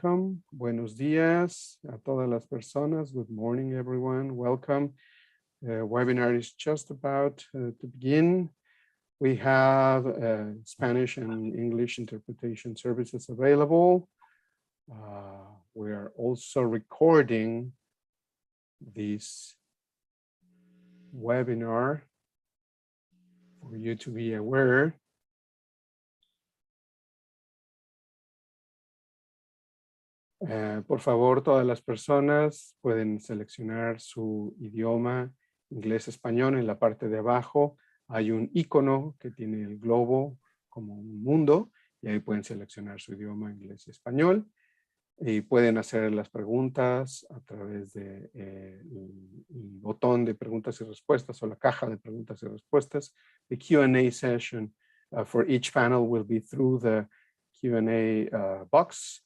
welcome. Buenos días a todas las personas. Good morning, everyone. Welcome. The webinar is just about to begin. We have Spanish and English interpretation services available. We are also recording this webinar for you to be aware. Por favor, todas las personas pueden seleccionar su idioma inglés-español. En la parte de abajo hay un icono que tiene el globo como un mundo y ahí pueden seleccionar su idioma inglés-español y pueden hacer las preguntas a través de el botón de preguntas y respuestas o la caja de preguntas y respuestas. The Q&A session for each panel will be through the Q&A box.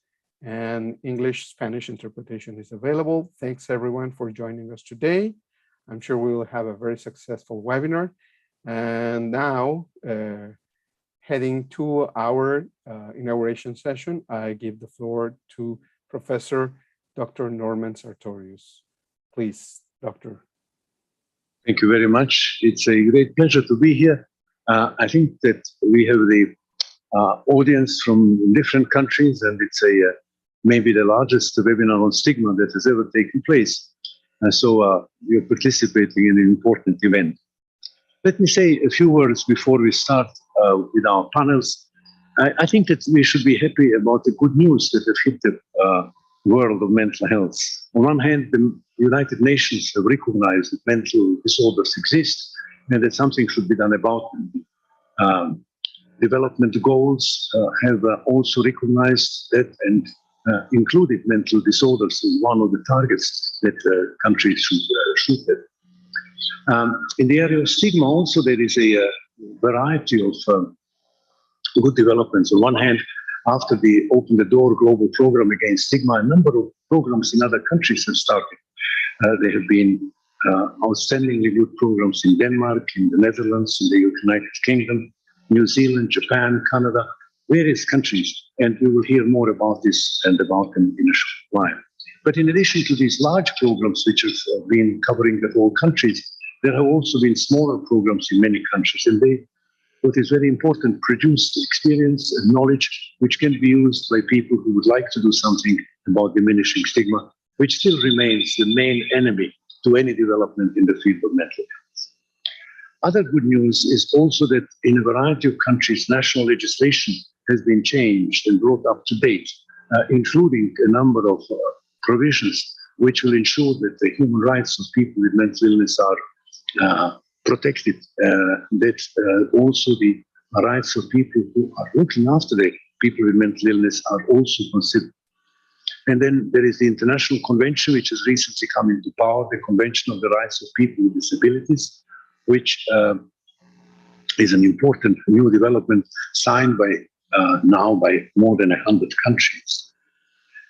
And English-Spanish interpretation is available. Thanks everyone for joining us today. I'm sure we will have a very successful webinar. And now, heading to our inauguration session, I give the floor to Professor Dr. Norman Sartorius. Please, Doctor. Thank you very much. It's a great pleasure to be here. I think that we have the audience from different countries, and it's maybe the largest webinar on stigma that has ever taken place. So we are participating in an important event. Let me say a few words before we start with our panels. I think that we should be happy about the good news that have hit the world of mental health. On one hand, the United Nations have recognized that mental disorders exist and that something should be done about them. Development goals have also recognized that and included mental disorders as one of the targets that countries should shoot at. In the area of stigma also there is a variety of good developments. On one hand, after the Open the Door global program against stigma, a number of programs in other countries have started. There have been outstandingly good programs in Denmark, in the Netherlands, in the United Kingdom, New Zealand, Japan, Canada, various countries, and we will hear more about this and about them in a short while. But in addition to these large programs which have been covering the whole countries, there have also been smaller programs in many countries, and they, what is very important, produce experience and knowledge which can be used by people who would like to do something about diminishing stigma, which still remains the main enemy to any development in the field of mental health. Other good news is also that in a variety of countries, national legislation has been changed and brought up to date, including a number of provisions which will ensure that the human rights of people with mental illness are protected, that also the rights of people who are looking after the people with mental illness are also considered. And then there is the International Convention, which has recently come into power, the Convention of the Rights of People with Disabilities, which is an important new development signed by now by more than 100 countries.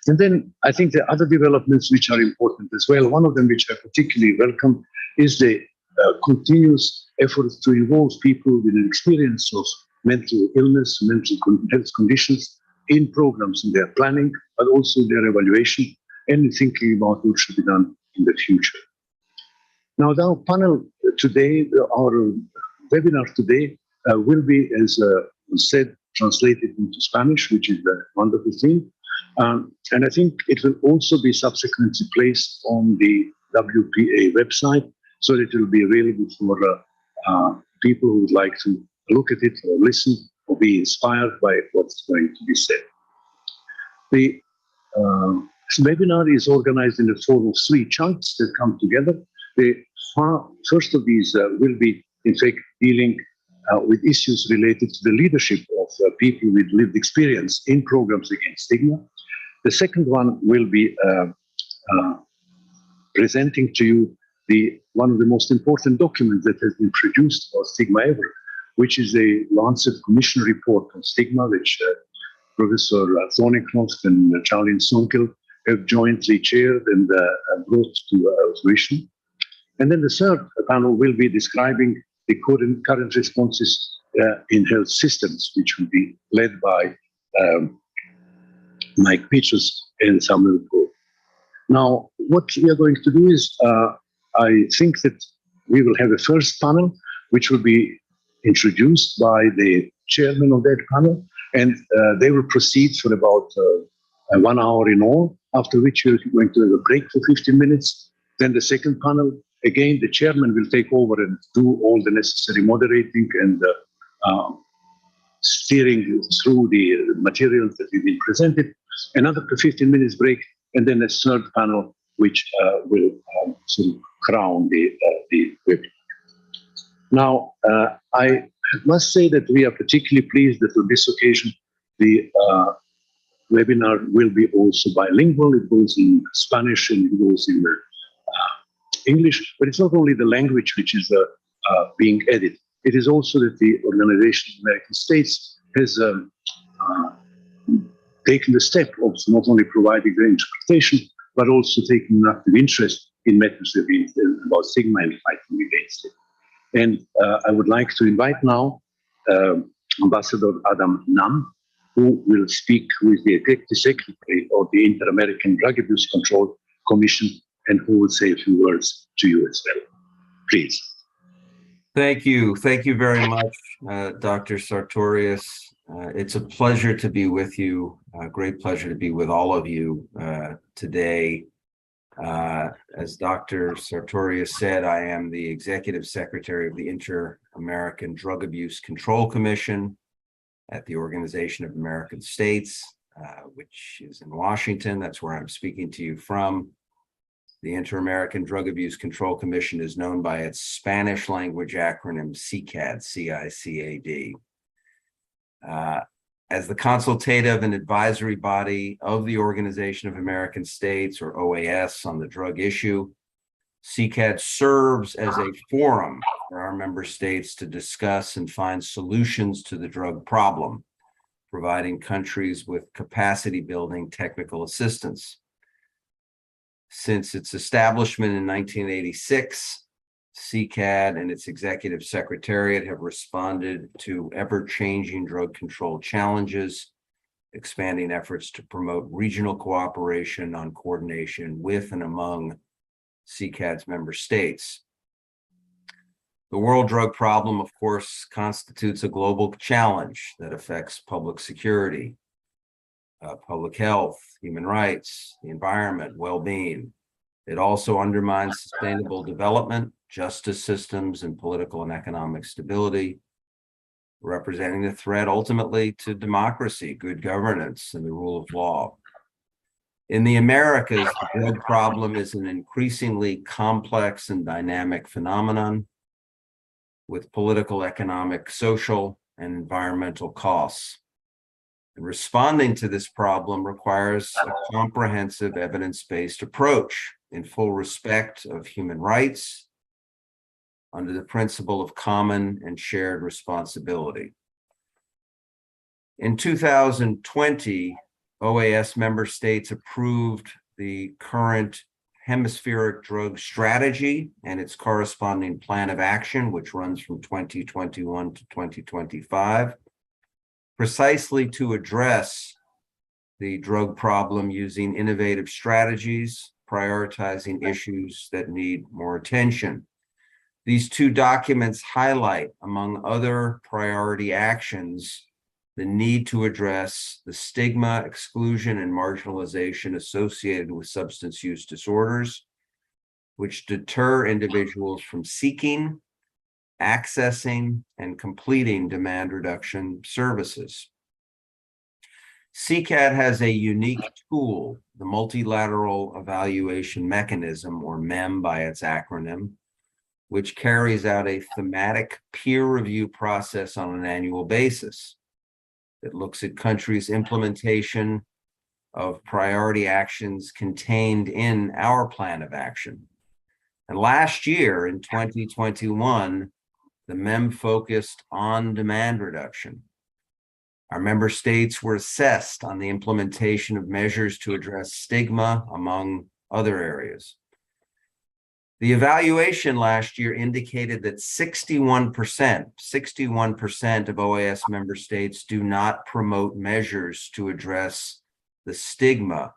And then I think the other developments which are important as well, one of them which I particularly welcome is the continuous efforts to involve people with an experience of mental illness, mental health conditions in programs in their planning, but also their evaluation and thinking about what should be done in the future. Now, our panel today, our webinar today will be, as said, translated into Spanish, which is a wonderful thing. And I think it will also be subsequently placed on the WPA website so that it will be available for people who would like to look at it or listen or be inspired by what's going to be said. The webinar is organized in the form of 3 chunks that come together. The first of these will be, in fact, dealing with issues related to the leadership of people with lived experience in programs against stigma. The second one will be presenting to you one of the most important documents that has been produced about stigma ever, which is a Lancet Commission report on stigma, which Professor Thornycroft and Charlene Sunkel have jointly chaired and brought to fruition. And then the third panel will be describing the current responses in health systems, which will be led by Mike Peters, and some will go. Now, what we are going to do is, I think that we will have a first panel, which will be introduced by the chairman of that panel, and they will proceed for about 1 hour in all, after which we're going to have a break for 15 minutes. Then the second panel, again, the chairman will take over and do all the necessary moderating and steering through the materials that have been presented. Another 15 minutes break, and then a third panel, which will sort of crown the webinar. Now, I must say that we are particularly pleased that on this occasion, the webinar will be also bilingual. It goes in Spanish and it goes in English, but it's not only the language which is being added. It is also that the Organization of American States has taken the step of not only providing the interpretation, but also taking an active interest in matters about stigma and fighting against it. And I would like to invite now Ambassador Adam Nam, who will speak with the Executive Secretary of the Inter-American Drug Abuse Control Commission, and who will say a few words to you as well. Please. Thank you. Thank you very much, Dr. Sartorius. It's a pleasure to be with you, a great pleasure to be with all of you today. As Dr. Sartorius said, I am the Executive Secretary of the Inter-American Drug Abuse Control Commission at the Organization of American States, which is in Washington. That's where I'm speaking to you from. The Inter-American Drug Abuse Control Commission is known by its Spanish language acronym CICAD, C-I-C-A-D. As the consultative and advisory body of the Organization of American States, or OAS, on the drug issue, CICAD serves as a forum for our member states to discuss and find solutions to the drug problem, providing countries with capacity-building technical assistance. Since its establishment in 1986, CICAD and its executive secretariat have responded to ever-changing drug control challenges, expanding efforts to promote regional cooperation on coordination with and among CICAD's member states. The world drug problem, of course, constitutes a global challenge that affects public security, public health, human rights, the environment, well-being. It also undermines sustainable development, justice systems, and political and economic stability, representing a threat ultimately to democracy, good governance, and the rule of law. In the Americas, the drug problem is an increasingly complex and dynamic phenomenon with political, economic, social, and environmental costs. And responding to this problem requires a comprehensive evidence-based approach in full respect of human rights under the principle of common and shared responsibility. In 2020, OAS member states approved the current hemispheric drug strategy and its corresponding plan of action, which runs from 2021 to 2025. Precisely to address the drug problem using innovative strategies, prioritizing issues that need more attention. These two documents highlight, among other priority actions, the need to address the stigma, exclusion, and marginalization associated with substance use disorders, which deter individuals from seeking, accessing, and completing demand reduction services. CICAD has a unique tool, the Multilateral Evaluation Mechanism, or MEM by its acronym, which carries out a thematic peer review process on an annual basis. It looks at countries' implementation of priority actions contained in our plan of action. And last year, in 2021, the MEM focused on demand reduction. Our member states were assessed on the implementation of measures to address stigma, among other areas. The evaluation last year indicated that 61% of OAS member states do not promote measures to address the stigma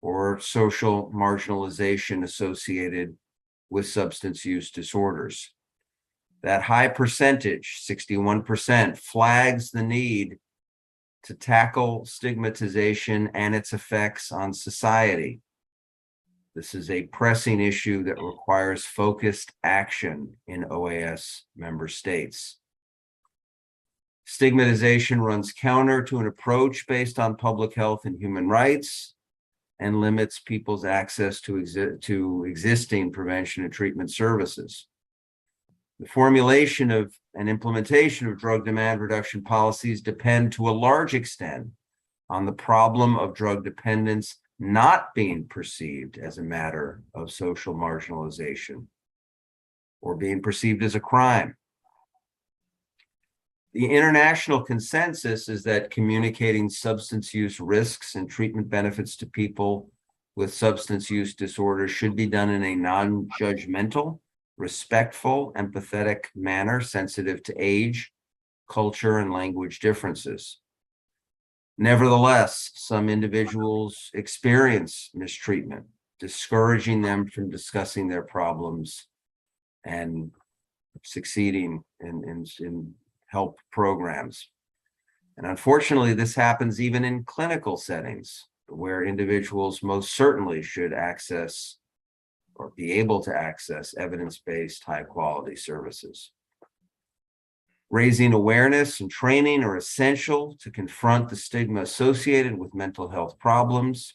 or social marginalization associated with substance use disorders. That high percentage, 61%, flags the need to tackle stigmatization and its effects on society. This is a pressing issue that requires focused action in OAS member states. Stigmatization runs counter to an approach based on public health and human rights and limits people's access to existing prevention and treatment services. The formulation of and implementation of drug demand reduction policies depend to a large extent on the problem of drug dependence not being perceived as a matter of social marginalization or being perceived as a crime. The international consensus is that communicating substance use risks and treatment benefits to people with substance use disorders should be done in a non-judgmental, respectful, empathetic manner sensitive to age, culture, and language differences. Nevertheless, some individuals experience mistreatment, discouraging them from discussing their problems and succeeding in help programs. And unfortunately, this happens even in clinical settings where individuals most certainly should access or be able to access evidence-based high-quality services. Raising awareness and training are essential to confront the stigma associated with mental health problems,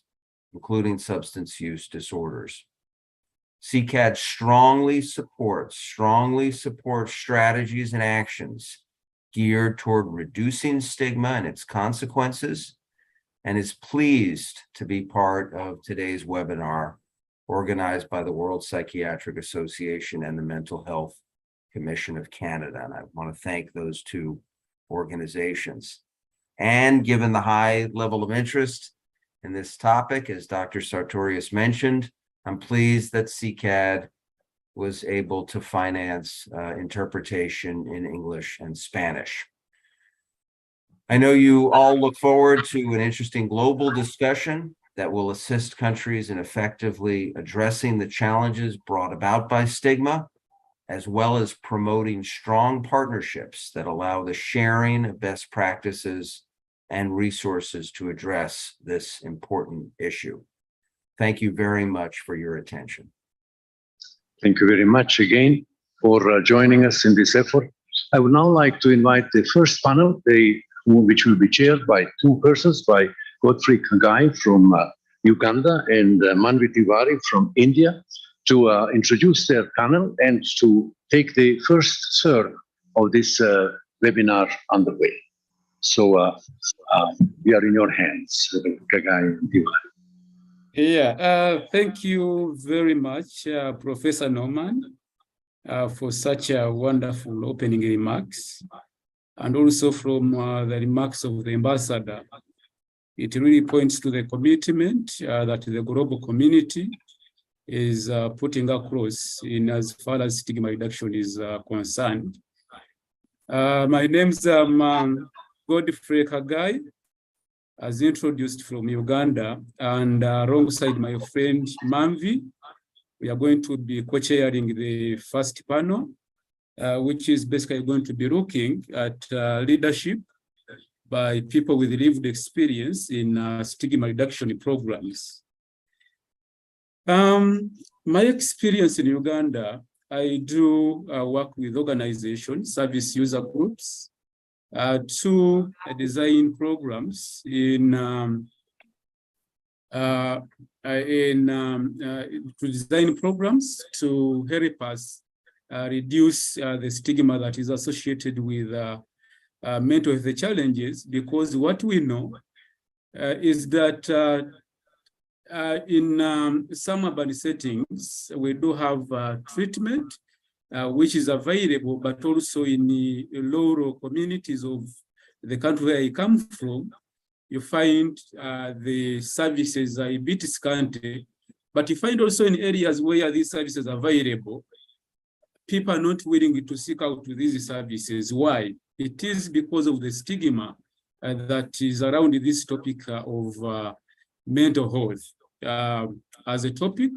including substance use disorders. CCAD strongly supports strategies and actions geared toward reducing stigma and its consequences, and is pleased to be part of today's webinar organized by the World Psychiatric Association and the Mental Health Commission of Canada. And I want to thank those two organizations. And given the high level of interest in this topic, as Dr. Sartorius mentioned, I'm pleased that CCAD was able to finance interpretation in English and Spanish. I know you all look forward to an interesting global discussion that will assist countries in effectively addressing the challenges brought about by stigma, as well as promoting strong partnerships that allow the sharing of best practices and resources to address this important issue. Thank you very much for your attention. Thank you very much again for joining us in this effort. I would now like to invite the first panel, which will be chaired by two persons, by Godfrey Kagai from Uganda and Manvi Tiwari from India, to introduce their panel and to take the first serve of this webinar underway. So we are in your hands, Kagai and Tiwari. Yeah, thank you very much, Professor Norman, for such a wonderful opening remarks, and also from the remarks of the ambassador. It really points to the commitment that the global community is putting across in as far as stigma reduction is concerned. My name's Godfrey Kagai, as introduced from Uganda, and alongside my friend Manvi, we are going to be co-chairing the first panel, which is basically going to be looking at leadership by people with lived experience in stigma reduction programs. My experience in Uganda, I do work with organizations, service user groups, to design programs to design programs to help us reduce the stigma that is associated with mental health challenges, because what we know is that in some urban settings, we do have treatment which is available, but also in the rural communities of the country where I come from, you find the services are a bit scanty, but you find also in areas where these services are available, people are not willing to seek out these services. Why? It is because of the stigma that is around this topic of mental health. as a topic.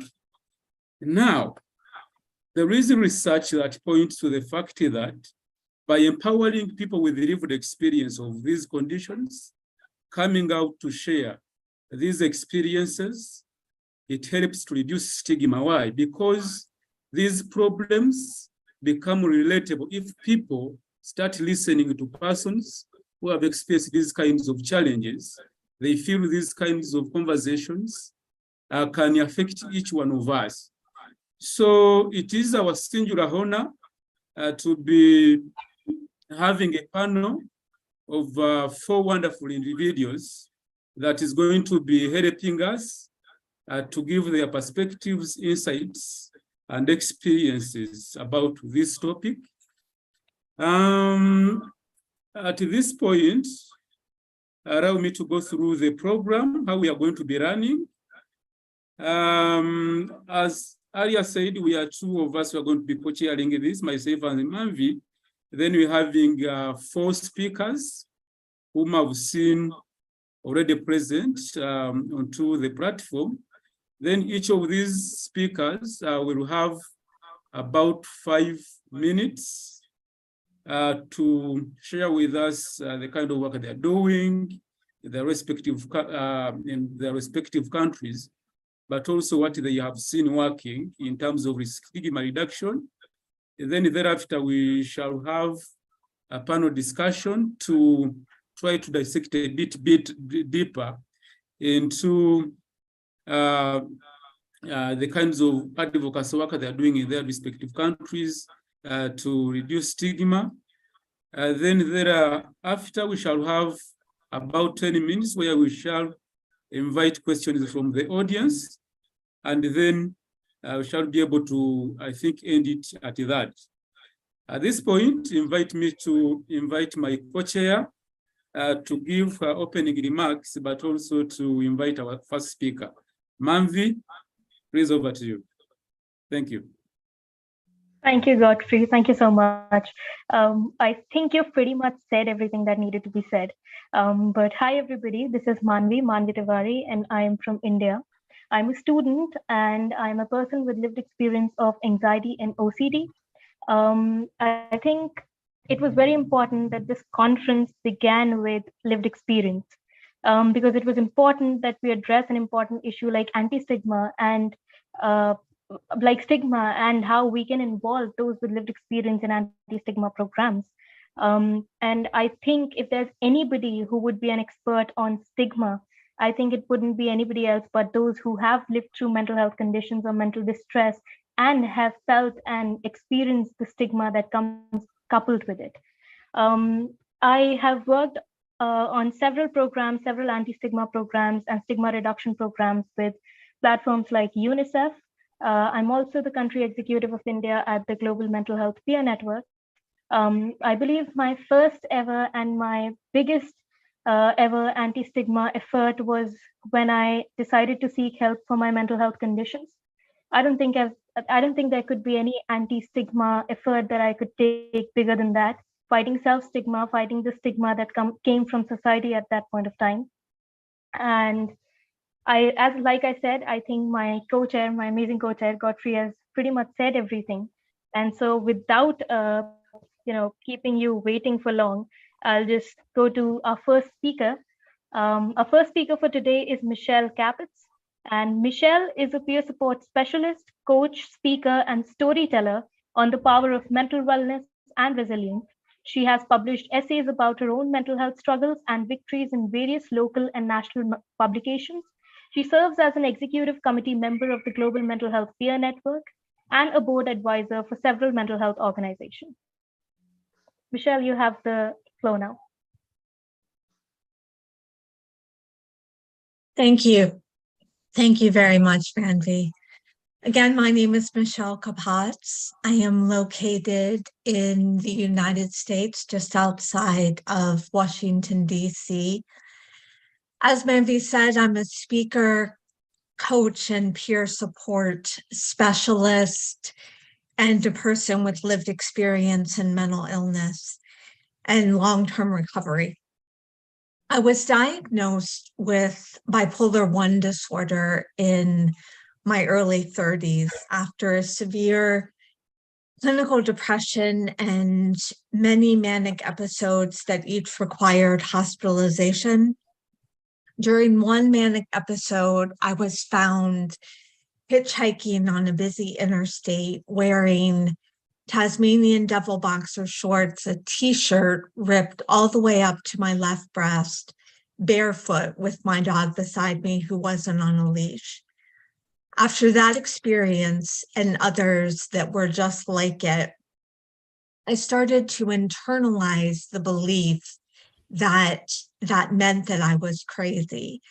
Now, there is research that points to the fact that by empowering people with lived experience of these conditions, coming out to share these experiences, it helps to reduce stigma. Why? Because these problems become relatable if people start listening to persons who have experienced these kinds of challenges. They feel these kinds of conversations can affect each one of us. So it is our singular honor to be having a panel of 4 wonderful individuals that is going to be helping us to give their perspectives, insights, and experiences about this topic. At this point, allow me to go through the program, how we are going to be running. As Aria said, we are 2 of us who are going to be co-chairing this, myself and Manvi. Then we're having 4 speakers whom I've seen already present onto the platform. Then each of these speakers will have about 5 minutes to share with us the kind of work they're doing in their respective countries, but also what they have seen working in terms of stigma reduction. And then thereafter, we shall have a panel discussion to try to dissect a bit deeper into the kinds of advocacy work they are doing in their respective countries to reduce stigma. Then thereafter, we shall have about 10 minutes where we shall invite questions from the audience. And then we shall be able to, I think, end it at that. At this point, invite me to invite my co-chair to give her opening remarks, but also to invite our first speaker. Manvi, please, over to you. Thank you. Thank you, Godfrey. Thank you so much. I think you've pretty much said everything that needed to be said. But hi, everybody. This is Manvi Tiwari, and I am from India. I'm a student, and I'm a person with lived experience of anxiety and OCD. I think it was very important that this conference began with lived experience, because it was important that we address an important issue like anti-stigma and stigma and how we can involve those with lived experience in anti-stigma programs. And I think if there's anybody who would be an expert on stigma, I think it wouldn't be anybody else but those who have lived through mental health conditions or mental distress and have felt and experienced the stigma that comes coupled with it. I have worked on several programs, several anti-stigma programs and stigma reduction programs with platforms like UNICEF. I'm also the country executive of India at the Global Mental Health Peer Network. I believe my first ever and my biggest ever anti-stigma effort was when I decided to seek help for my mental health conditions. I don't think there could be any anti-stigma effort that I could take bigger than that. Fighting self-stigma, fighting the stigma that came from society at that point of time. And like I said, I think my co-chair, my amazing co-chair, Godfrey, has pretty much said everything. And so without keeping you waiting for long, I'll just go to our first speaker. Our first speaker for today is Michelle Capitz. And Michelle is a peer support specialist, coach, speaker, and storyteller on the power of mental wellness and resilience. She has published essays about her own mental health struggles and victories in various local and national publications. She serves as an executive committee member of the Global Mental Health Peer Network and a board advisor for several mental health organizations. Michelle, you have the floor now. Thank you. Thank you very much, Manvi. Again, my name is Michelle Capatz. I am located in the United States, just outside of Washington, D.C. As Manvi said, I'm a speaker, coach, and peer support specialist, and a person with lived experience in mental illness and long-term recovery. I was diagnosed with bipolar 1 disorder in my early 30s after a severe clinical depression and many manic episodes that each required hospitalization. During one manic episode, I was found hitchhiking on a busy interstate wearing Tasmanian devil boxer shorts, a t-shirt ripped all the way up to my left breast, barefoot with my dog beside me who wasn't on a leash. After that experience and others that were just like it, I started to internalize the belief that that meant that I was crazy.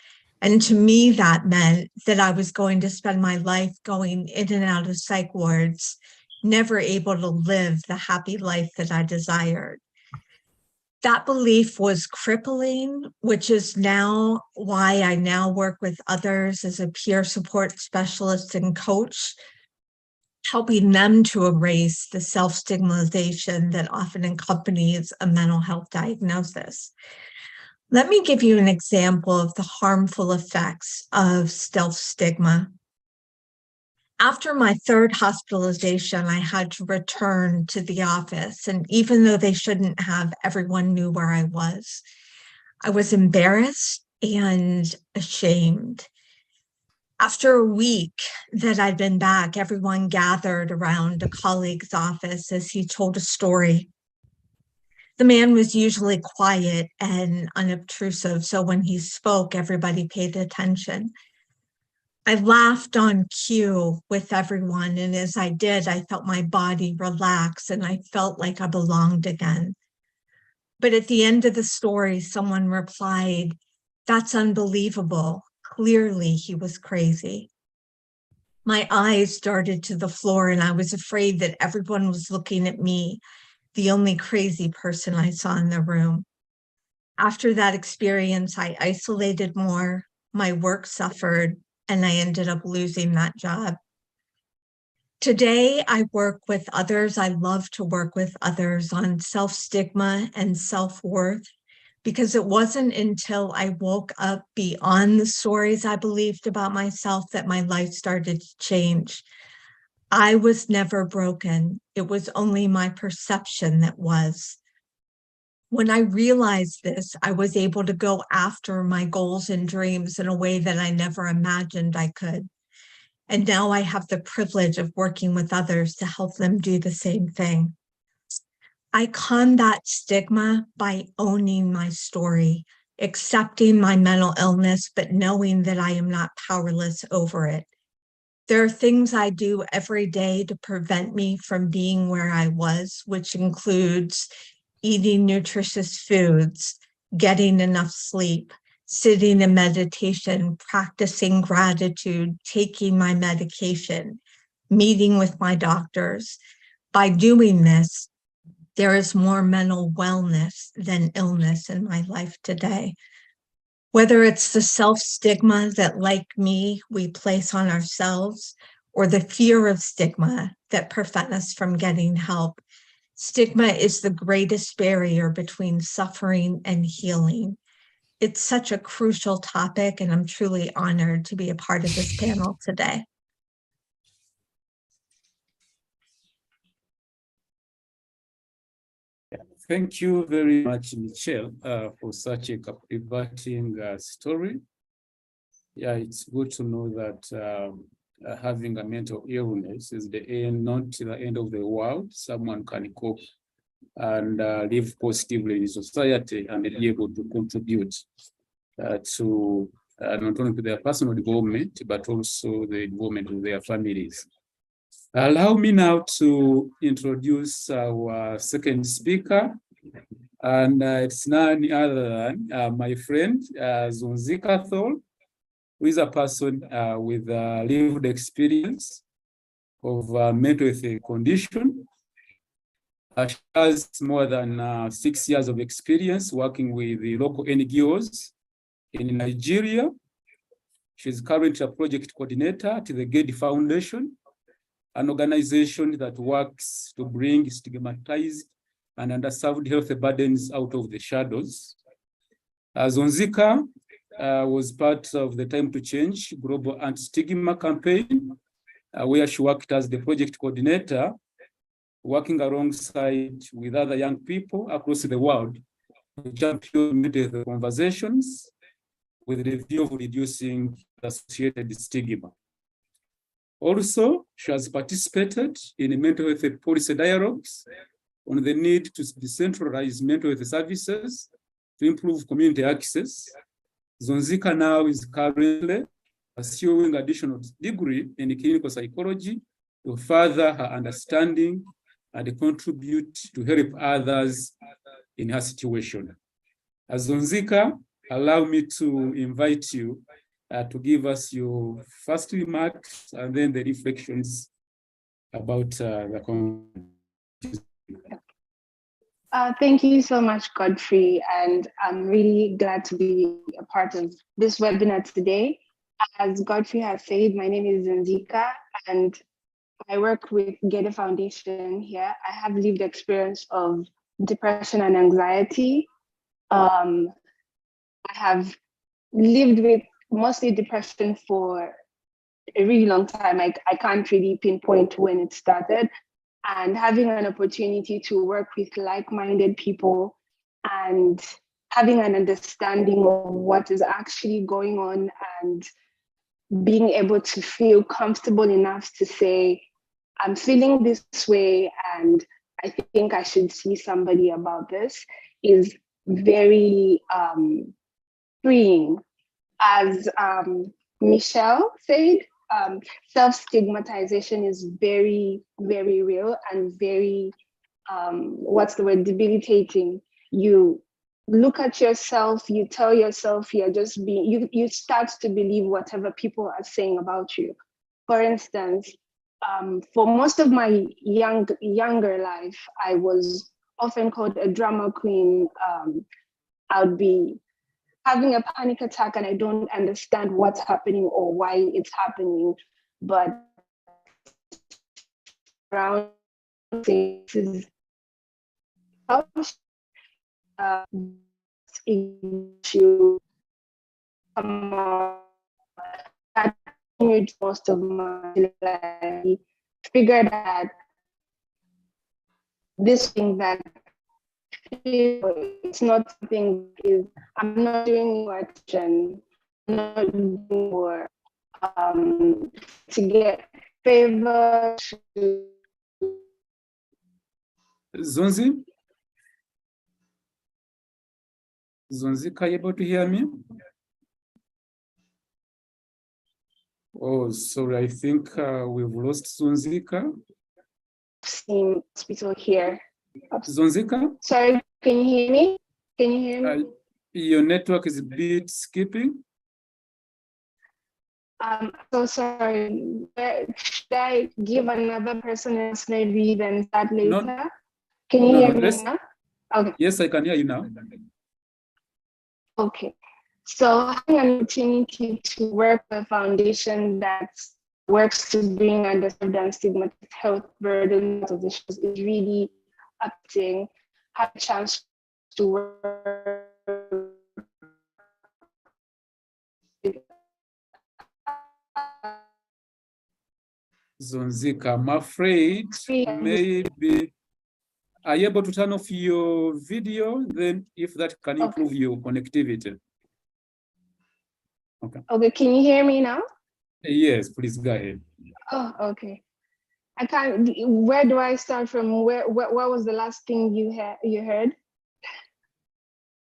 And to me, that meant that I was going to spend my life going in and out of psych wards, never able to live the happy life that I desired. That belief was crippling, which is now why I now work with others as a peer support specialist and coach, helping them to erase the self-stigmatization that often accompanies a mental health diagnosis. Let me give you an example of the harmful effects of self-stigma. After my third hospitalization, I had to return to the office, and even though they shouldn't have, everyone knew where I was. I was embarrassed and ashamed. After a week that I'd been back, everyone gathered around a colleague's office as he told a story. The man was usually quiet and unobtrusive, so when he spoke, everybody paid attention. I laughed on cue with everyone, and as I did, I felt my body relax and I felt like I belonged again. But at the end of the story, someone replied, "That's unbelievable. Clearly, he was crazy." My eyes darted to the floor and I was afraid that everyone was looking at me, the only crazy person I saw in the room. After that experience, I isolated more, my work suffered, and I ended up losing that job. Today, I work with others. I love to work with others on self-stigma and self-worth, because it wasn't until I woke up beyond the stories I believed about myself that my life started to change. I was never broken. It was only my perception that was. When I realized this, I was able to go after my goals and dreams in a way that I never imagined I could. And now I have the privilege of working with others to help them do the same thing. I combat stigma by owning my story, accepting my mental illness, but knowing that I am not powerless over it. There are things I do every day to prevent me from being where I was, which includes eating nutritious foods, getting enough sleep, sitting in meditation, practicing gratitude, taking my medication, meeting with my doctors. By doing this, there is more mental wellness than illness in my life today. Whether it's the self-stigma that, like me, we place on ourselves, or the fear of stigma that prevent us from getting help, stigma is the greatest barrier between suffering and healing. It's such a crucial topic, and I'm truly honored to be a part of this panel today. Thank you very much, Michelle, for such a captivating story. Yeah, it's good to know that having a mental illness is the end, not the end of the world. Someone can cope and live positively in society and be able to contribute to not only to their personal development, but also the development of their families. Allow me now to introduce our second speaker, and it's none other than my friend Zonzika Thol, who is a person with lived experience of mental health condition. She has more than 6 years of experience working with the local NGOs in Nigeria. She's currently a project coordinator at the Gedi Foundation, an organization that works to bring stigmatized and underserved health burdens out of the shadows. Zonzika was part of the Time to Change Global Anti-Stigma campaign, where she worked as the project coordinator, working alongside with other young people across the world to champion mental health conversations with the view of reducing associated stigma. Also, she has participated in mental health policy dialogues on the need to decentralize mental health services to improve community access. Zonzika now is currently pursuing additional degree in clinical psychology to further her understanding and contribute to help others in her situation. As Zonzika, allow me to invite you to give us your first remarks and then the reflections about the conference. Thank you so much, Godfrey, and I'm really glad to be a part of this webinar today. As Godfrey has said, my name is Zonzika, and I work with Gede Foundation here. I have lived experience of depression and anxiety. I have lived with mostly depression for a really long time. I can't really pinpoint when it started. And having an opportunity to work with like-minded people and having an understanding of what is actually going on and being able to feel comfortable enough to say, I'm feeling this way and I think I should see somebody about this is very freeing. As Michelle said, self-stigmatization is very, very real and very, debilitating. You look at yourself, you tell yourself you're just being, you start to believe whatever people are saying about you. For instance, for most of my younger life, I was often called a drama queen. I would be having a panic attack and I don't understand what's happening or why it's happening, but around things issue most of my life, figured that this thing that it's not something is I'm not doing much and I'm not doing more to get favor. Zonzi, are you able to hear me? Oh, sorry, I think we've lost Zonzika. Same hospital here. Zonzika? Sorry, can you hear me? Can you hear me? Your network is a bit skipping. So sorry. Should I give another person else maybe then start later? No, can you hear me now? Okay. Yes, I can hear you now. Okay. So having an opportunity to work with a foundation that works to bring underserved and stigmatized health burden positions is really uplifting. Have a chance to work Zonzika, I'm afraid maybe are you able to turn off your video? Then if that can improve your connectivity. Okay, can you hear me now? Yes, please go ahead. Oh, okay. I can't, where do I start from? What was the last thing you heard?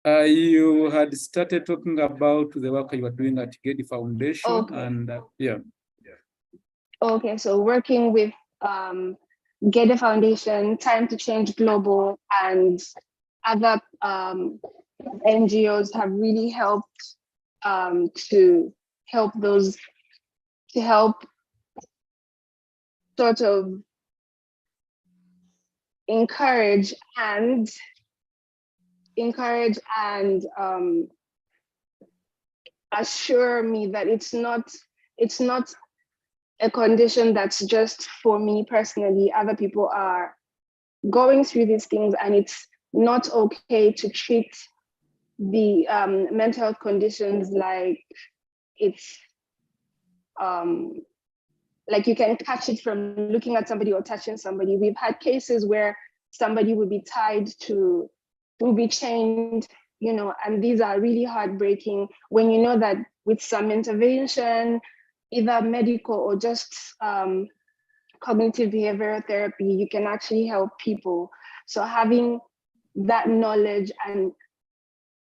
You had started talking about the work you were doing at Gede Foundation. Okay. And yeah. Okay, so working with Gede Foundation, Time to Change Global, and other NGOs have really helped to help sort of encourage and assure me that it's not a condition that's just for me personally. Other people are going through these things and it's not okay to treat the mental health conditions, like it's like you can catch it from looking at somebody or touching somebody. We've had cases where somebody would be will be chained, you know, and these are really heartbreaking when you know that with some intervention, either medical or just cognitive behavioral therapy, you can actually help people. So having that knowledge and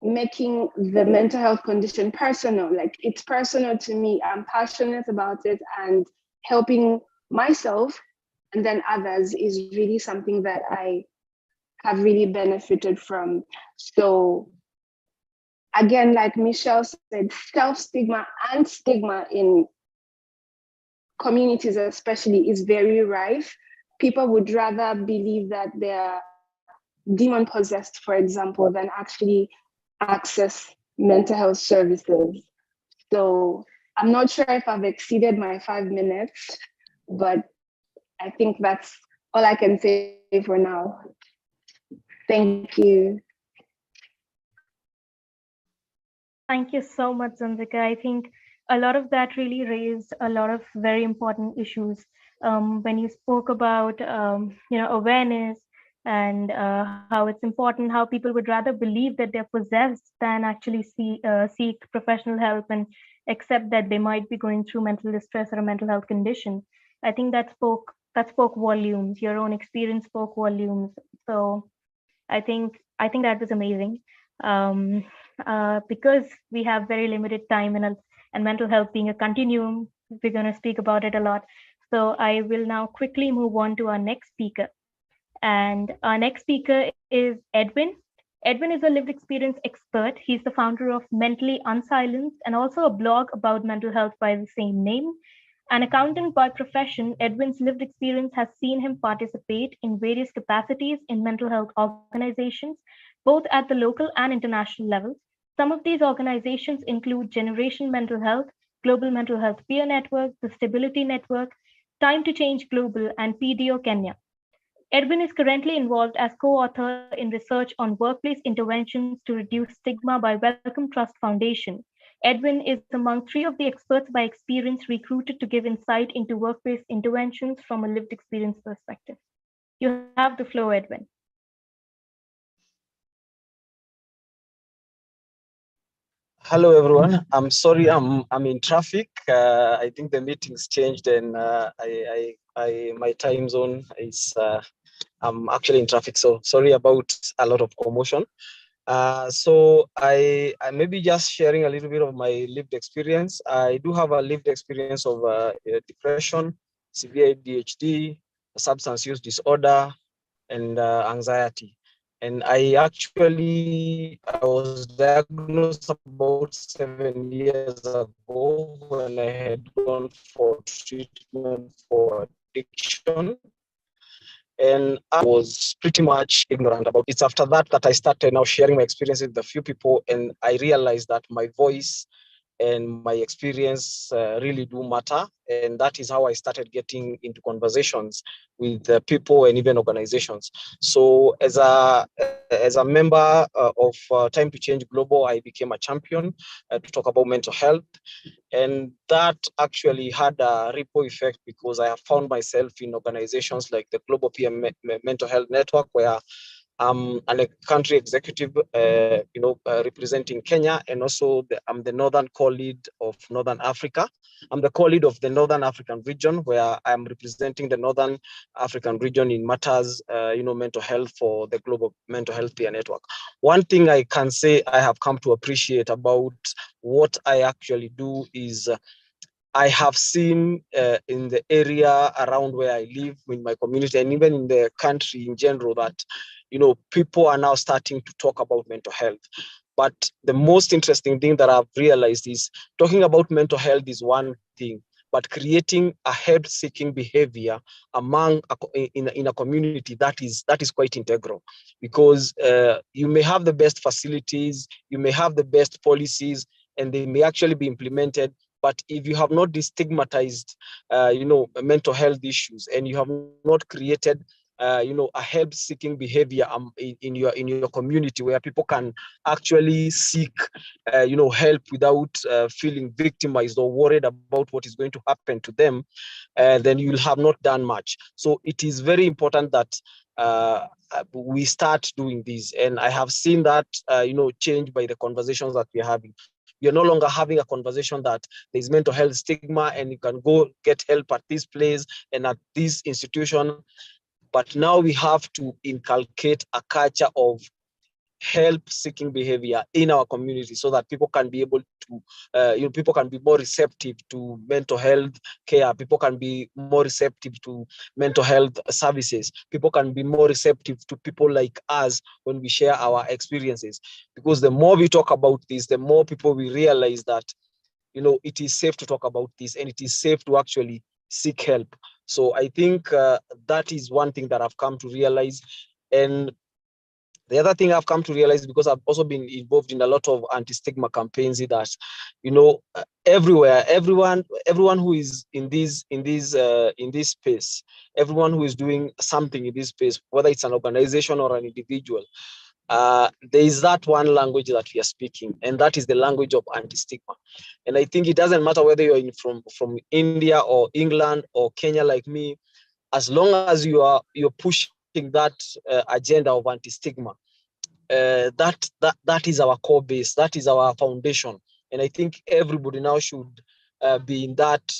making the mental health condition personal, like it's personal to me, I'm passionate about it, and helping myself and then others is really something that I have really benefited from. So again, like Michelle said, self-stigma and stigma in communities especially is very rife. People would rather believe that they're demon possessed, for example, than actually access mental health services. So I'm not sure if I've exceeded my 5 minutes, but I think that's all I can say for now. Thank you. Thank you so much, Zanzika. I think a lot of that really raised a lot of very important issues. When you spoke about awareness and how it's important, how people would rather believe that they're possessed than actually seek professional help and accept that they might be going through mental distress or a mental health condition. I think that spoke volumes. Your own experience spoke volumes. So I think that was amazing. Because we have very limited time and mental health being a continuum, we're going to speak about it a lot. So I will now quickly move on to our next speaker. And our next speaker is Edwin. Edwin is a lived experience expert. He's the founder of Mentally Unsilenced and also a blog about mental health by the same name. An accountant by profession, Edwin's lived experience has seen him participate in various capacities in mental health organizations, both at the local and international levels. Some of these organizations include Generation Mental Health, Global Mental Health Peer Network, the Stability Network, Time to Change Global, and PDO Kenya. Edwin is currently involved as co-author in research on workplace interventions to reduce stigma by Wellcome Trust Foundation. Edwin is among 3 of the experts by experience recruited to give insight into workplace interventions from a lived experience perspective. You have the floor, Edwin. Hello, everyone. I'm sorry, I'm in traffic. I think the meeting's changed, and my time zone is I'm actually in traffic. So sorry about a lot of commotion. So I maybe just sharing a little bit of my lived experience. I do have a lived experience of depression, severe ADHD, substance use disorder, and anxiety. And I was diagnosed about 7 years ago when I had gone for treatment for addiction. And I was pretty much ignorant about it. It's after that I started now sharing my experiences with a few people, and I realized that my voice and my experience really do matter. And that is how I started getting into conversations with people and even organizations. So as a member of Time to Change Global, I became a champion to talk about mental health. And that actually had a ripple effect because I have found myself in organizations like the Global Peer Mental Health Network, where I'm a country executive, representing Kenya, and also I'm the Northern Co-Lead of Northern Africa. I'm the Co-Lead of the Northern African region, where I'm representing the Northern African region in matters, mental health for the Global Mental Health Peer Network. One thing I can say I have come to appreciate about what I actually do is I have seen in the area around where I live, in my community, and even in the country in general, that people are now starting to talk about mental health. But the most interesting thing that I've realized is talking about mental health is one thing, but creating a help-seeking behavior in a community, that is quite integral, because you may have the best facilities, you may have the best policies, and they may actually be implemented. But if you have not destigmatized, mental health issues, and you have not created a help-seeking behavior in your community, where people can actually seek, help without feeling victimized or worried about what is going to happen to them, then you'll have not done much. So it is very important that we start doing this, and I have seen that change by the conversations that we're having. We are no longer having a conversation that there's mental health stigma and you can go get help at this place and at this institution. But now we have to inculcate a culture of help-seeking behavior in our community, so that people can be able to, people can be more receptive to mental health care. People can be more receptive to mental health services. People can be more receptive to people like us when we share our experiences. Because the more we talk about this, the more people will realize that, it is safe to talk about this, and it is safe to actually seek help. So I think that is one thing that I've come to realize. And the other thing I've come to realize, because I've also been involved in a lot of anti-stigma campaigns, is that, everywhere, everyone who is in this space, everyone who is doing something in this space, whether it's an organization or an individual, there is that one language that we are speaking, and that is the language of anti-stigma. And I think it doesn't matter whether you're from India or England or Kenya like me, as long as you're pushing that agenda of anti-stigma, that is our core base, that is our foundation. And I think everybody now should be in that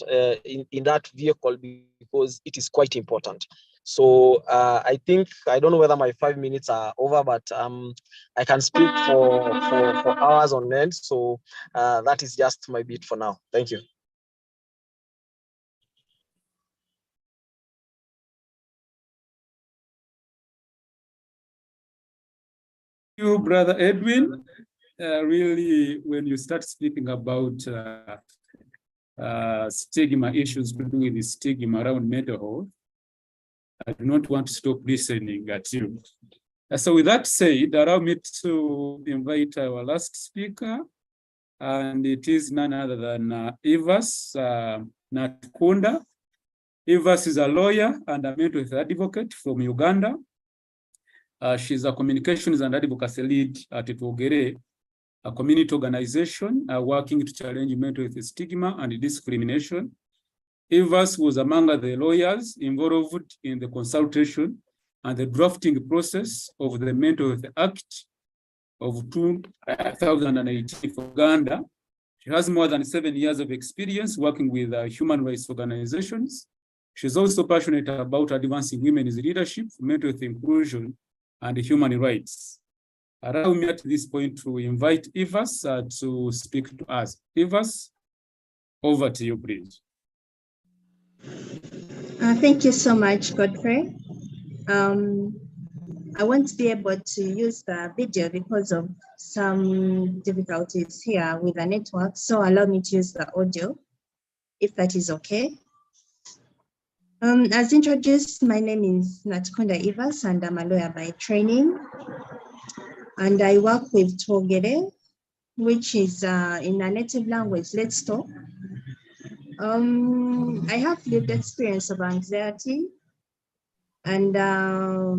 vehicle, because it is quite important. So I think, I don't know whether my 5 minutes are over, but I can speak for hours on end. So that is just my bit for now. Thank you. You, Brother Edwin, really, when you start speaking about stigma issues, to do with the stigma around mental health, I do not want to stop listening at you. So with that said, allow me to invite our last speaker, and it is none other than Evas Nakunda. Evas is a lawyer and a mental health advocate from Uganda. She's a communications and advocacy lead at Twogere, a community organization working to challenge mental health stigma and discrimination. Evas was among the lawyers involved in the consultation and the drafting process of the Mental Health Act of 2018 for Uganda. She has more than 7 years of experience working with human rights organizations. She's also passionate about advancing women's leadership, mental health inclusion, and human rights. Allow me at this point to invite Evas to speak to us. Evas, over to you, please. Thank you so much, Godfrey. I won't be able to use the video because of some difficulties here with the network, so allow me to use the audio, if that is okay. As introduced, my name is Nakunda Evas, and I'm a lawyer by training. And I work with Twogere, which is in a native language, Let's Talk. I have lived experience of anxiety, and I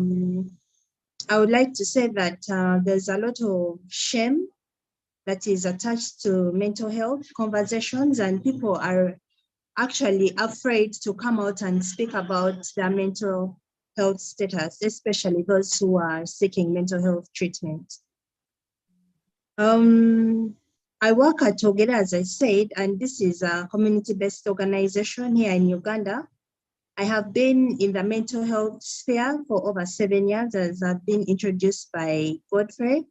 would like to say that there's a lot of shame that is attached to mental health conversations, and people are actually afraid to come out and speak about their mental health status, especially those who are seeking mental health treatment. I work at Twogere, as I said, and this is a community-based organization here in Uganda. I have been in the mental health sphere for over 7 years, as I've been introduced by Godfrey.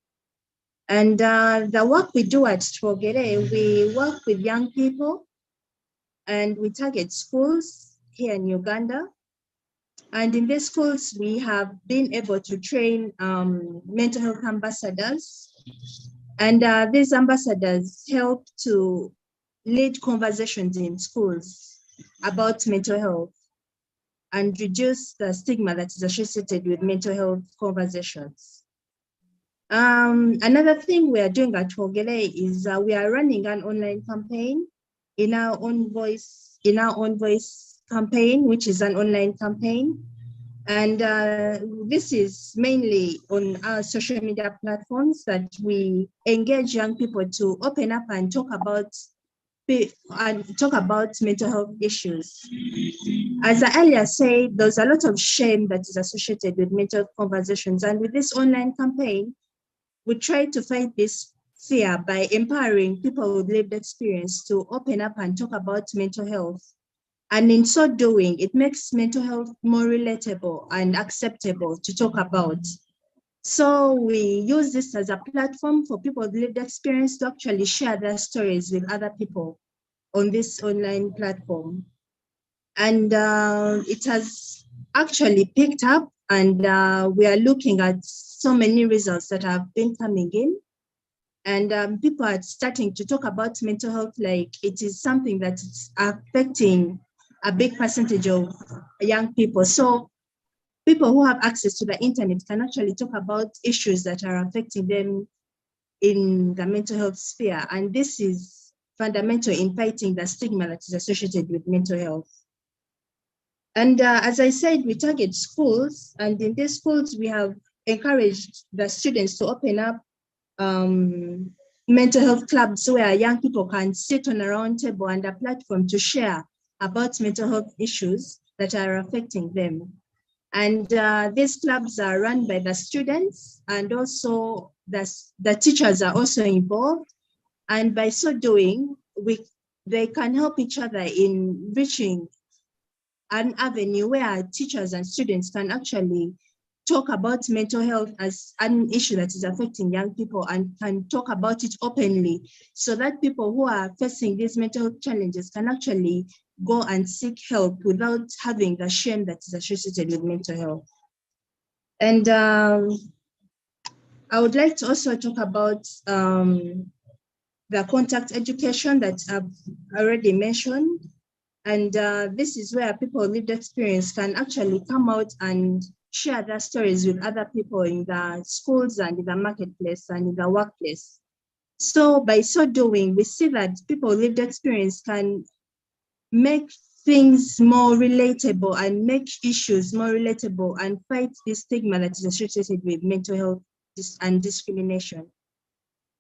And the work we do at Twogere, we work with young people, and we target schools here in Uganda. And in these schools, we have been able to train mental health ambassadors. And these ambassadors help to lead conversations in schools about mental health and reduce the stigma that is associated with mental health conversations. Another thing we are doing at Twogere is we are running an online campaign in our own voice campaign, which is an online campaign. And this is mainly on our social media platforms that we engage young people to open up and talk about mental health issues. As I earlier said, there's a lot of shame that is associated with mental health conversations. And with this online campaign, we try to fight this fear by empowering people with lived experience to open up and talk about mental health. And in so doing, it makes mental health more relatable and acceptable to talk about. So we use this as a platform for people with lived experience to actually share their stories with other people on this online platform. And it has actually picked up, and we are looking at so many results that have been coming in. And people are starting to talk about mental health like it is something that is affecting a big percentage of young people. So people who have access to the internet can actually talk about issues that are affecting them in the mental health sphere. And this is fundamental in fighting the stigma that is associated with mental health. And as I said, we target schools, and in these schools, we have encouraged the students to open up mental health clubs where young people can sit on a round table and a platform to share about mental health issues that are affecting them. And these clubs are run by the students, and also the teachers are also involved. And by so doing, they can help each other in reaching an avenue where teachers and students can actually talk about mental health as an issue that is affecting young people and can talk about it openly, so that people who are facing these mental health challenges can actually go and seek help without having the shame that is associated with mental health. And I would like to also talk about the contact education that I've already mentioned. And this is where people with lived experience can actually come out and share their stories with other people in the schools and in the marketplace and in the workplace. So by so doing, we see that people with lived experience can make things more relatable and make issues more relatable and fight this stigma that is associated with mental health and discrimination.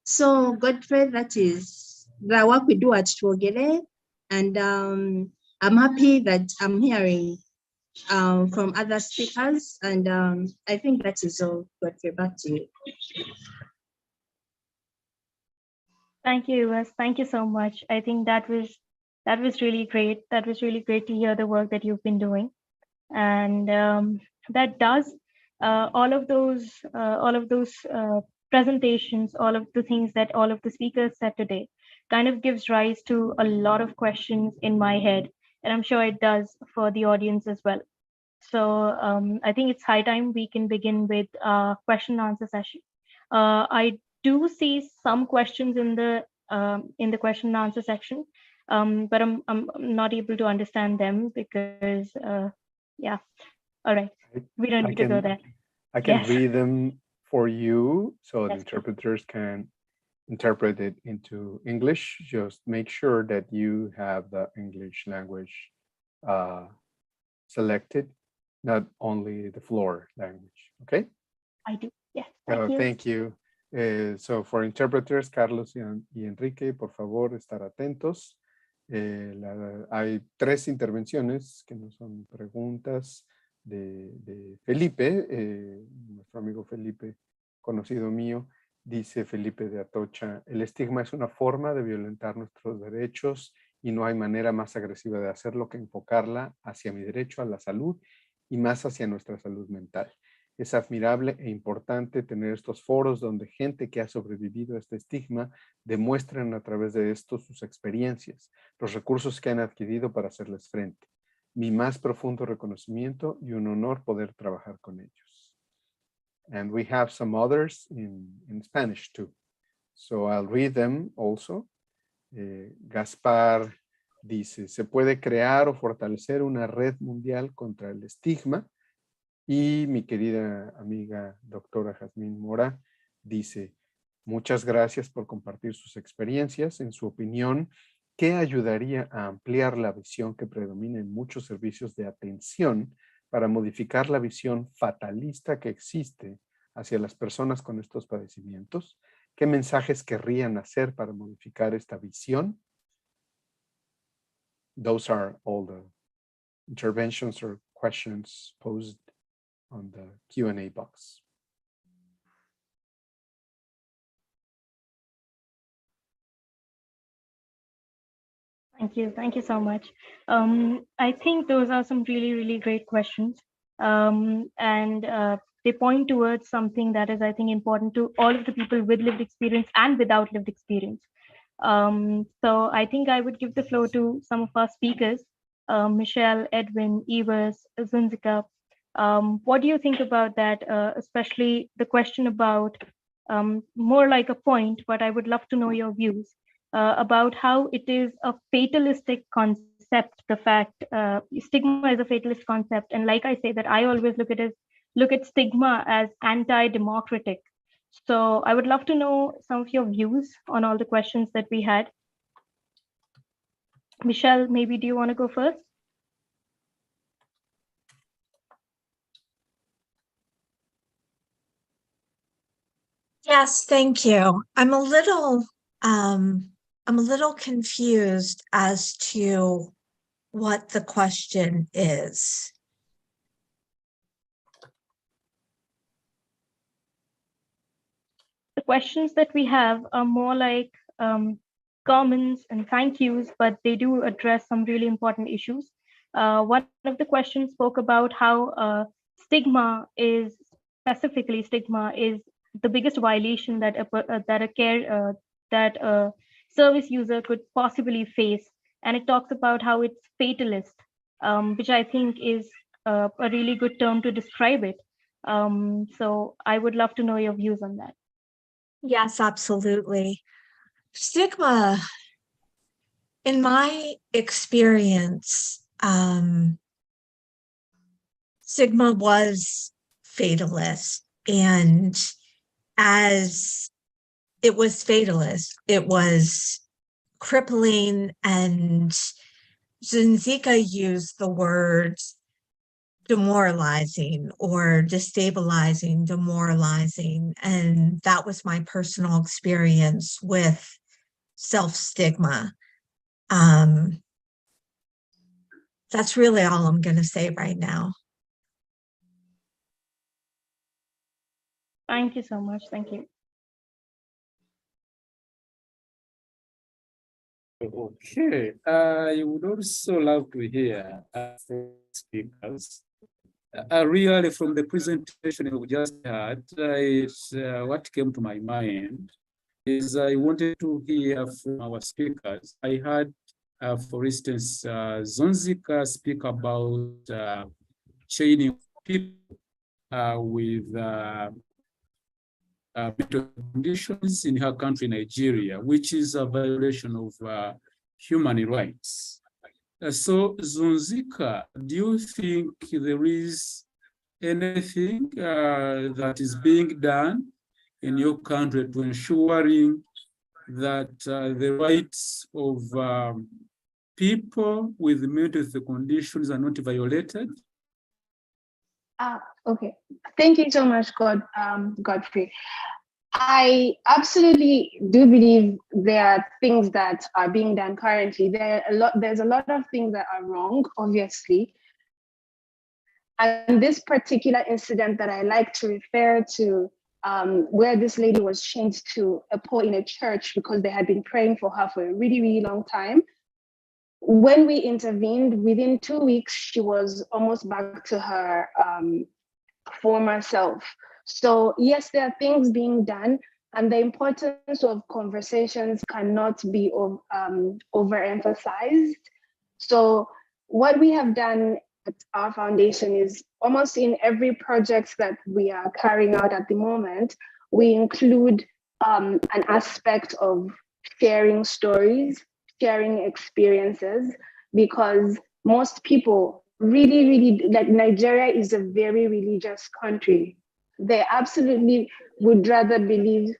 So Godfrey, that is the work we do at Tuogere, and I'm happy that I'm hearing from other speakers, and I think that is all. Godfrey, back to you. Thank you, Wes. Thank you so much. I think that was really great. That was really great to hear the work that you've been doing, and that does all of those presentations, all of the things that all of the speakers said today, kind of gives rise to a lot of questions in my head, and I'm sure it does for the audience as well. So I think it's high time we can begin with question and answer session. I do see some questions in the question and answer section, but I'm not able to understand them because yeah. All right, we don't need to go there. I can Yes. read them for you so the Yes, please. interpreters can interpret it into English. Just make sure that you have the English language selected, not only the floor language. Okay? I do. Yes. Thank you. So for interpreters, Carlos y Enrique, por favor, estar atentos. Hay 3 intervenciones que no son preguntas de Felipe, nuestro amigo Felipe, conocido mío. Dice Felipe de Atocha: el estigma es una forma de violentar nuestros derechos y no hay manera más agresiva de hacerlo que enfocarla hacia mi derecho a la salud y más hacia nuestra salud mental. Es admirable e importante tener estos foros donde gente que ha sobrevivido a este estigma demuestran a través de esto sus experiencias, los recursos que han adquirido para hacerles frente. Mi más profundo reconocimiento y un honor poder trabajar con ellos. And we have some others in Spanish too. So I'll read them also. Gaspar dice: se puede crear o fortalecer una red mundial contra el estigma. Y mi querida amiga doctora Jazmín Mora dice: muchas gracias por compartir sus experiencias. En su opinión, ¿qué ayudaría a ampliar la visión que predomina en muchos servicios de atención para modificar la visión fatalista que existe hacia las personas con estos padecimientos? ¿Qué mensajes querrían hacer para modificar esta visión? Those are all the interventions or questions posed on the Q&A box. Thank you so much. I think those are some really, really great questions. And they point towards something that is, I think, important to all of the people with lived experience and without lived experience. So I think I would give the floor to some of our speakers, Michelle, Edwin, Evers, Zunzika. What do you think about that, especially the question about more like a point, but I would love to know your views about how it is a fatalistic concept, the fact stigma is a fatalist concept. And like I say, that I always look at stigma as anti-democratic. So I would love to know some of your views on all the questions that we had. Michelle, maybe do you want to go first? Yes, thank you. I'm a little confused as to what the question is. The questions that we have are more like comments and thank yous, but they do address some really important issues. One of the questions spoke about how specifically stigma is the biggest violation that a service user could possibly face, and it talks about how it's fatalist, which I think is a really good term to describe it. So I would love to know your views on that. Yes, absolutely. Stigma, in my experience, stigma was fatalist, and as it was fatalist, it was crippling, and Zunzika used the words demoralizing or destabilizing, demoralizing. And that was my personal experience with self-stigma. That's really all I'm going to say right now. Thank you so much. Thank you. Okay, I would also love to hear from speakers. Really, from the presentation we just had, what came to my mind is I wanted to hear from our speakers. I heard, for instance, Zunzika speak about chaining people with mental conditions in her country, Nigeria, which is a violation of human rights. So, Zunzika, do you think there is anything that is being done in your country to ensuring that the rights of people with mental conditions are not violated? Okay, thank you so much, Godfrey. I absolutely do believe there are things that are being done currently. There's a lot of things that are wrong, obviously. And this particular incident that I like to refer to, where this lady was chained to a pole in a church because they had been praying for her for a really, really long time. When we intervened, within 2 weeks, she was almost back to her former self. So yes, there are things being done, and the importance of conversations cannot be overemphasized. So what we have done at our foundation is almost in every project that we are carrying out at the moment, we include an aspect of sharing stories, sharing experiences, because most people really, like, Nigeria is a very religious country. They absolutely would rather believe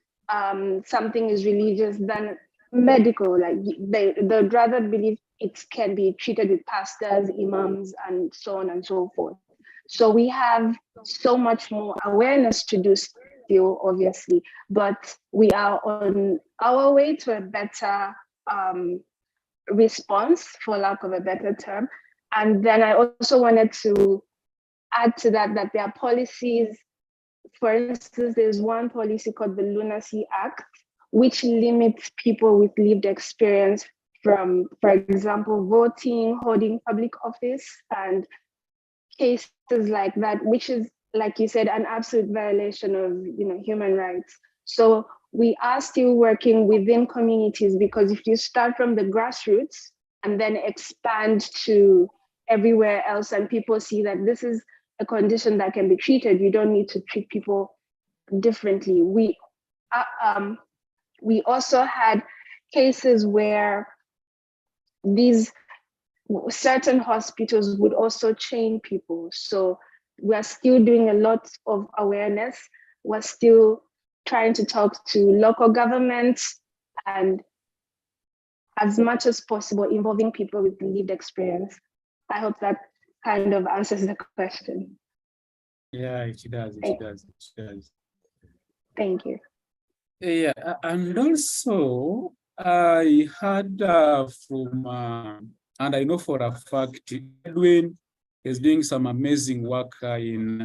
something is religious than medical. Like they'd rather believe it can be treated with pastors, imams, and so on and so forth. So we have so much more awareness to do still, obviously, but we are on our way to a better response, for lack of a better term. And then I also wanted to add to that there are policies. For instance, there's one policy called the Lunacy Act, which limits people with lived experience from, for example, voting, holding public office, and cases like that, which is, like you said, an absolute violation of human rights. So we are still working within communities, because if you start from the grassroots and then expand to everywhere else, and people see that this is a condition that can be treated, you don't need to treat people differently. We also had cases where these certain hospitals would also chain people. So we're still doing a lot of awareness. We're still trying to talk to local governments, and as much as possible involving people with lived experience. I hope that kind of answers the question. Yeah, it does. It does. It does. Thank you. Yeah, and also I heard from, and I know for a fact, Edwin is doing some amazing work in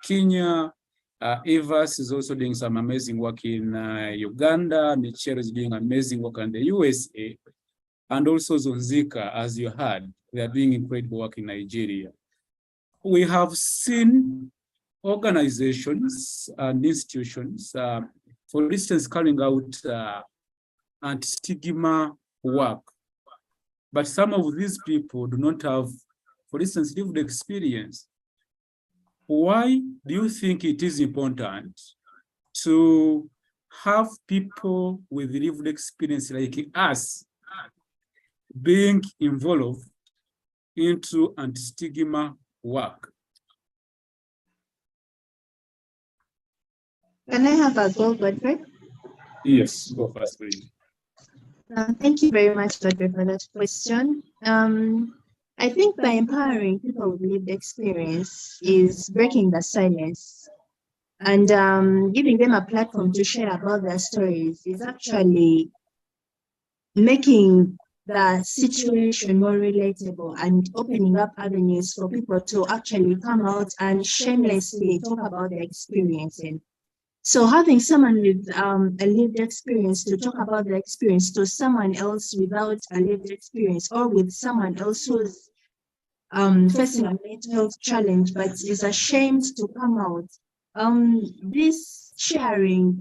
Kenya. Evas is also doing some amazing work in Uganda. Michelle is doing amazing work in the USA. And also Zonzika, as you heard, they are doing incredible work in Nigeria. We have seen organizations and institutions, for instance, carrying out anti-stigma work. But some of these people do not have, for instance, lived experience. Why do you think it is important to have people with lived experience like us being involved into anti-stigma work? Can I have a go, Godfrey? Yes, go first, please. Thank you very much, Godfrey, for that question. I think by empowering people with lived experience is breaking the silence, and giving them a platform to share about their stories is actually making the situation more relatable and opening up avenues for people to actually come out and shamelessly talk about their experiences. So having someone with a lived experience to talk about the experience to someone else without a lived experience, or with someone else who's facing a mental health challenge but is ashamed to come out, this sharing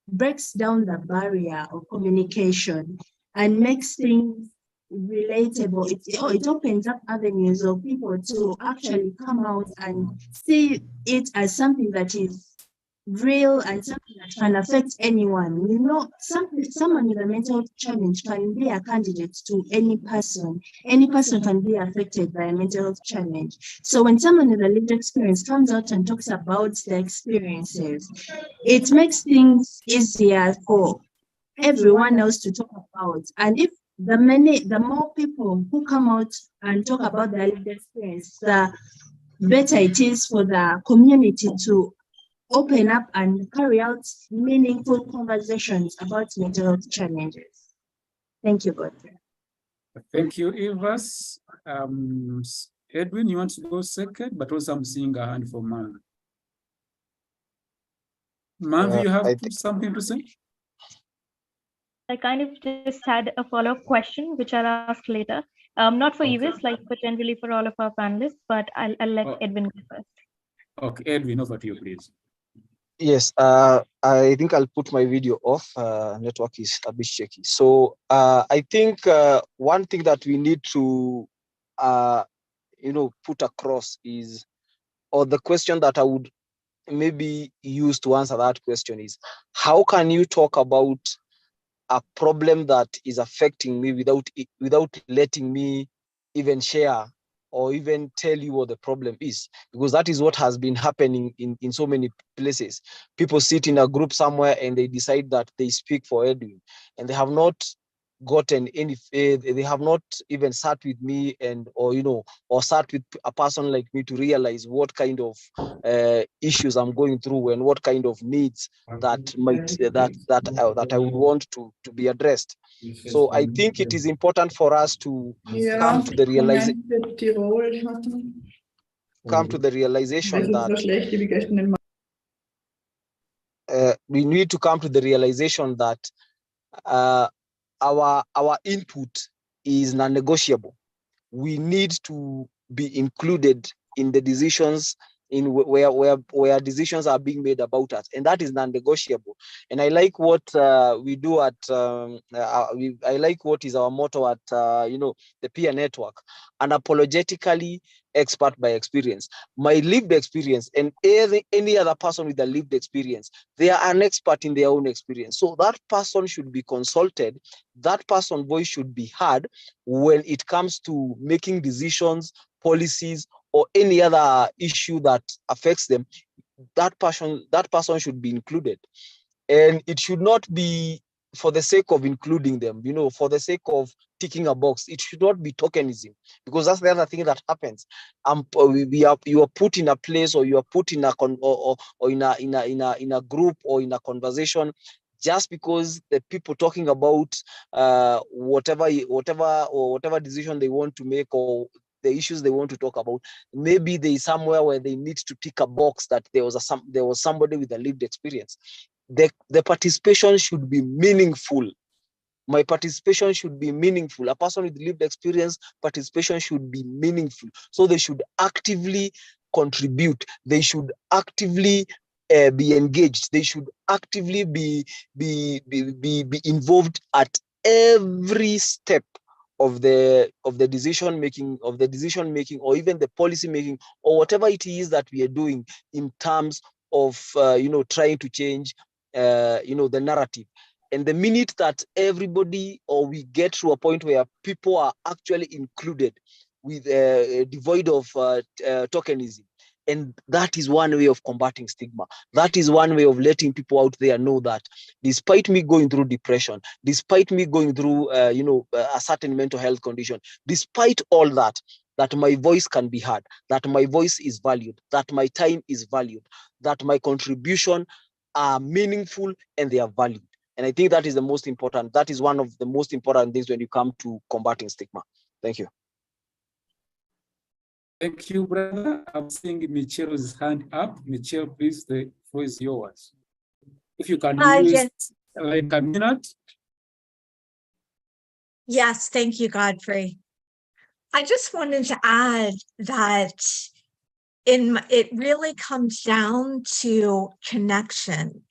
breaks down the barrier of communication and makes things relatable. It opens up avenues of people to actually come out and see it as something that is real and something that can affect anyone. Someone with a mental challenge can be a candidate to any person. Any person can be affected by a mental health challenge. So when someone with a lived experience comes out and talks about their experiences, it makes things easier for everyone else to talk about. And if the more people who come out and talk about their lived experience, the better it is for the community to open up and carry out meaningful conversations about mental health challenges. Thank you, Godfrey. Thank you, Evas. Edwin, you want to go second, but also I'm seeing a hand for Manvi. Manvi, you have something to say? I kind of just had a follow-up question, which I'll ask later. Not for Evas, but generally for all of our panelists, but I'll let Edwin go first. Okay, Edwin, over to you, please. Yes, I think I'll put my video off. Network is a bit shaky. So I think one thing that we need to, put across is, or the question that I would maybe use to answer that question is, how can you talk about a problem that is affecting me without letting me even share or even tell you what the problem is? Because that is what has been happening in so many places. People sit in a group somewhere and they decide that they speak for Edwin, and they have not gotten any, they have not even sat with me or sat with a person like me to realize what kind of issues I'm going through and what kind of needs that I would want to be addressed. So I think it is important for us to come to the realization that we need to come to the realization that our input is non-negotiable. We need to be included in the decisions where decisions are being made about us, and that is non-negotiable. And I like what we do at I like what is our motto at the peer network: unapologetically expert by experience. My lived experience and any other person with a lived experience, they are an expert in their own experience. So that person should be consulted. That person's voice should be heard when it comes to making decisions, policies, or any other issue that affects them. That person should be included. And it should not be for the sake of including them, for the sake of ticking a box. It should not be tokenism, because that's the other thing that happens. You are put in a place, or you are put in in a group or in a conversation just because the people talking about whatever decision they want to make, or the issues they want to talk about. Maybe there is somewhere where they need to tick a box that there was somebody with a lived experience. The participation should be meaningful. My participation should be meaningful. A person with lived experience participation should be meaningful. So they should actively contribute. They should actively be engaged. They should actively be involved at every step of the decision making, or even the policy making, or whatever it is that we are doing in terms of trying to change the narrative. And the minute that everybody, or we get to a point where people are actually included with devoid of tokenism, and that is one way of combating stigma. That is one way of letting people out there know that despite me going through depression, despite me going through a certain mental health condition, despite all that my voice can be heard, that my voice is valued, that my time is valued, that my contribution are meaningful and they are valued. And I think that is the most important. That is one of the most important things when you come to combating stigma. Thank you. Thank you, brother. I'm seeing Michelle's hand up. Michelle, please, the floor is yours. If you can use yes. like a minute. Yes, thank you, Godfrey. I just wanted to add that it really comes down to connection,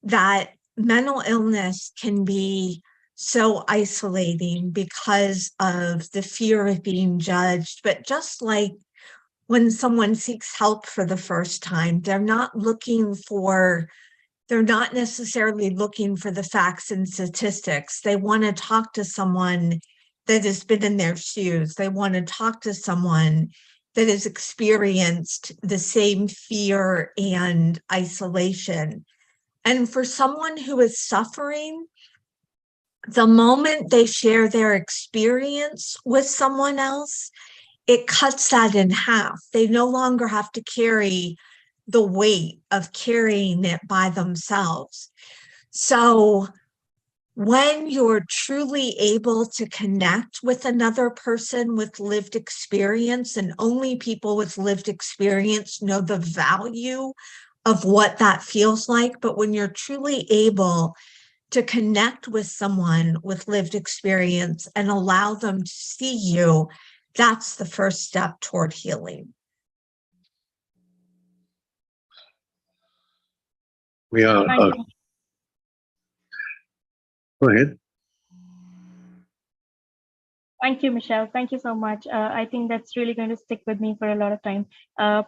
that mental illness can be so isolating because of the fear of being judged. But just like when someone seeks help for the first time, they're not necessarily looking for the facts and statistics. They want to talk to someone that has been in their shoes. They want to talk to someone that has experienced the same fear and isolation. And for someone who is suffering, the moment they share their experience with someone else, it cuts that in half. They no longer have to carry the weight of carrying it by themselves. So when you're truly able to connect with another person with lived experience, and only people with lived experience know the value of what that feels like, but when you're truly able to connect with someone with lived experience and allow them to see you, that's the first step toward healing. We are. Go ahead. Thank you, Michelle. Thank you so much. I think that's really going to stick with me for a lot of time.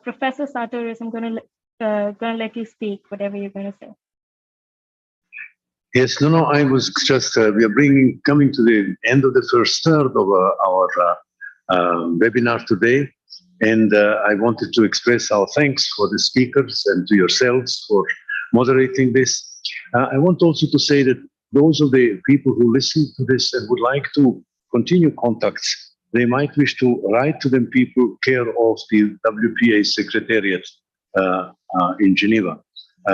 Professor Sartorius, I'm going to let you speak, whatever you're going to say. Yes, no, I was just, we are coming to the end of the first third of our webinar today. And I wanted to express our thanks for the speakers and to yourselves for moderating this. I want also to say that those of the people who listen to this and would like to continue contacts, they might wish to write to them people care of the WPA Secretariat in Geneva,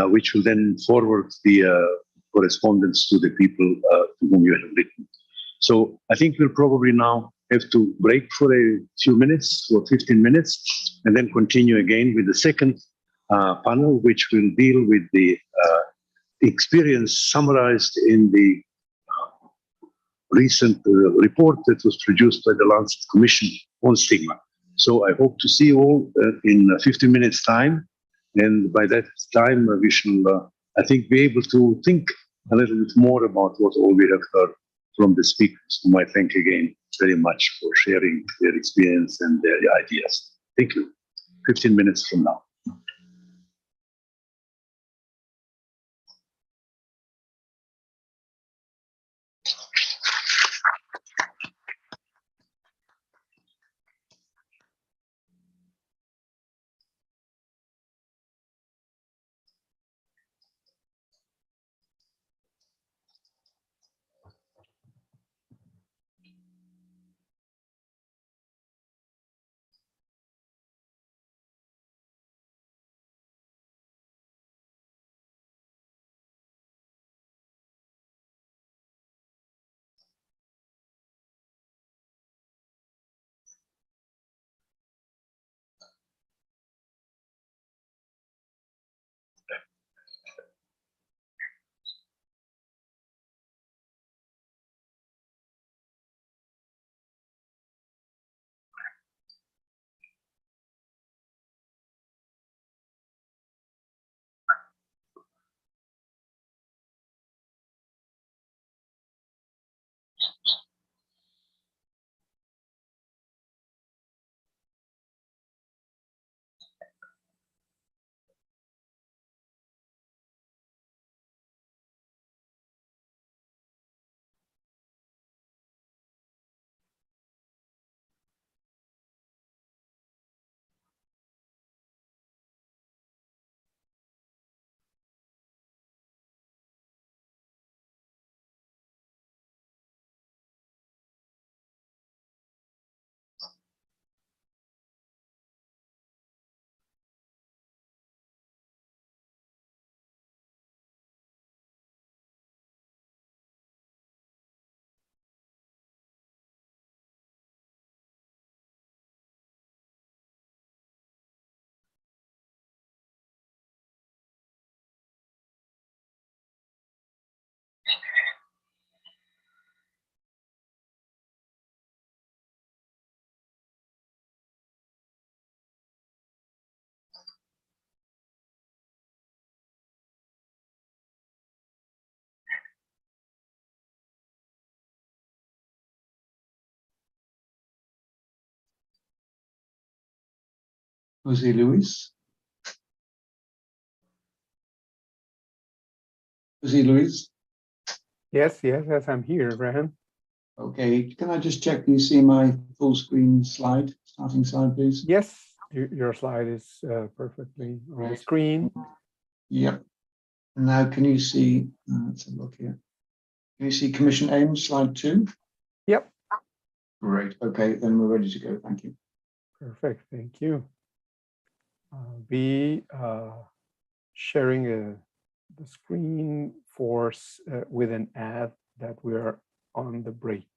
which will then forward the correspondence to the people to whom you have written. So I think we'll probably now have to break for a few minutes, for 15 minutes, and then continue again with the second panel, which will deal with the experience summarized in the recent report that was produced by the Lancet Commission on Stigma. So I hope to see you all in 15 minutes' time. And by that time, we shall, I think, be able to think a little bit more about what all we have heard from the speakers, whom I thank again very much for sharing their experience and their ideas. Thank you. 15 minutes from now. Jose Luis. Jose Luis. Yes, I'm here, Graham. Okay, can I just check you see my full screen slide, starting slide, please? Yes, your slide is perfectly on the screen. Yep. Now, can you see, let's have a look here. Can you see Commission Aims, slide 2? Yep. Great, okay, then we're ready to go, thank you. Perfect, thank you. I'll be sharing the screen with an ad that we are on the break.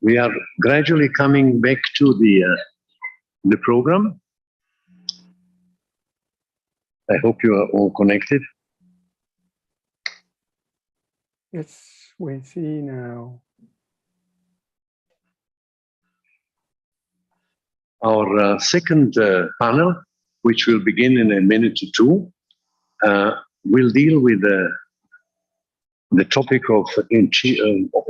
We are gradually coming back to the program. I hope you are all connected. Yes, we see now. Our second panel, which will begin in a minute or two, will deal with the topic of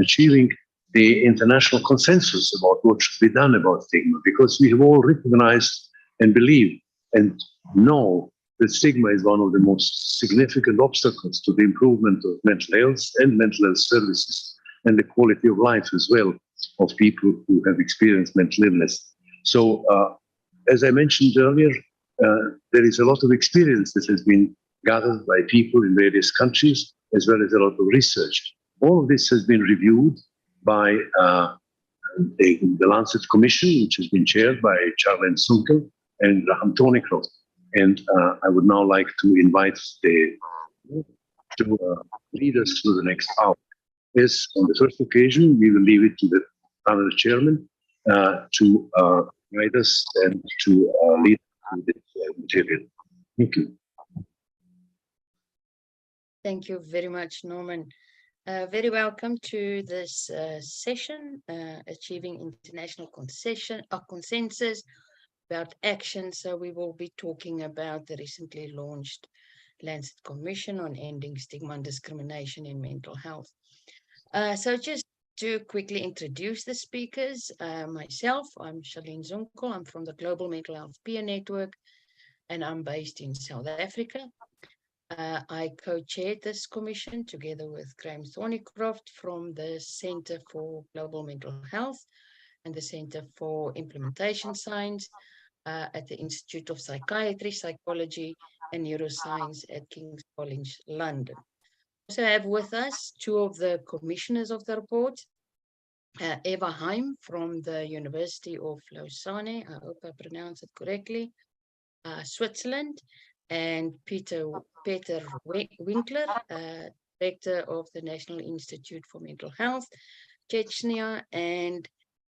achieving the international consensus about what should be done about stigma, because we have all recognized and believe and know that stigma is one of the most significant obstacles to the improvement of mental health and mental health services and the quality of life as well of people who have experienced mental illness. So, as I mentioned earlier, there is a lot of experience that has been gathered by people in various countries, as well as a lot of research. All of this has been reviewed by the Lancet Commission, which has been chaired by Charlene Sunkel and Graham Thornycroft. And I would now like to invite the to lead us through the next hour. As on the first occasion, we will leave it to the panel chairman to guide us and to lead through this material. Thank you. Thank you very much, Norman. Very welcome to this session, Achieving International Consensus about Action. So we will be talking about the recently launched Lancet Commission on Ending Stigma and Discrimination in Mental Health. So just to quickly introduce the speakers, myself, I'm Charlene Zunkel. I'm from the Global Mental Health Peer Network, and I'm based in South Africa. I co-chaired this commission together with Graham Thornycroft from the Center for Global Mental Health and the Center for Implementation Science at the Institute of Psychiatry, Psychology and Neuroscience at King's College London. We also have with us two of the commissioners of the report, Eva Heim from the University of Lausanne, I hope I pronounced it correctly, Switzerland, and Peter Winkler, Director of the National Institute for Mental Health, Chechnya, and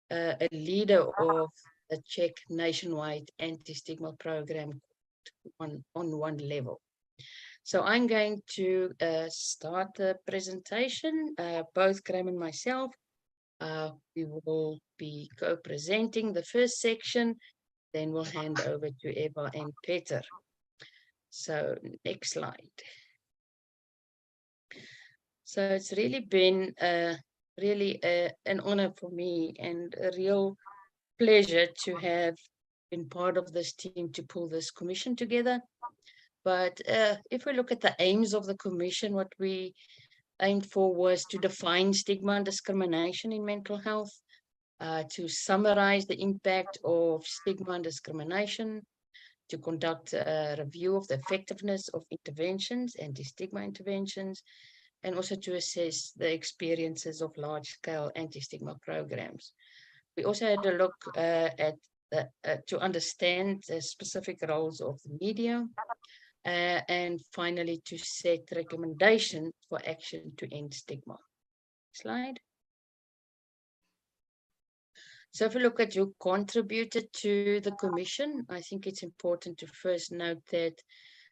a leader of the Czech nationwide anti-stigma program on one level. So I'm going to start the presentation. Both Graham and myself, we will be co-presenting the first section, then we'll hand over to Eva and Peter. So next slide. So it's really been an honor for me and a real pleasure to have been part of this team to pull this commission together. But if we look at the aims of the commission, what we aimed for was to define stigma and discrimination in mental health, to summarize the impact of stigma and discrimination, to conduct a review of the effectiveness of interventions, anti-stigma interventions, and also to assess the experiences of large-scale anti-stigma programs. We also had a look at to understand the specific roles of the media, and finally to set recommendations for action to end stigma. Slide. So if we look at who contributed to the commission, I think it's important to first note that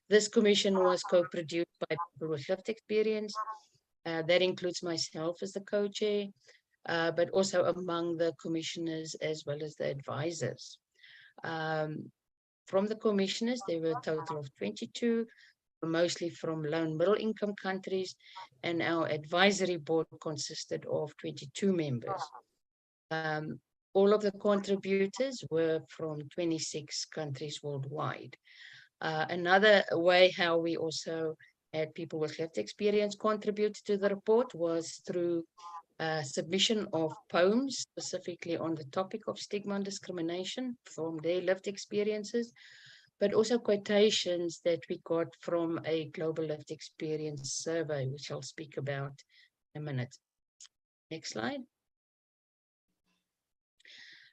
this commission was co-produced by people with lived experience. That includes myself as the co-chair, but also among the commissioners as well as the advisors. From the commissioners, there were a total of 22, mostly from low and middle income countries, and our advisory board consisted of 22 members. All of the contributors were from 26 countries worldwide. Another way how we also had people with lived experience contribute to the report was through submission of poems, specifically on the topic of stigma and discrimination from their lived experiences, but also quotations that we got from a global lived experience survey, which I'll speak about in a minute. Next slide.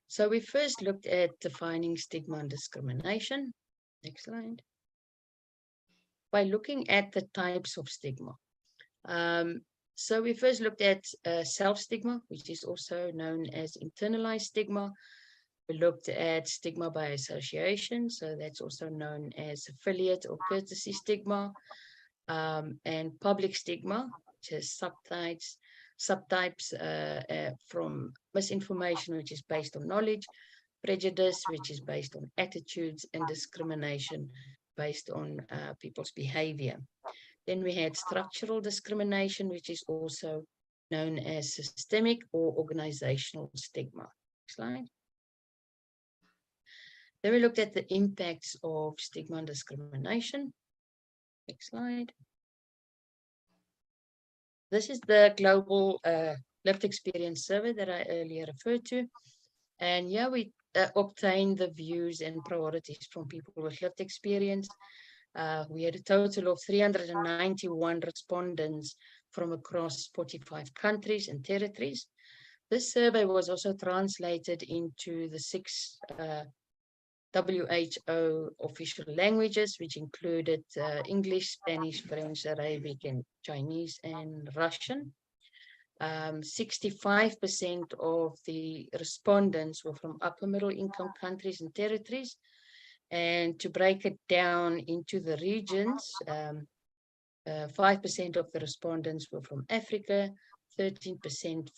So we first looked at defining stigma and discrimination. Next slide. By looking at the types of stigma. So we first looked at self-stigma, which is also known as internalized stigma, We looked at stigma by association, so that's also known as affiliate or courtesy stigma, and public stigma, which is subtypes from misinformation, which is based on knowledge, prejudice, which is based on attitudes, and discrimination based on people's behavior. Then we had structural discrimination, which is also known as systemic or organizational stigma. Next slide. Then we looked at the impacts of stigma and discrimination. Next slide. This is the global lived experience survey that I earlier referred to. And yeah, we obtained the views and priorities from people with lived experience. We had a total of 391 respondents from across 45 countries and territories. This survey was also translated into the 6 WHO official languages, which included English, Spanish, French, Arabic, and Chinese, and Russian. 65% of the respondents were from upper middle income countries and territories. And to break it down into the regions, 5% of the respondents were from Africa, 13%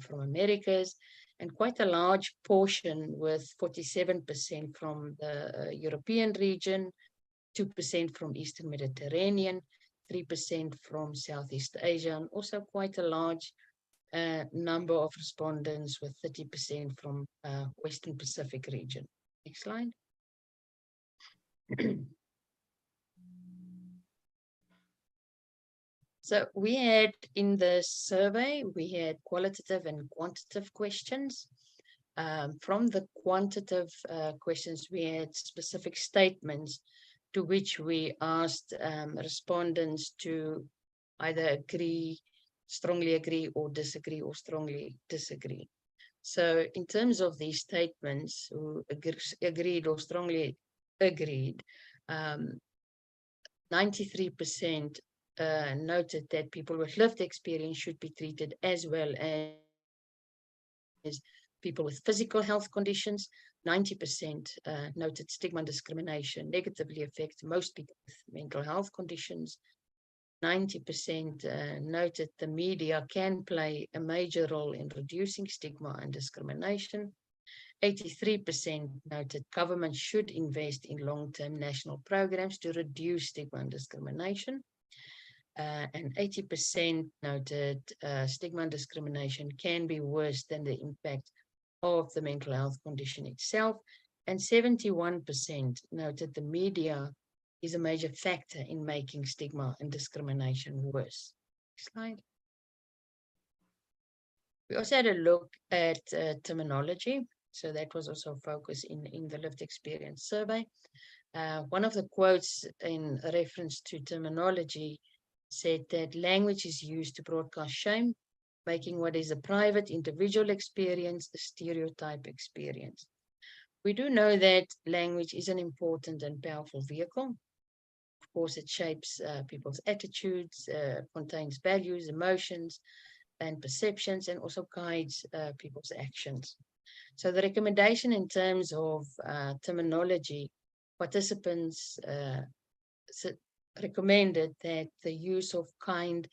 from Americas, and quite a large portion with 47% from the European region, 2% from Eastern Mediterranean, 3% from Southeast Asia, and also quite a large number of respondents with 30% from Western Pacific region. Next slide. So we had in the survey, we had qualitative and quantitative questions. From the quantitative questions, we had specific statements to which we asked respondents to either agree, strongly agree, or disagree, or strongly disagree. So in terms of these statements, who agreed or strongly agreed, 93% noted that people with lived experience should be treated as well as people with physical health conditions. 90% noted stigma and discrimination negatively affects most people with mental health conditions. 90% noted the media can play a major role in reducing stigma and discrimination. 83% noted government should invest in long-term national programs to reduce stigma and discrimination. And 80% noted stigma and discrimination can be worse than the impact of the mental health condition itself. And 71% noted the media is a major factor in making stigma and discrimination worse. Next slide. We also had a look at terminology. So that was also a focus in the lived experience survey. One of the quotes in reference to terminology said that language is used to broadcast shame, making what is a private individual experience a stereotype experience. We do know that language is an important and powerful vehicle. Of course, it shapes people's attitudes, contains values, emotions, and perceptions, and also guides people's actions. So the recommendation in terms of terminology, participants recommended that the use of kind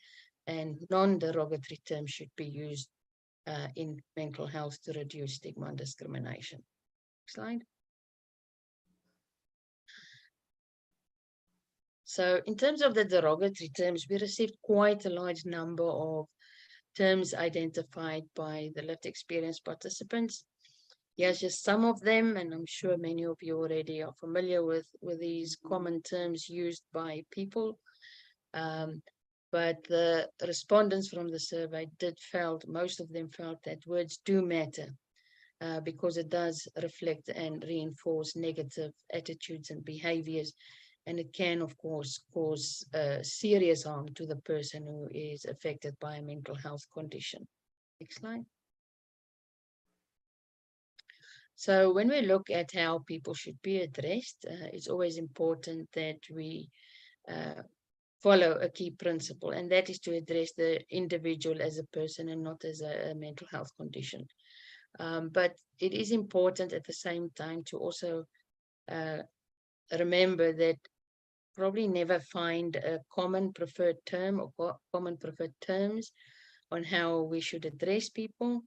and non-derogatory terms should be used in mental health to reduce stigma and discrimination. Next slide. So in terms of the derogatory terms, we received quite a large number of terms identified by the lived experience participants. Here's just some of them, and I'm sure many of you already are familiar with these common terms used by people. But the respondents from the survey most of them felt that words do matter because it does reflect and reinforce negative attitudes and behaviors. And it can, of course, cause serious harm to the person who is affected by a mental health condition. Next slide. So when we look at how people should be addressed, it's always important that we follow a key principle, and that is to address the individual as a person and not as a mental health condition. But it is important at the same time to also remember that probably never find a common preferred term or common preferred terms on how we should address people.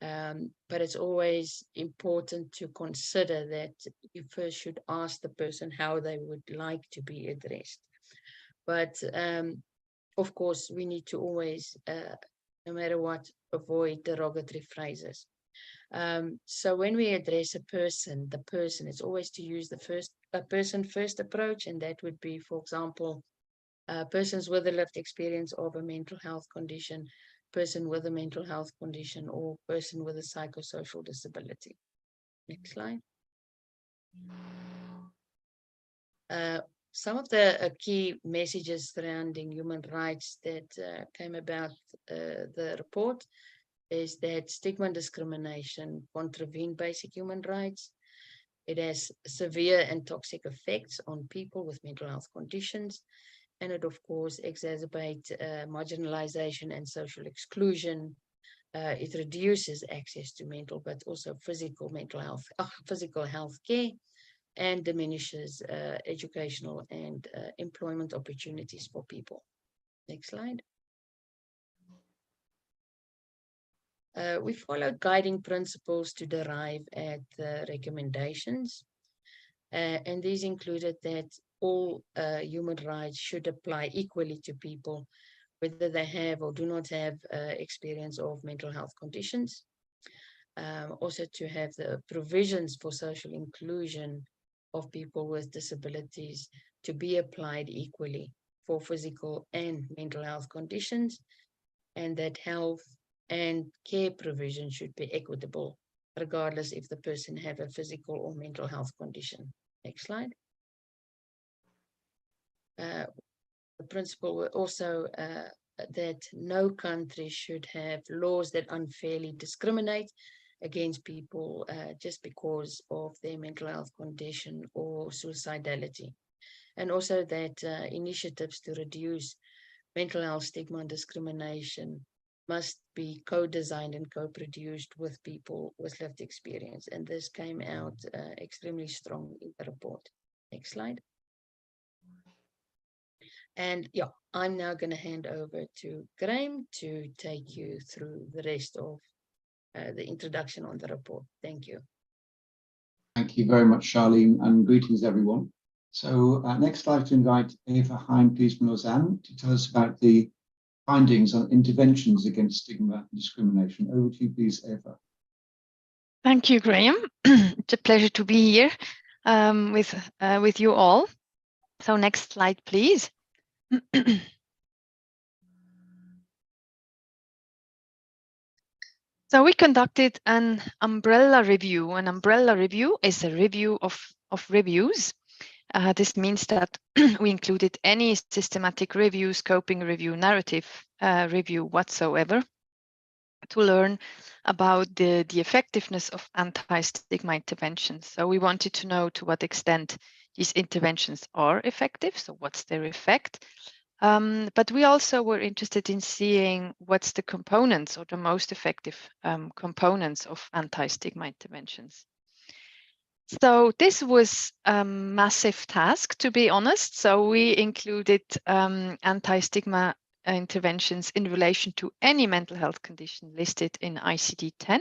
But it's always important to consider that you first should ask the person how they would like to be addressed. But of course, we need to always, no matter what, avoid derogatory phrases. So when we address a person, the person, it's always to use a person first approach, and that would be, for example, persons with a lived experience of a mental health condition, person with a mental health condition, or person with a psychosocial disability. Next slide. Some of the key messages surrounding human rights that came about the report is that stigma and discrimination contravene basic human rights. It has severe and toxic effects on people with mental health conditions, and it, of course, exacerbates marginalization and social exclusion. It reduces access to mental, but also physical health care, and diminishes educational and employment opportunities for people. Next slide. We followed guiding principles to derive at recommendations, and these included that all human rights should apply equally to people, whether they have or do not have experience of mental health conditions. Also to have the provisions for social inclusion of people with disabilities to be applied equally for physical and mental health conditions, and that health and care provision should be equitable, regardless if the person have a physical or mental health condition. Next slide. The principle were also that no country should have laws that unfairly discriminate against people just because of their mental health condition or suicidality. And also that initiatives to reduce mental health stigma and discrimination must be co-designed and co-produced with people with lived experience. And this came out extremely strong in the report. Next slide. And yeah, I'm now going to hand over to Graham to take you through the rest of the introduction on the report. Thank you. Thank you very much, Charlene, and greetings, everyone. So next I'd like to invite Eva Hein, please, from Lausanne, to tell us about the findings on interventions against stigma and discrimination. Over to you, please, Eva. Thank you, Graham. It's a pleasure to be here with you all. So next slide, please. So we conducted an umbrella review. An umbrella review is a review of reviews. This means that we included any systematic review, scoping review, narrative review whatsoever to learn about the effectiveness of anti-stigma interventions. So we wanted to know to what extent these interventions are effective, so what's their effect. But we also were interested in seeing what's the components or the most effective components of anti-stigma interventions. So this was a massive task, to be honest. So we included anti-stigma interventions in relation to any mental health condition listed in ICD-10.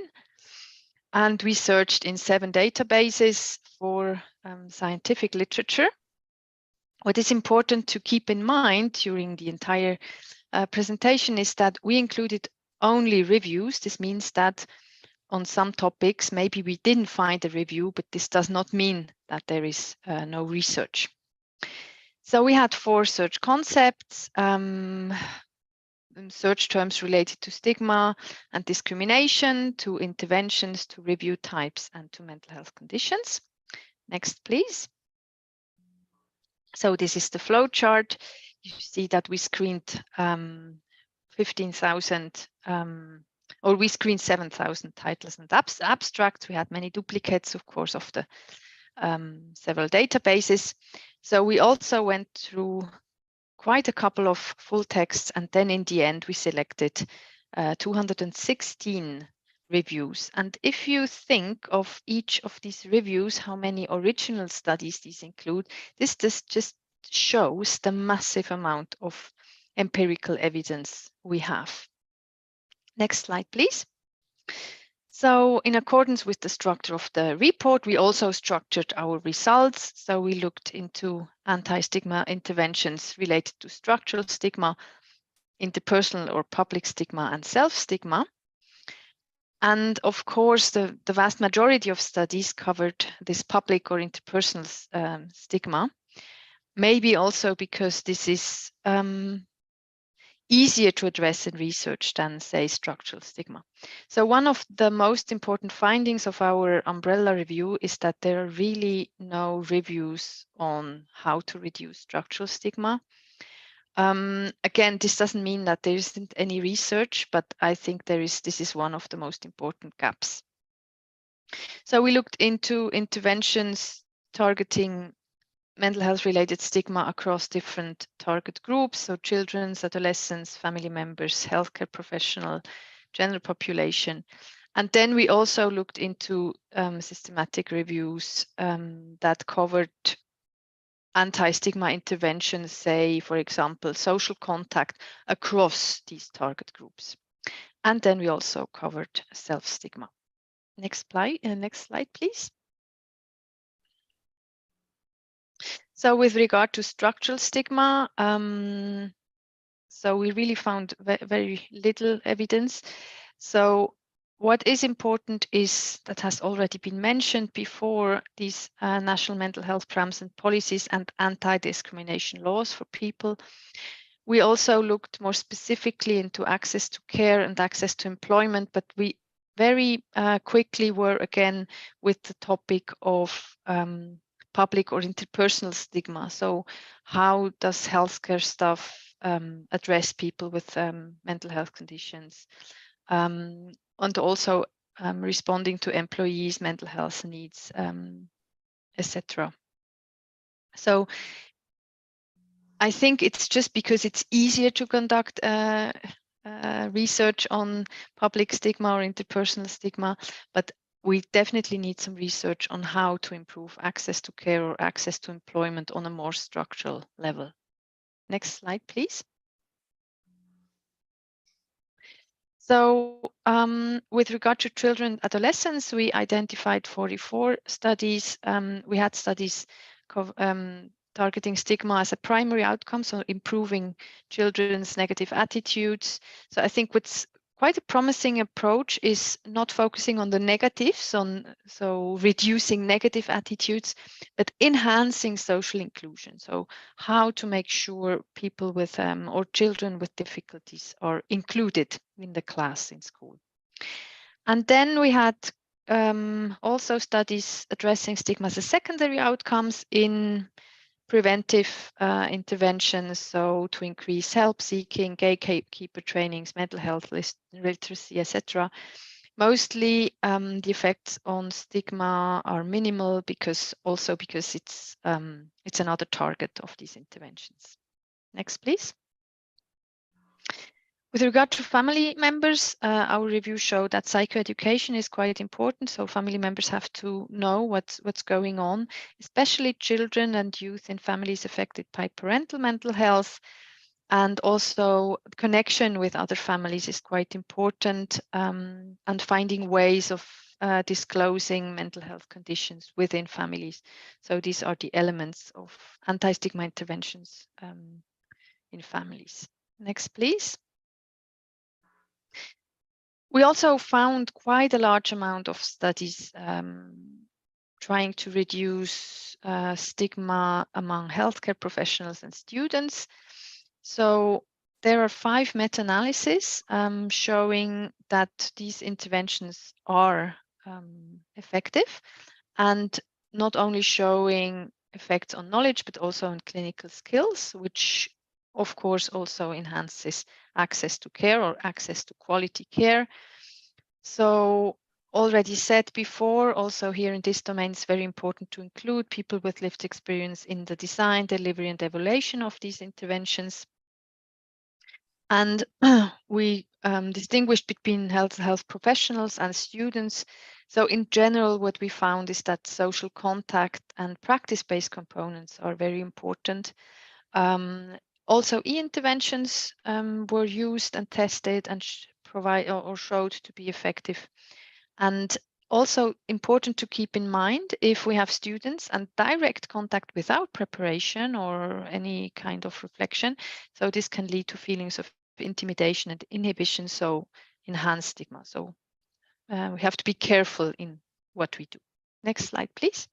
And we searched in 7 databases for scientific literature. What is important to keep in mind during the entire presentation is that we included only reviews. This means that on some topics, maybe we didn't find a review, but this does not mean that there is no research. So we had 4 search concepts, search terms related to stigma and discrimination, to interventions, to review types, and to mental health conditions. Next, please. So this is the flow chart. You see that we screened 15,000 or we screened 7,000 titles and abstracts. We had many duplicates, of course, of the several databases. So we also went through quite a couple of full texts, and then in the end we selected 216 reviews. And if you think of each of these reviews, how many original studies these include, this just shows the massive amount of empirical evidence we have. Next slide, please. So in accordance with the structure of the report, we also structured our results. So we looked into anti-stigma interventions related to structural stigma, interpersonal or public stigma, and self-stigma. And of course, the vast majority of studies covered this public or interpersonal stigma, maybe also because this is easier to address in research than, say, structural stigma. So one of the most important findings of our umbrella review is that there are really no reviews on how to reduce structural stigma. Again, this doesn't mean that there isn't any research, but I think this is one of the most important gaps. So we looked into interventions targeting mental health related stigma across different target groups, so children, adolescents, family members, healthcare professional, general population. And then we also looked into systematic reviews that covered anti-stigma interventions, say, for example, social contact across these target groups. And then we also covered self-stigma. Next slide, please. So with regard to structural stigma, so we really found very little evidence. So what is important is, that has already been mentioned before, these national mental health programs and policies and anti-discrimination laws for people. We also looked more specifically into access to care and access to employment, but we very quickly were again with the topic of public or interpersonal stigma. So how does healthcare staff address people with mental health conditions? And also responding to employees' mental health needs, etc. So I think it's just because it's easier to conduct research on public stigma or interpersonal stigma, but we definitely need some research on how to improve access to care or access to employment on a more structural level. Next slide, please. So with regard to children and adolescents, we identified 44 studies. We had studies targeting stigma as a primary outcome, so improving children's negative attitudes. So I think what's quite a promising approach is not focusing on the negatives, so reducing negative attitudes, but enhancing social inclusion. So how to make sure people with or children with difficulties are included in the class in school. And then we had also studies addressing stigma as a secondary outcomes in preventive interventions, so to increase help seeking, gatekeeper trainings, mental health literacy, etc. Mostly the effects on stigma are minimal because it's another target of these interventions. Next, please. With regard to family members, our review showed that psychoeducation is quite important. So family members have to know what's going on, especially children and youth in families affected by parental mental health. And also connection with other families is quite important, and finding ways of disclosing mental health conditions within families. So these are the elements of anti-stigma interventions in families. Next, please. We also found quite a large amount of studies trying to reduce stigma among healthcare professionals and students. So there are 5 meta-analyses showing that these interventions are effective, and not only showing effects on knowledge, but also on clinical skills, which of course also enhances access to care or access to quality care. So already said before, also here in this domain, it's very important to include people with lived experience in the design, delivery, and evaluation of these interventions. And we distinguish between health professionals and students. So in general, what we found is that social contact and practice-based components are very important. Also, e-interventions were used and tested and showed to be effective. And also important to keep in mind, if we have students and direct contact without preparation or any kind of reflection, so this can lead to feelings of intimidation and inhibition, so enhanced stigma. So we have to be careful in what we do. Next slide, please.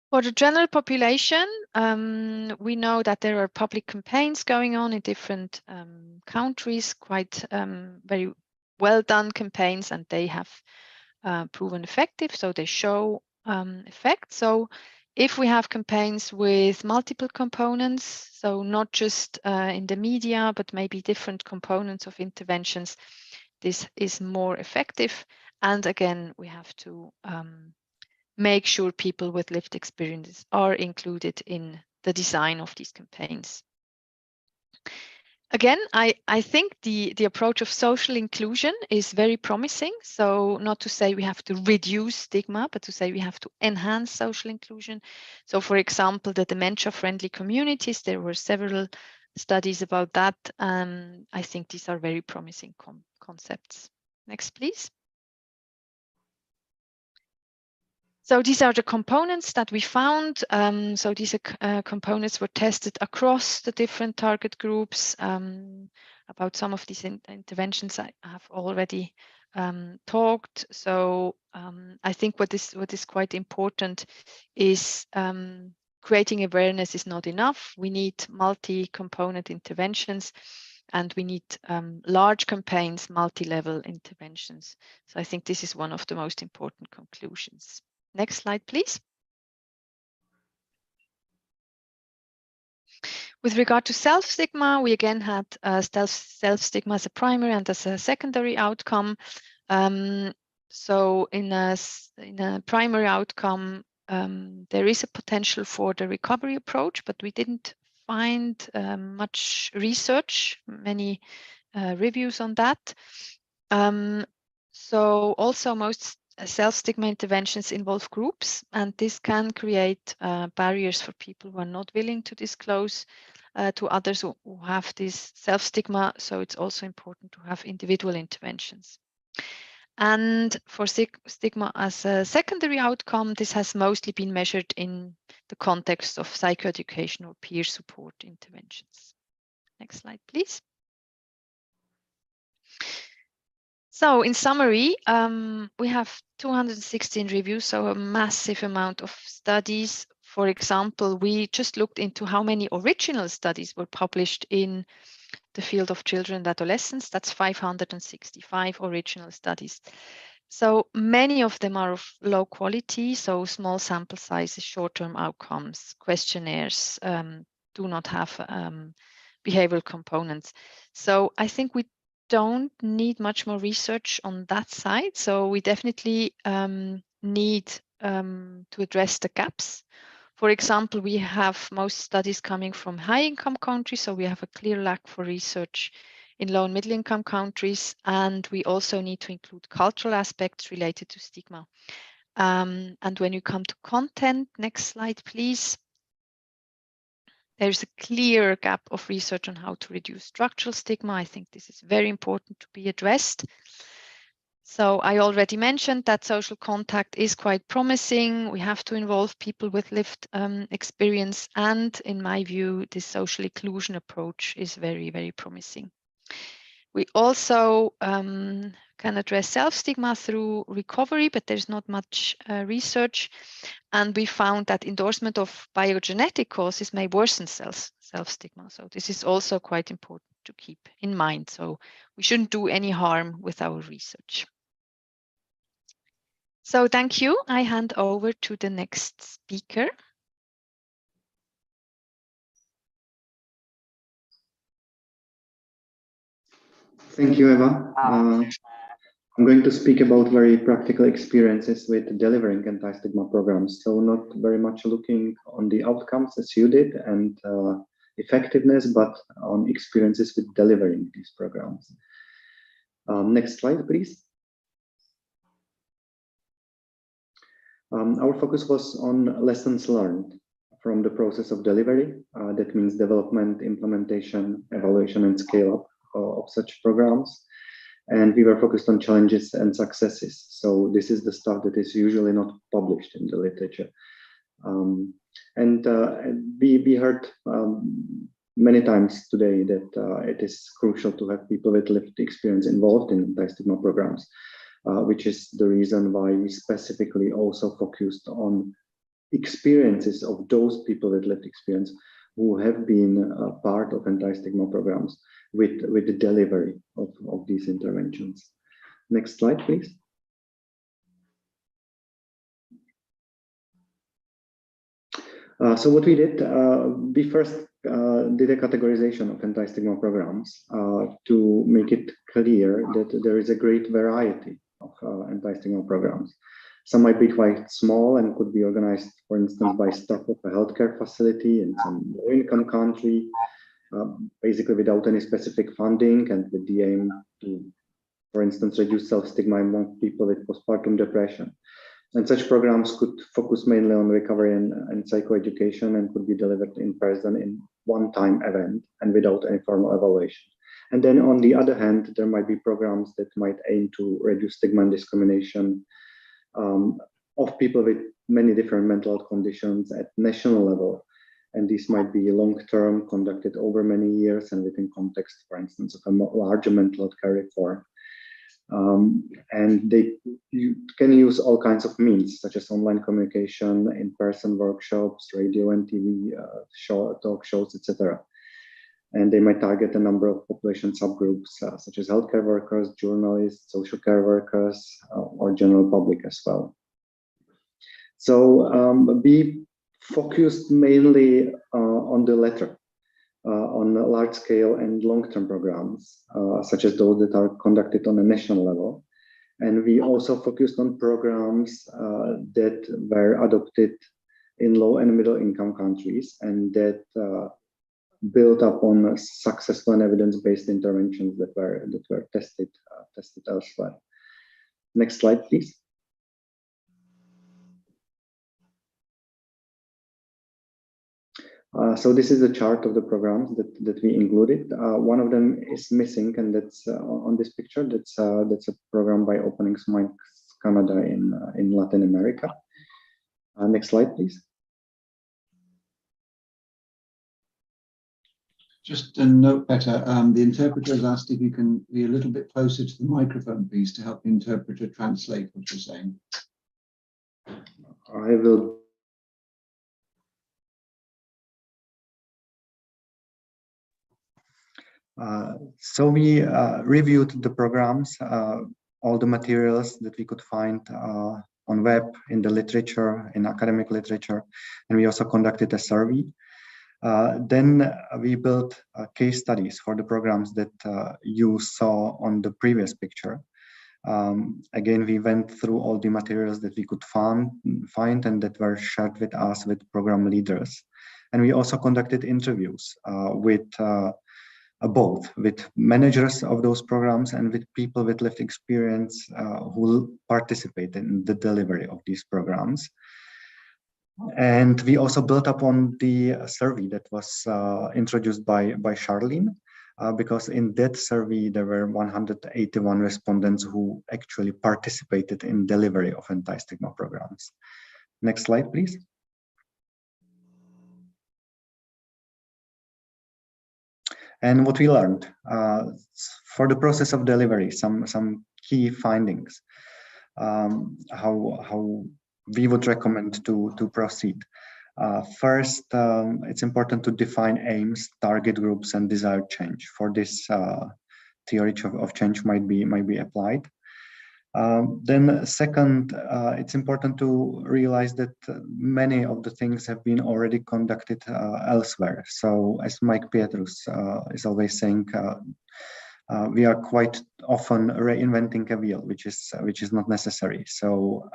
For the general population, we know that there are public campaigns going on in different countries, quite very well done campaigns, and they have proven effective, so they show effect. So if we have campaigns with multiple components, so not just in the media, but maybe different components of interventions, this is more effective. And again, we have to make sure people with lived experiences are included in the design of these campaigns. Again, I think the approach of social inclusion is very promising. So not to say we have to reduce stigma, but to say we have to enhance social inclusion. So for example, the dementia-friendly communities, there were several studies about that. I think these are very promising concepts. Next, please. So these are the components that we found. So these components were tested across the different target groups. About some of these interventions I have already talked. So I think what is quite important is creating awareness is not enough. We need multi-component interventions, and we need large campaigns, multi-level interventions. So I think this is one of the most important conclusions. Next slide, please. With regard to self-stigma, we again had self-stigma as a primary and as a secondary outcome. So in a primary outcome, there is a potential for the recovery approach, but we didn't find much research, many reviews on that. So also most self-stigma interventions involve groups, and this can create barriers for people who are not willing to disclose to others who have this self-stigma. So it's also important to have individual interventions. And for stigma as a secondary outcome, this has mostly been measured in the context of psychoeducation or peer support interventions. Next slide, please. So in summary, we have 216 reviews, so a massive amount of studies. For example, we just looked into how many original studies were published in the field of children and adolescents. That's 565 original studies. So many of them are of low quality, so small sample sizes, short-term outcomes, questionnaires, do not have behavioral components. So I think we don't need much more research on that side. So we definitely need to address the gaps. For example, we have most studies coming from high-income countries, so we have a clear lack for research in low and middle-income countries, and we also need to include cultural aspects related to stigma. And when you come to content, next slide, please. There's a clear gap of research on how to reduce structural stigma. I think this is very important to be addressed. So I already mentioned that social contact is quite promising. We have to involve people with lived experience. And in my view, this social inclusion approach is very, very promising. We also can address self-stigma through recovery, but there's not much research. And we found that endorsement of biogenetic causes may worsen self-stigma. So this is also quite important to keep in mind. So we shouldn't do any harm with our research. So thank you. I hand over to the next speaker. Thank you, Eva. I'm going to speak about very practical experiences with delivering anti-stigma programs. So not very much looking on the outcomes as you did, and effectiveness, but on experiences with delivering these programs. Next slide, please. Our focus was on lessons learned from the process of delivery. That means development, implementation, evaluation, and scale up of such programs. And we were focused on challenges and successes. So this is the stuff that is usually not published in the literature. We heard many times today that it is crucial to have people with lived experience involved in anti-stigma programs, which is the reason why we specifically also focused on experiences of those people with lived experience who have been part of anti-stigma programs with the delivery of these interventions. Next slide, please. So what we did, we first did a categorization of anti-stigma programs to make it clear that there is a great variety of anti-stigma programs. Some might be quite small and could be organized, for instance, by staff of a healthcare facility in some low-income country, basically without any specific funding and with the aim to, for instance, reduce self-stigma among people with postpartum depression. And such programs could focus mainly on recovery and psychoeducation and could be delivered in person in one-time event and without any formal evaluation. And then on the other hand, there might be programs that might aim to reduce stigma and discrimination of people with many different mental health conditions at national level. And these might be long-term, conducted over many years and within context, for instance, of a larger mental health care reform. And you can use all kinds of means, such as online communication, in-person workshops, radio and TV talk shows, etc. And they might target a number of population subgroups, such as healthcare workers, journalists, social care workers, or general public as well. So we focused mainly on the latter, on large-scale and long-term programs, such as those that are conducted on a national level. And we also focused on programs that were adopted in low and middle-income countries and that built upon successful and evidence-based interventions that were tested elsewhere. Next slide, please. So this is a chart of the programs that we included. One of them is missing, and that's on this picture. That's a program by Opening Minds Canada in Latin America. Next slide, please. Just a note, Petter, the interpreter has asked if you can be a little bit closer to the microphone, please, to help the interpreter translate what you're saying. I will. So we reviewed the programs, all the materials that we could find on web, in the literature, in academic literature, and we also conducted a survey. Then we built case studies for the programs that you saw on the previous picture. Again, we went through all the materials that we could find and that were shared with us with program leaders. And we also conducted interviews with both with managers of those programs and with people with lived experience who participate in the delivery of these programs. And we also built upon the survey that was introduced by Charlene, because in that survey, there were 181 respondents who actually participated in delivery of anti-stigma programs. Next slide, please. And what we learned for the process of delivery, some key findings, how we would recommend to proceed. First, it's important to define aims, target groups, and desired change. For this, theory of change might be applied. Then second, it's important to realize that many of the things have been already conducted elsewhere. So as Mike Pietrus is always saying, we are quite often reinventing a wheel, which is not necessary. So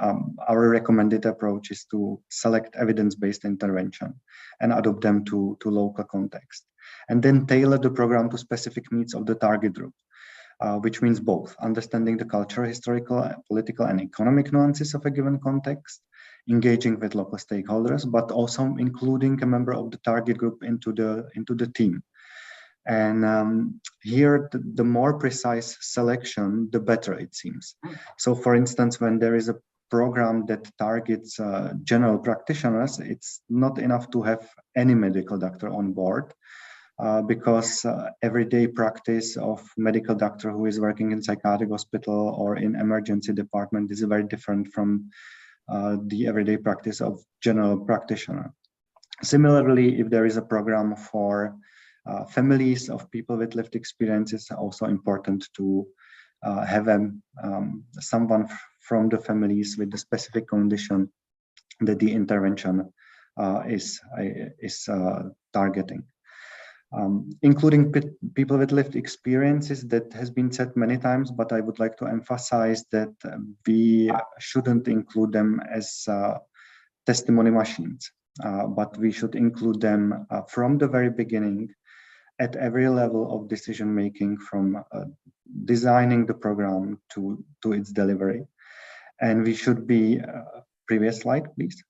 our recommended approach is to select evidence-based intervention and adopt them to local context, and then tailor the program to specific needs of the target group, which means both understanding the cultural, historical, political, and economic nuances of a given context, engaging with local stakeholders, but also including a member of the target group into the team. And here, the more precise selection, the better it seems. So, for instance, when there is a program that targets general practitioners, it's not enough to have any medical doctor on board, because everyday practice of medical doctor who is working in psychiatric hospital or in emergency department is very different from the everyday practice of general practitioner. Similarly, if there is a program for families of people with lived experience, it's also important to have someone from the families with the specific condition that the intervention is targeting. Including people with lived experiences, that has been said many times, but I would like to emphasize that we shouldn't include them as testimony machines, but we should include them from the very beginning at every level of decision making, from designing the program to its delivery. And we should be, previous slide, please.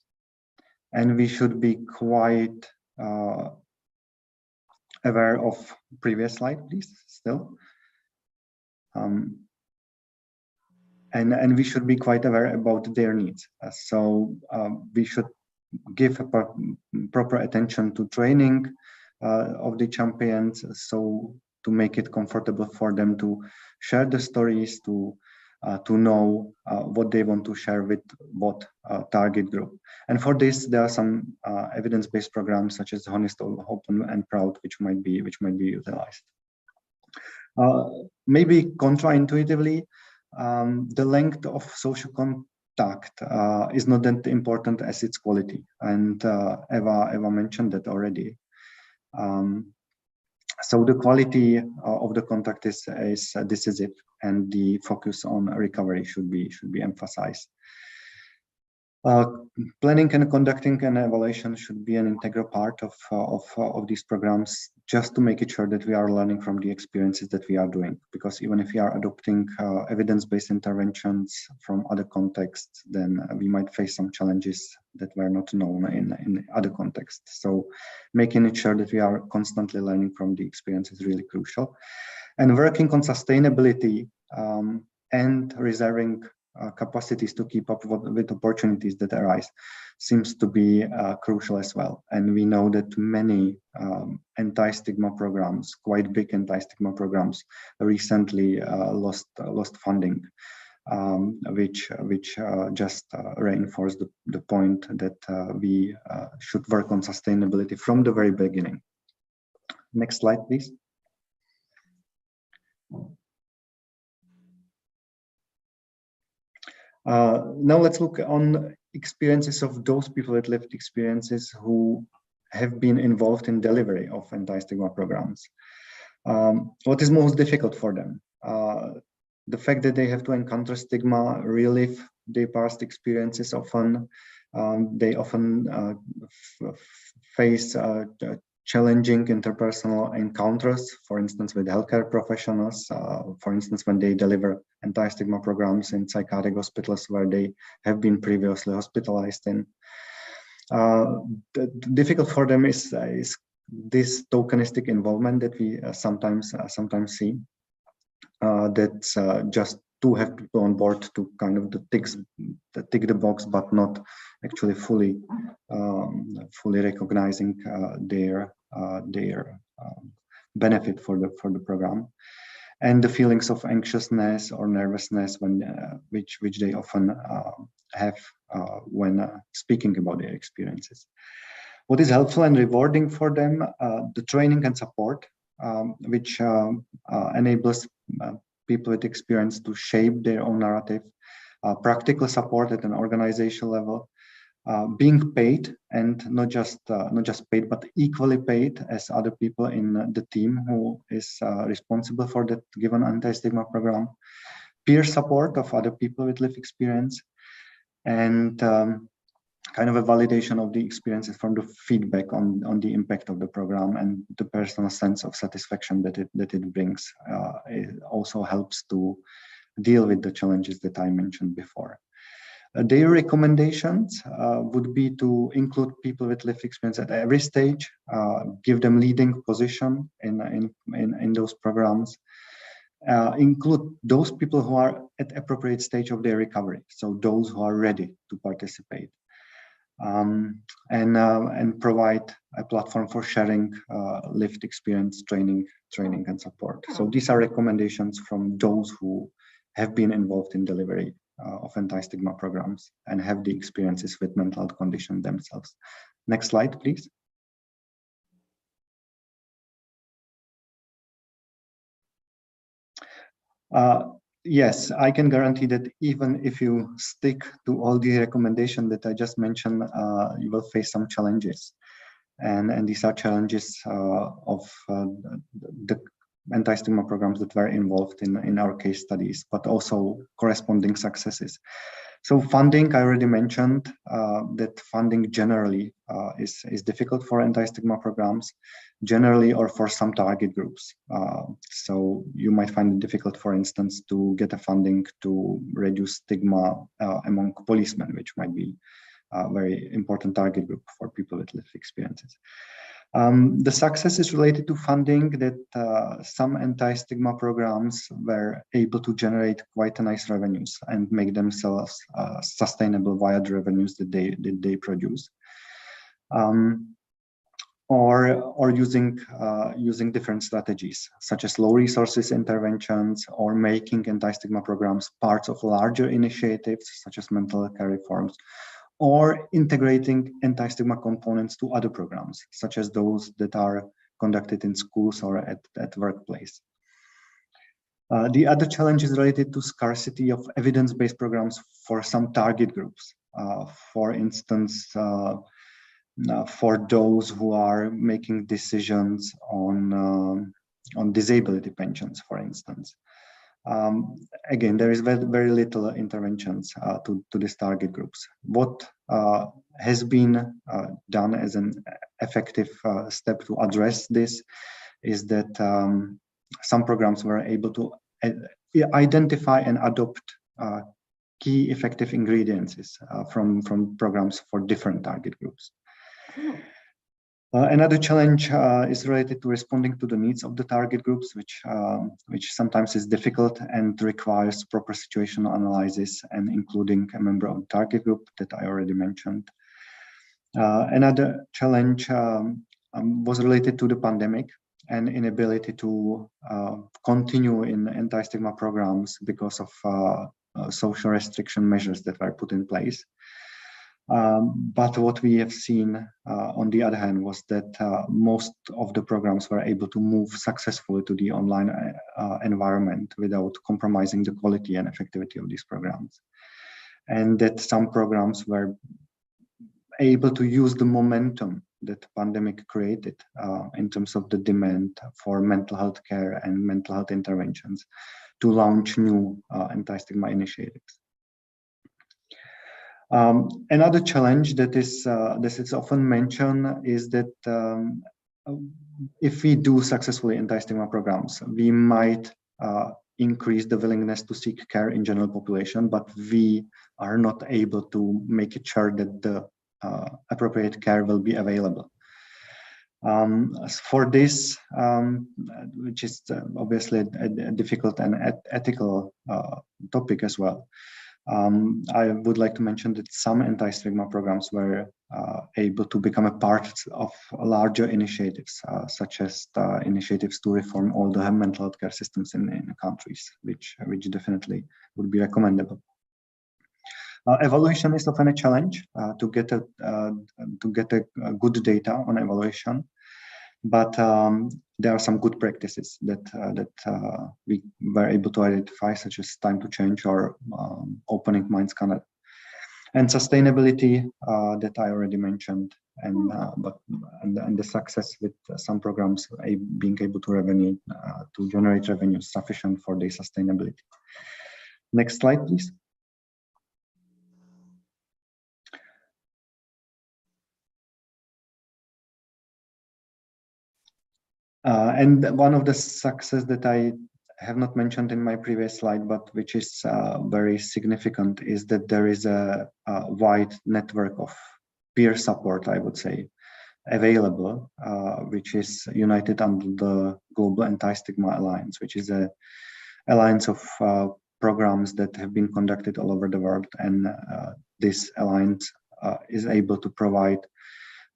And we should be quite aware of, previous slide, please, still. And we should be quite aware about their needs. So we should give proper attention to training of the champions, so to make it comfortable for them to share the stories, to know what they want to share with what target group. And for this, there are some evidence-based programs such as Honest, Open, and Proud, which might be utilized. Maybe counterintuitively, the length of social contact is not that important as its quality, and Eva mentioned that already. So the quality of the contact is decisive, and the focus on recovery should be emphasized. Planning and conducting an evaluation should be an integral part of these programs, just to make it sure that we are learning from the experiences that we are doing. Because even if we are adopting evidence-based interventions from other contexts, then we might face some challenges that were not known in other contexts. So making it sure that we are constantly learning from the experience is really crucial. And working on sustainability and reserving capacities to keep up with opportunities that arise seems to be crucial as well. And we know that many anti-stigma programs, quite big anti-stigma programs, recently lost funding, which just reinforced the point that we should work on sustainability from the very beginning. Next slide, please. Now let's look on experiences of those people with lived experiences who have been involved in delivery of anti-stigma programs. What is most difficult for them? The fact that they have to encounter stigma, relive their past experiences often. They often face challenging interpersonal encounters, for instance, with healthcare professionals, for instance, when they deliver anti-stigma programs in psychiatric hospitals where they have been previously hospitalized in. Difficult for them is this tokenistic involvement that we sometimes see. That's just to have people on board to kind of tick the box, but not actually fully recognizing their benefit for the program, and the feelings of anxiousness or nervousness which they often have when speaking about their experiences. What is helpful and rewarding for them, the training and support, which enables people with experience to shape their own narrative, practical support at an organizational level, being paid, and not just paid, but equally paid as other people in the team who is responsible for that given anti-stigma program, peer support of other people with lived experience, and kind of a validation of the experiences from the feedback on the impact of the program, and the personal sense of satisfaction that it brings. It also helps to deal with the challenges that I mentioned before. Their recommendations would be to include people with lived experience at every stage, give them leading position in those programs, include those people who are at appropriate stage of their recovery, so those who are ready to participate, and provide a platform for sharing lived experience, training and support. So these are recommendations from those who have been involved in delivery of anti-stigma programs and have the experiences with mental health condition themselves. Next slide, please. Yes, I can guarantee that even if you stick to all the recommendations that I just mentioned, you will face some challenges. And these are challenges of the anti-stigma programs that were involved in our case studies, but also corresponding successes. So funding, I already mentioned that funding generally is difficult for anti-stigma programs, generally, or for some target groups. So you might find it difficult, for instance, to get a funding to reduce stigma among policemen, which might be a very important target group for people with lived experiences. The success is related to funding, that some anti-stigma programs were able to generate quite a nice revenues and make themselves sustainable via the revenues that they produce. Or using different strategies, such as low resources interventions, or making anti-stigma programs parts of larger initiatives, such as mental health care reforms, or integrating anti-stigma components to other programs, such as those that are conducted in schools or at workplace. The other challenge is related to scarcity of evidence-based programs for some target groups. For instance, for those who are making decisions on disability pensions, for instance. Again, there is very little interventions to these target groups. What has been done as an effective step to address this is that some programs were able to identify and adopt key effective ingredients from programs for different target groups. Another challenge is related to responding to the needs of the target groups, which sometimes is difficult and requires proper situational analysis and including a member of the target group that I already mentioned. Another challenge was related to the pandemic and inability to continue in anti-stigma programs because of social restriction measures that were put in place. But what we have seen, on the other hand, was that most of the programs were able to move successfully to the online environment without compromising the quality and effectivity of these programs. And that some programs were able to use the momentum that the pandemic created in terms of the demand for mental health care and mental health interventions to launch new anti-stigma initiatives. Another challenge that is often mentioned is that if we do successfully anti-stigma programs, we might increase the willingness to seek care in general population, but we are not able to make it sure that the appropriate care will be available. For this, which is obviously a difficult and ethical topic as well, I would like to mention that some anti-stigma programs were able to become a part of larger initiatives, such as initiatives to reform all the mental health care systems in countries, which definitely would be recommendable. Evaluation is often a challenge to get a good data on evaluation, but there are some good practices that we were able to identify, such as time to change or opening mind scanner. And sustainability that I already mentioned, and the success with some programs being able to generate revenue sufficient for their sustainability. Next slide, please. And one of the success that I have not mentioned in my previous slide, but which is very significant, is that there is a wide network of peer support, I would say, available, which is united under the Global Anti-Stigma Alliance, which is an alliance of programs that have been conducted all over the world. And this alliance is able to provide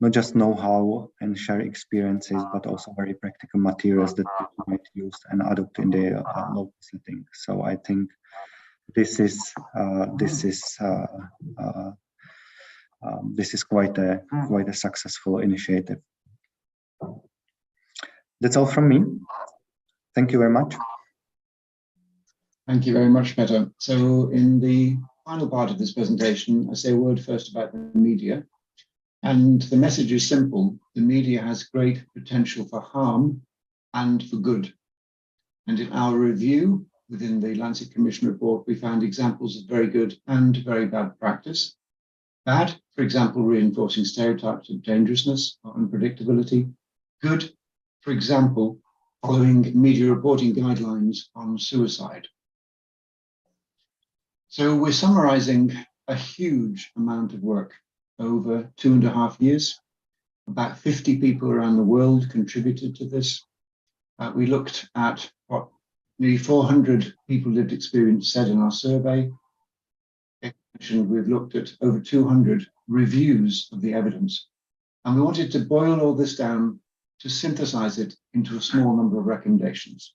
not just know-how and share experiences, but also very practical materials that people might use and adopt in their local setting. So I think this is quite a successful initiative. That's all from me. Thank you very much. Thank you very much, Petar. So in the final part of this presentation, I say a word first about the media. And the message is simple. The media has great potential for harm and for good. And in our review within the Lancet Commission report, we found examples of very good and very bad practice. Bad, for example, reinforcing stereotypes of dangerousness or unpredictability. Good, for example, following media reporting guidelines on suicide. So we're summarizing a huge amount of work over 2.5 years. About 50 people around the world contributed to this. We looked at what nearly 400 people lived experience said in our survey. We've looked at over 200 reviews of the evidence. And we wanted to boil all this down to synthesize it into a small number of recommendations.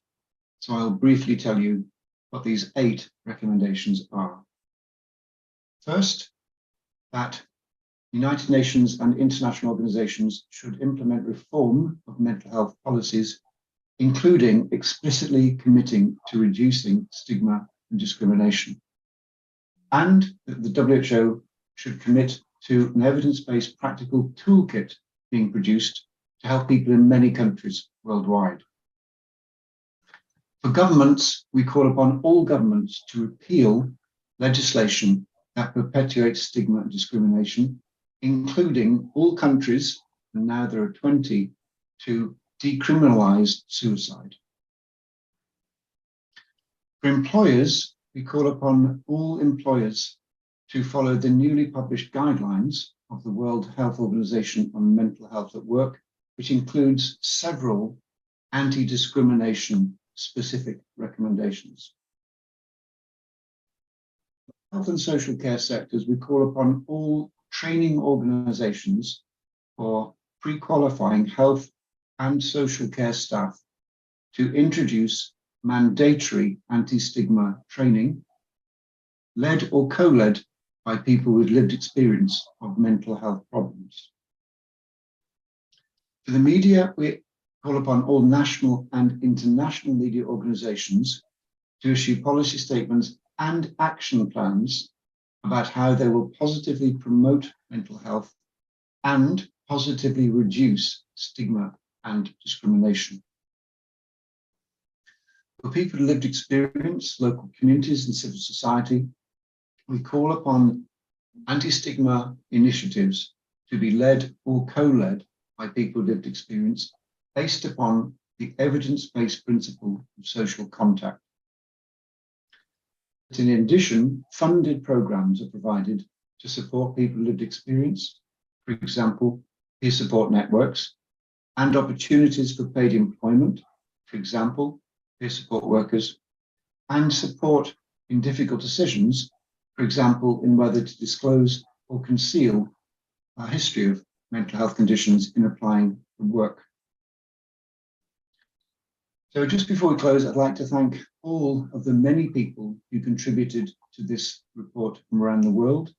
So I'll briefly tell you what these 8 recommendations are. First, that United Nations and international organizations should implement reform of mental health policies, including explicitly committing to reducing stigma and discrimination. And that the WHO should commit to an evidence-based practical toolkit being produced to help people in many countries worldwide. For governments, we call upon all governments to repeal legislation that perpetuates stigma and discrimination, including all countries, and now there are 20, to decriminalize suicide. For employers, we call upon all employers to follow the newly published guidelines of the World Health Organization on mental health at work, which includes several anti-discrimination specific recommendations. Health and social care sectors, we call upon all training organizations for pre-qualifying health and social care staff to introduce mandatory anti-stigma training, led or co-led by people with lived experience of mental health problems. For the media, we call upon all national and international media organizations to issue policy statements and action plans about how they will positively promote mental health and positively reduce stigma and discrimination. For people with lived experience, local communities and civil society, we call upon anti-stigma initiatives to be led or co-led by people with lived experience based upon the evidence-based principle of social contact. In addition, funded programs are provided to support people with lived experience, for example, peer support networks, and opportunities for paid employment, for example, peer support workers, and support in difficult decisions, for example, in whether to disclose or conceal a history of mental health conditions in applying for work. So just before we close, I'd like to thank all of the many people who contributed to this report from around the world,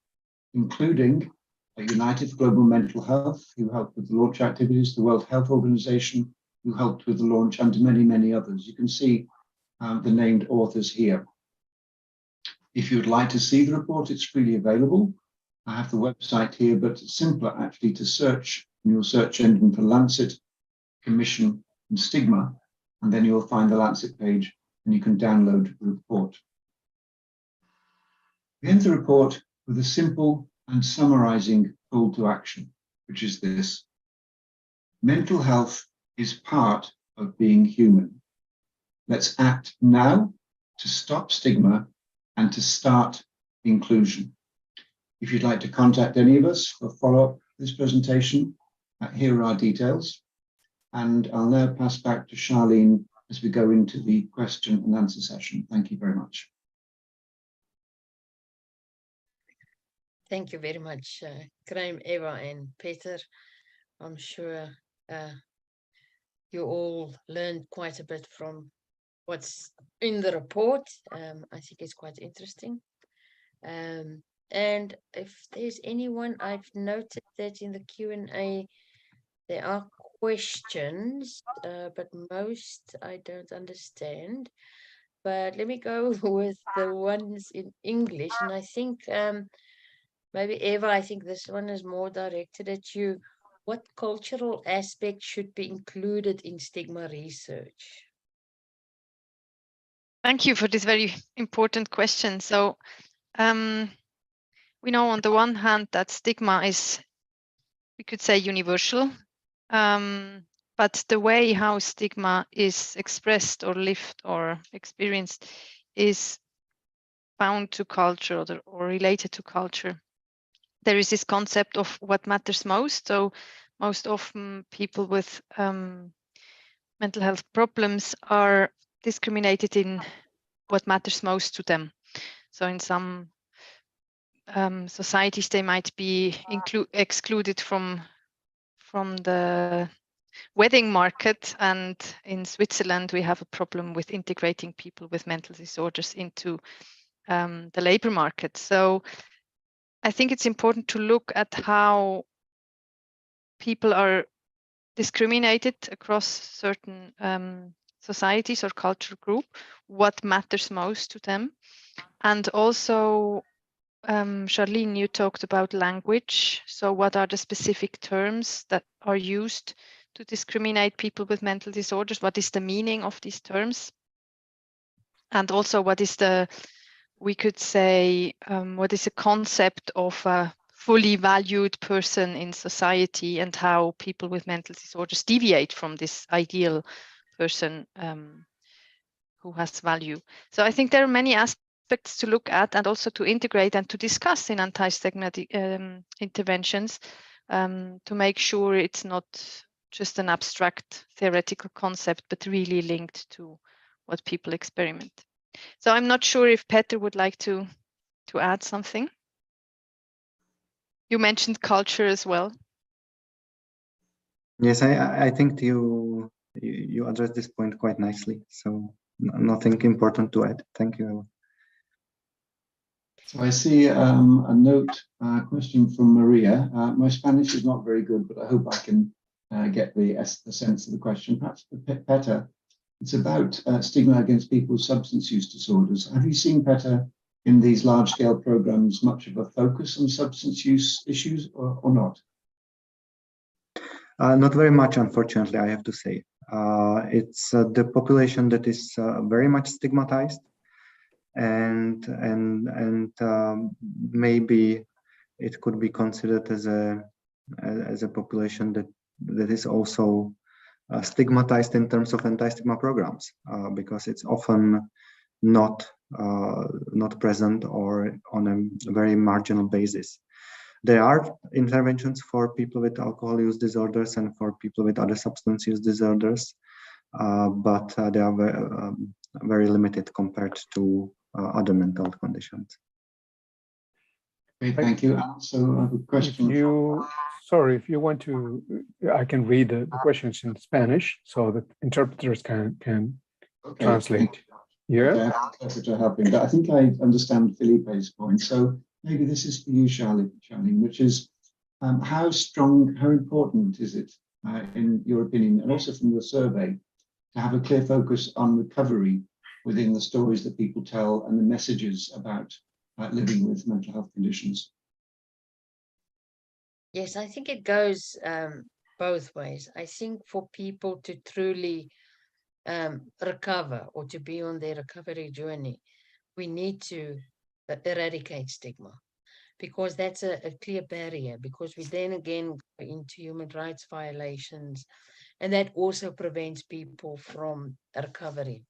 including United for Global Mental Health, who helped with the launch activities, the World Health Organization, who helped with the launch, and many, many others. You can see the named authors here. If you would like to see the report, it's freely available. I have the website here, but it's simpler actually to search in your search engine for Lancet, Commission, and Stigma, and then you'll find the Lancet page and you can download the report. We end the report with a simple and summarizing call to action, which is this: mental health is part of being human. Let's act now to stop stigma and to start inclusion. If you'd like to contact any of us for follow-up this presentation, here are our details. And I'll now pass back to Charlene as we go into the question and answer session. Thank you very much. Thank you very much, Graham, Eva, and Peter. I'm sure you all learned quite a bit from what's in the report. I think it's quite interesting. And if there's anyone, I've noted that in the Q&A there are questions, but most I don't understand. But let me go with the ones in English. And I think maybe Eva, I think this one is more directed at you. What cultural aspect should be included in stigma research? Thank you for this very important question. So we know on the one hand that stigma is, we could say, universal, but the way how stigma is expressed or lived or experienced is bound to culture or related to culture. There is this concept of what matters most. So most often people with mental health problems are discriminated in what matters most to them. So in some societies, they might be excluded from the wedding market, and in Switzerland we have a problem with integrating people with mental disorders into the labor market. So I think it's important to look at how people are discriminated across certain societies or cultural group, what matters most to them. And also, Charlene, you talked about language. So what are the specific terms that are used to discriminate people with mental disorders? What is the meaning of these terms? And also, what is the, we could say, what is the concept of a fully valued person in society, and how people with mental disorders deviate from this ideal person who has value? So I think there are many aspects to look at and also to integrate and to discuss in anti-stigma interventions to make sure it's not just an abstract theoretical concept, but really linked to what people experiment. So I'm not sure if Peter would like to add something. You mentioned culture as well. Yes, I think you addressed this point quite nicely. So nothing important to add. Thank you. So I see a note, question from Maria. My Spanish is not very good, but I hope I can get the sense of the question. Perhaps Peter, it's about stigma against people with substance use disorders. Have you seen, Peter, in these large-scale programs, much of a focus on substance use issues or not? Not very much, unfortunately, I have to say. It's the population that is very much stigmatized, and maybe it could be considered as a population that is also stigmatized in terms of anti-stigma programs, because it's often not present or on a very marginal basis. There are interventions for people with alcohol use disorders and for people with other substance use disorders, but they are very limited compared to other mental conditions. Okay, thank you. So I have a question. If you want to, I can read the questions in Spanish so that interpreters can translate. Yeah. Okay, interpreter helping. But I think I understand Felipe's point. So maybe this is for you, Charlene, which is how important is it, in your opinion, and also from your survey, to have a clear focus on recovery within the stories that people tell and the messages about living with mental health conditions? Yes, I think it goes both ways. I think for people to truly recover or to be on their recovery journey, we need to eradicate stigma, because that's a clear barrier, because we then again go into human rights violations, and that also prevents people from recovery.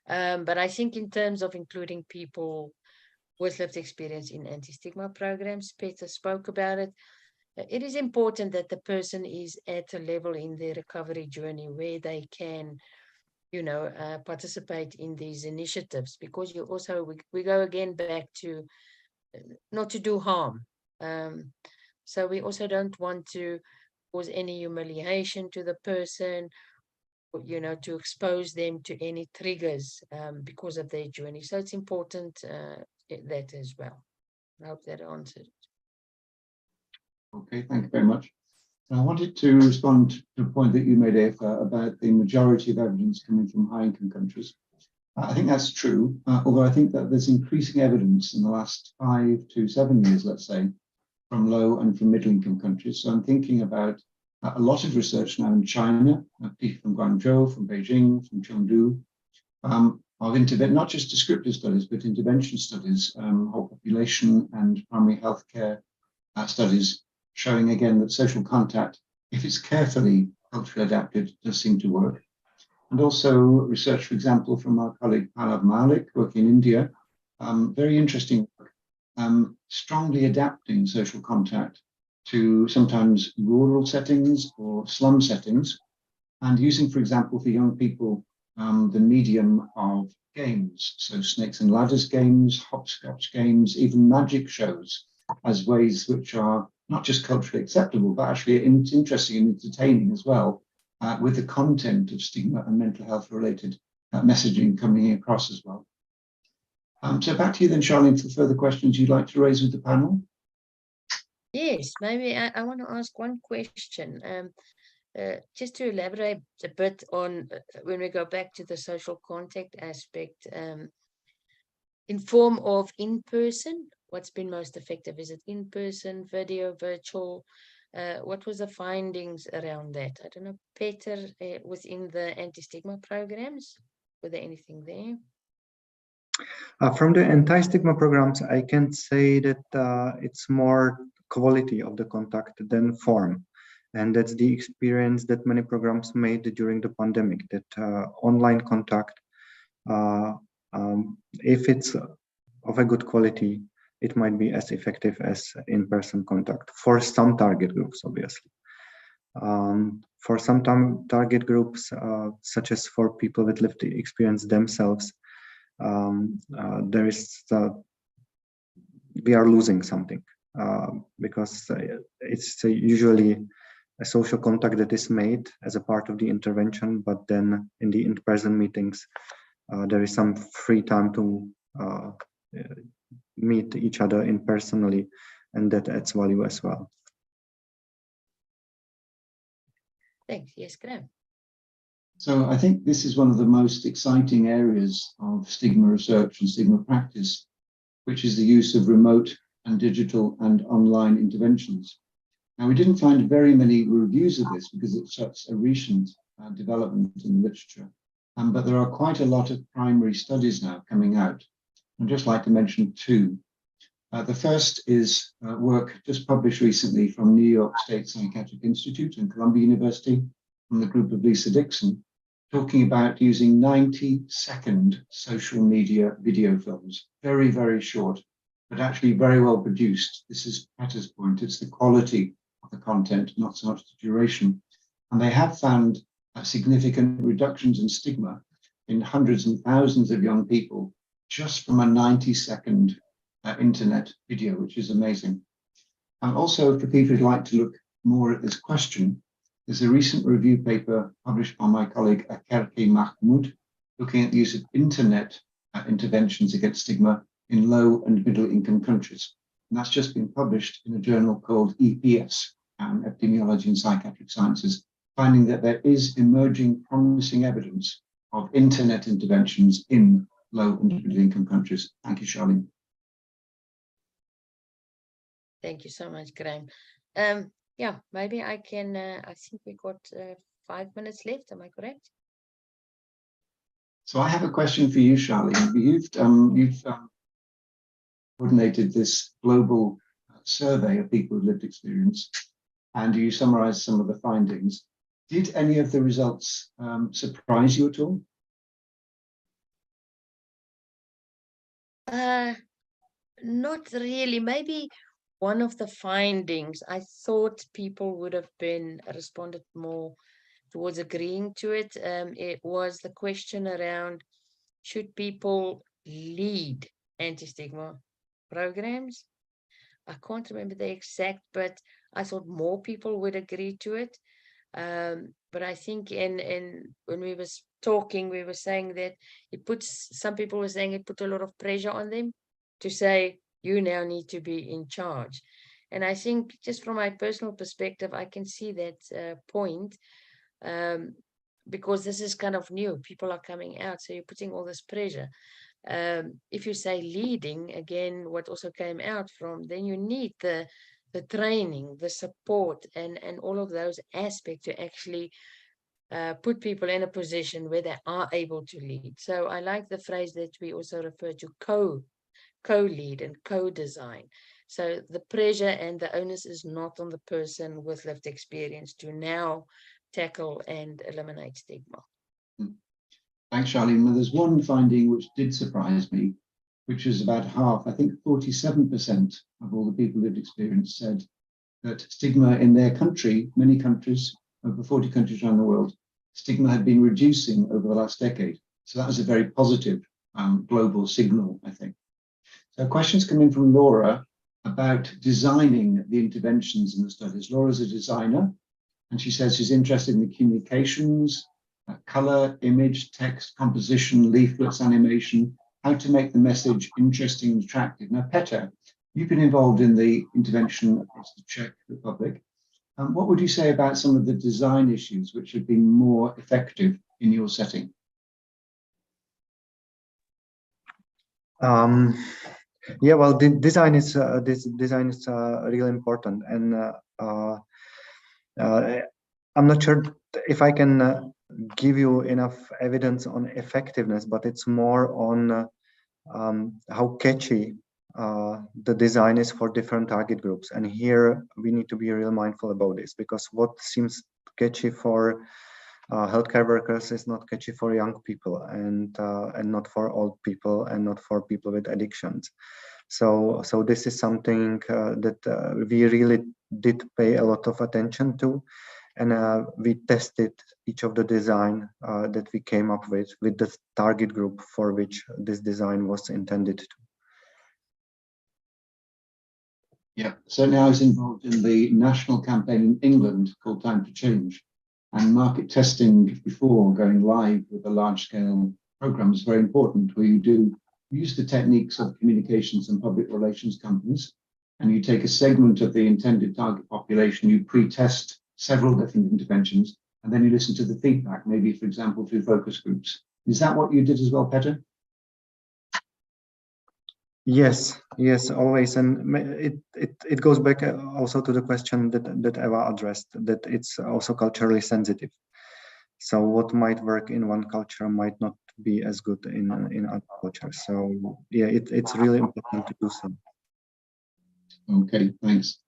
But I think in terms of including people with lived experience in anti-stigma programs, Peter spoke about it. It is important that the person is at a level in their recovery journey where they can, you know, participate in these initiatives, because you also, we go again back to not to do harm. So we also don't want to cause any humiliation to the person, you know, to expose them to any triggers because of their journey. So it's important that as well. I hope that answered. Okay, thank you very much. And I wanted to respond to a point that you made, Eva, about the majority of evidence coming from high-income countries. I think that's true, although I think that there's increasing evidence in the last 5 to 7 years, let's say, from low and from middle-income countries. So I'm thinking about a lot of research now in China, people from Guangzhou, from Beijing, from Chengdu, of not just descriptive studies, but intervention studies, whole population and primary healthcare studies, showing again that social contact, if it's carefully culturally adapted, does seem to work. And also research, for example, from our colleague Pallav Malik, working in India, very interesting work, strongly adapting social contact to sometimes rural settings or slum settings, and using, for example, for young people, the medium of games, so snakes and ladders games, hopscotch games, even magic shows, as ways which are not just culturally acceptable, but actually interesting and entertaining as well, with the content of stigma and mental health related messaging coming across as well. So back to you then, Charlene, for further questions you'd like to raise with the panel. Yes, maybe I want to ask one question, just to elaborate a bit on when we go back to the social contact aspect, in form of in-person, what's been most effective? Is it in-person, video, virtual? What was the findings around that? I don't know, Peter, within the anti-stigma programs, were there anything there? From the anti-stigma programs, I can say that it's more quality of the contact than form. And that's the experience that many programs made during the pandemic, that online contact, if it's of a good quality, it might be as effective as in-person contact for some target groups, obviously. For some target groups, such as for people with lived experience themselves, there is we are losing something because it's usually a social contact that is made as a part of the intervention, but then in the in-person meetings, there is some free time to meet each other in personally, and that adds value as well. Thanks. Yes, Graham. So I think this is one of the most exciting areas of stigma research and stigma practice, which is the use of remote and digital and online interventions. Now, we didn't find very many reviews of this because it's such a recent development in the literature, but there are quite a lot of primary studies now coming out. I'd just like to mention two. The first is work just published recently from New York State Psychiatric Institute and Columbia University from the group of Lisa Dixon, talking about using 90-second social media video films, very, very short, but actually very well produced. This is Peter's point, it's the quality of the content, not so much the duration. And they have found significant reductions in stigma in hundreds and thousands of young people just from a 90-second internet video, which is amazing. And also for people who'd like to look more at this question, there's a recent review paper published by my colleague Akerke Mahmoud, looking at the use of internet interventions against stigma in low and middle income countries. And that's just been published in a journal called EPS, Epidemiology and Psychiatric Sciences, finding that there is emerging promising evidence of internet interventions in low and middle income countries. Thank you, Charlene. Thank you so much, Graham. Yeah, maybe I can, I think we got 5 minutes left, am I correct? So I have a question for you, Charlene. You've coordinated this global survey of people with lived experience, and you summarized some of the findings. Did any of the results surprise you at all? Not really. Maybe one of the findings, I thought people would have been responded more towards agreeing to it. It was the question around, should people lead anti-stigma programs? I can't remember the exact, but I thought more people would agree to it. But I think in when we was talking, we were saying that it puts, some people were saying it put a lot of pressure on them to say, you now need to be in charge. And I think just from my personal perspective, I can see that point, because this is kind of new. People are coming out, so you're putting all this pressure. If you say leading, again, what also came out from, then you need the training, the support, and all of those aspects to actually put people in a position where they are able to lead. So I like the phrase that we also refer to co-lead and co-design. So the pressure and the onus is not on the person with lived experience to now tackle and eliminate stigma. Thanks, Charlene. Well, there's one finding which did surprise me, which is about half, I think 47% of all the people lived experience said that stigma in their country, many countries, over 40 countries around the world, stigma had been reducing over the last decade. So that was a very positive global signal, I think. So questions come in from Laura about designing the interventions in the studies. Laura's a designer, and she says she's interested in the communications, color, image, text, composition, leaflets, animation, how to make the message interesting and attractive. Now, Petter, you've been involved in the intervention across the Czech Republic. What would you say about some of the design issues which have been more effective in your setting? Yeah, well, the design is really important, and I'm not sure if I can give you enough evidence on effectiveness, but it's more on how catchy the design is for different target groups. And here we need to be real mindful about this, because what seems catchy for healthcare workers is not catchy for young people, and not for old people, and not for people with addictions. So this is something that we really did pay a lot of attention to, and we tested each of the design that we came up with the target group for which this design was intended to. Yeah, certainly I was involved in the national campaign in England called Time to Change, and market testing before going live with a large-scale program is very important, where you do use the techniques of communications and public relations companies, and you take a segment of the intended target population, you pre-test several different interventions, and then you listen to the feedback, maybe, for example, through focus groups. Is that what you did as well, Petter? Yes, always, and it goes back also to the question that Eva addressed, that it's also culturally sensitive. So what might work in one culture might not be as good in other cultures. So yeah, it's really important to do so. Okay, thanks.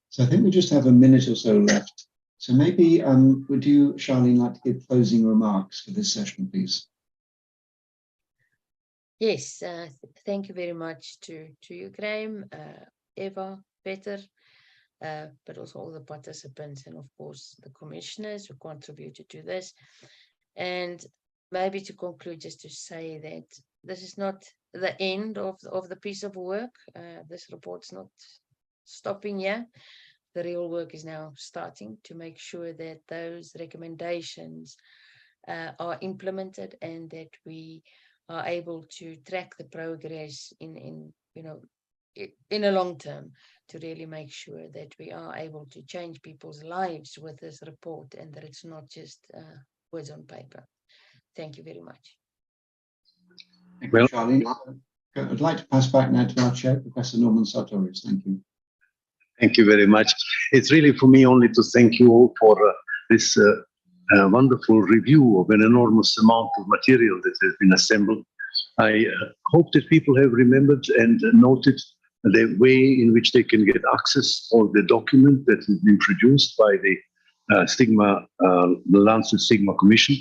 So I think we just have a minute or so left. So maybe would you, Charlene, like to give closing remarks for this session, please? Yes, thank you very much to you, Graham, Eva, Petter, but also all the participants, and of course the commissioners who contributed to this. And maybe to conclude, just to say that this is not the end of the piece of work. This report's not stopping here. The real work is now starting to make sure that those recommendations are implemented, and that we are able to track the progress in a long term, to really make sure that we are able to change people's lives with this report, and that it's not just words on paper. Thank you very much. Thank you, Charlene. I'd like to pass back now to our chair, Professor Norman Sartorius. Thank you. Thank you very much. It's really for me only to thank you all for this wonderful review of an enormous amount of material that has been assembled. I hope that people have remembered and noted the way in which they can get access to the document that has been produced by the Stigma, the Lancet Stigma Commission,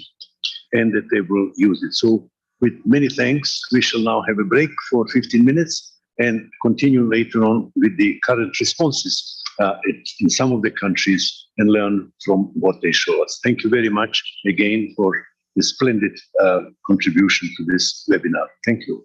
and that they will use it. So with many thanks, we shall now have a break for 15 minutes and continue later on with the current responses in some of the countries and learn from what they show us. Thank you very much again for the splendid contribution to this webinar. Thank you.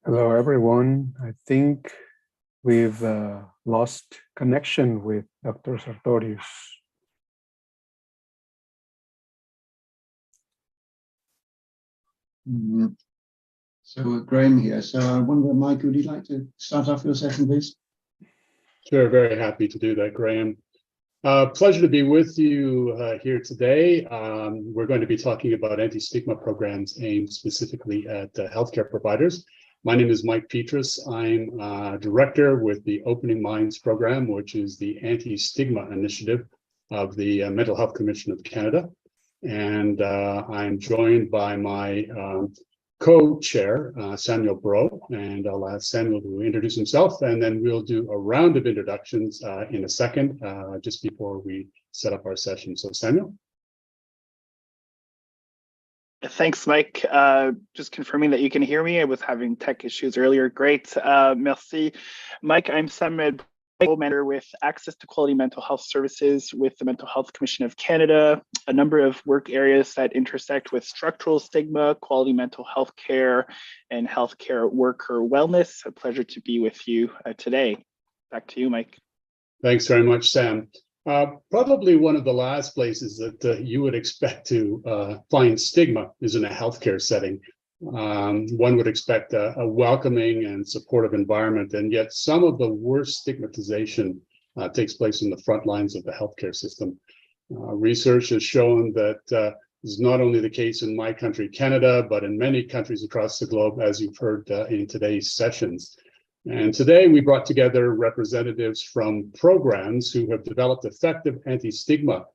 Hello, everyone. I think we've lost connection with Dr. Sartorius. So Graham here. So I wonder, Mike, would you like to start off your session, please? Sure, very happy to do that, Graham. Pleasure to be with you here today. We're going to be talking about anti-stigma programs aimed specifically at healthcare providers. My name is Mike Petrus. I'm director with the Opening Minds program, which is the anti-stigma initiative of the Mental Health Commission of Canada. And I'm joined by my co-chair, Samuel Bro, and I'll ask Samuel to introduce himself, and then we'll do a round of introductions in a second, just before we set up our session. So Samuel. Thanks, Mike. Just confirming that you can hear me. I was having tech issues earlier. Great. Merci. Mike, I'm Samuel Manager with Access to Quality Mental Health Services with the Mental Health Commission of Canada, a number of work areas that intersect with structural stigma, quality mental health care, and healthcare worker wellness. A pleasure to be with you today. Back to you, Mike. Thanks very much, Sam. Probably one of the last places that you would expect to find stigma is in a healthcare setting. One would expect a welcoming and supportive environment, and yet some of the worst stigmatization takes place in the front lines of the healthcare system. Research has shown that this is not only the case in my country, Canada, but in many countries across the globe, as you've heard in today's sessions. And today we brought together representatives from programs who have developed effective anti-stigma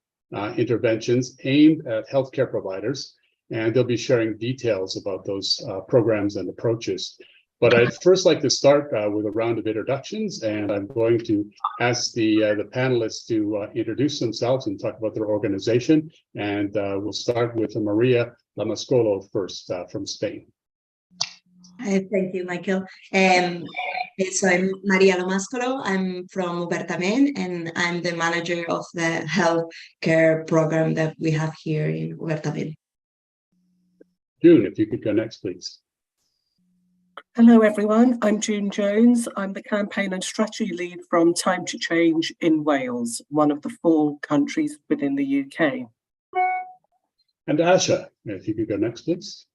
interventions aimed at healthcare providers, and they'll be sharing details about those programs and approaches. But I'd first like to start with a round of introductions, and I'm going to ask the panelists to introduce themselves and talk about their organization. And we'll start with Maria Lamascolo first from Spain. Thank you, Michael. So I'm Maria Lamascolo. I'm from Ubertamen, and I'm the manager of the healthcare program that we have here in Ubertamen. June, if you could go next, please. Hello, everyone. I'm June Jones. I'm the campaign and strategy lead from Time to Change in Wales, one of the 4 countries within the UK. And Asha, if you could go next, please.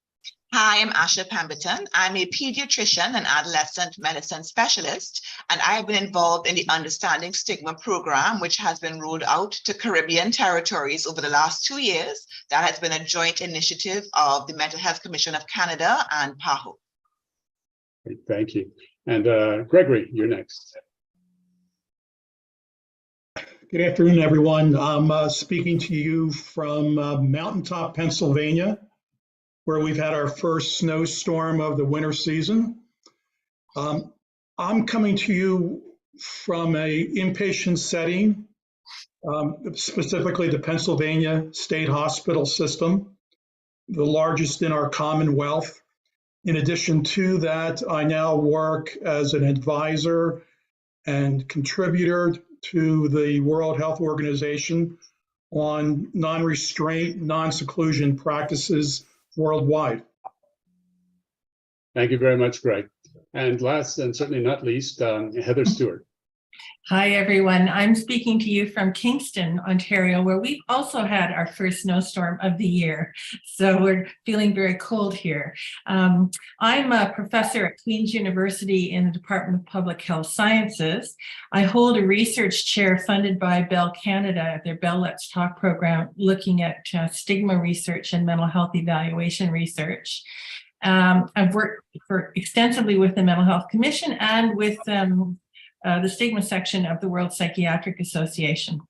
Hi, I'm Asha Pemberton. I'm a pediatrician and adolescent medicine specialist, and I have been involved in the Understanding Stigma program, which has been rolled out to Caribbean territories over the last 2 years. That has been a joint initiative of the Mental Health Commission of Canada and PAHO. Great, thank you. And Gregory, you're next. Good afternoon, everyone. I'm speaking to you from Mountaintop, Pennsylvania, where we've had our first snowstorm of the winter season. I'm coming to you from an inpatient setting, specifically the Pennsylvania State Hospital System, the largest in our Commonwealth. In addition to that, I now work as an advisor and contributor to the World Health Organization on non-restraint, non-seclusion practices worldwide. Thank you very much, Greg. And last and certainly not least, Heather Stewart. Hi, everyone. I'm speaking to you from Kingston, Ontario, where we've also had our first snowstorm of the year. So we're feeling very cold here. I'm a professor at Queen's University in the Department of Public Health Sciences. I hold a research chair funded by Bell Canada, their Bell Let's Talk program, looking at stigma research and mental health evaluation research. I've worked extensively with the Mental Health Commission and with the stigma section of the World Psychiatric Association.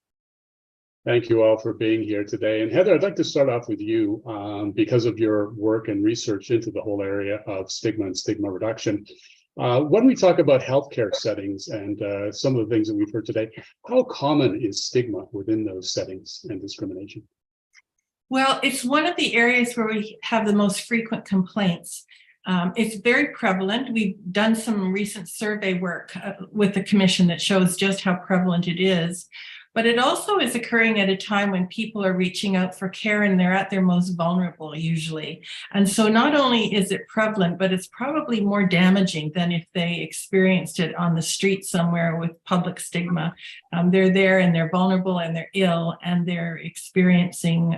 Thank you all for being here today. And Heather, I'd like to start off with you because of your work and research into the whole area of stigma and stigma reduction. When we talk about healthcare settings and some of the things that we've heard today, how common is stigma within those settings and discrimination? Well, it's one of the areas where we have the most frequent complaints. It's very prevalent. We've done some recent survey work with the Commission that shows just how prevalent it is. But it also is occurring at a time when people are reaching out for care and they're at their most vulnerable usually. And so not only is it prevalent, but it's probably more damaging than if they experienced it on the street somewhere with public stigma. They're there and they're vulnerable and they're ill and they're experiencing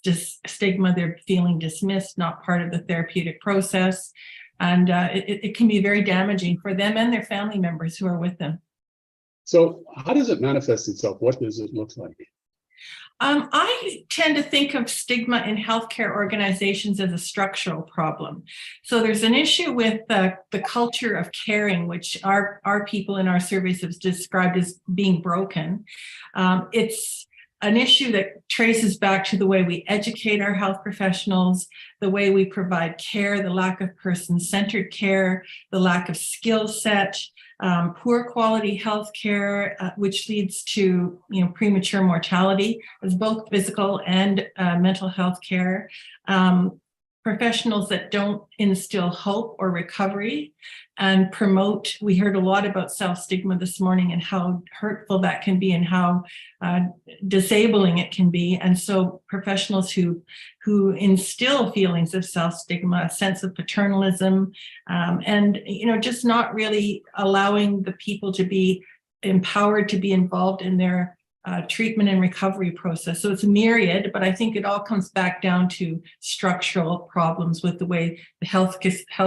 just stigma. They're feeling dismissed, not part of the therapeutic process. And it can be very damaging for them and their family members who are with them. So how does it manifest itself? What does it look like? I tend to think of stigma in healthcare organizations as a structural problem. So there's an issue with the culture of caring, which our people in our surveys have described as being broken. It's an issue that traces back to the way we educate our health professionals, the way we provide care, the lack of person-centered care, the lack of skill set, poor quality health care, which leads to premature mortality as both physical and mental health care. Professionals that don't instill hope or recovery and promote. We heard a lot about self-stigma this morning and how hurtful that can be and how disabling it can be. And so professionals who instill feelings of self-stigma, a sense of paternalism, and just not really allowing the people to be empowered to be involved in their treatment and recovery process. So it's myriad, but I think it all comes back down to structural problems with the way the health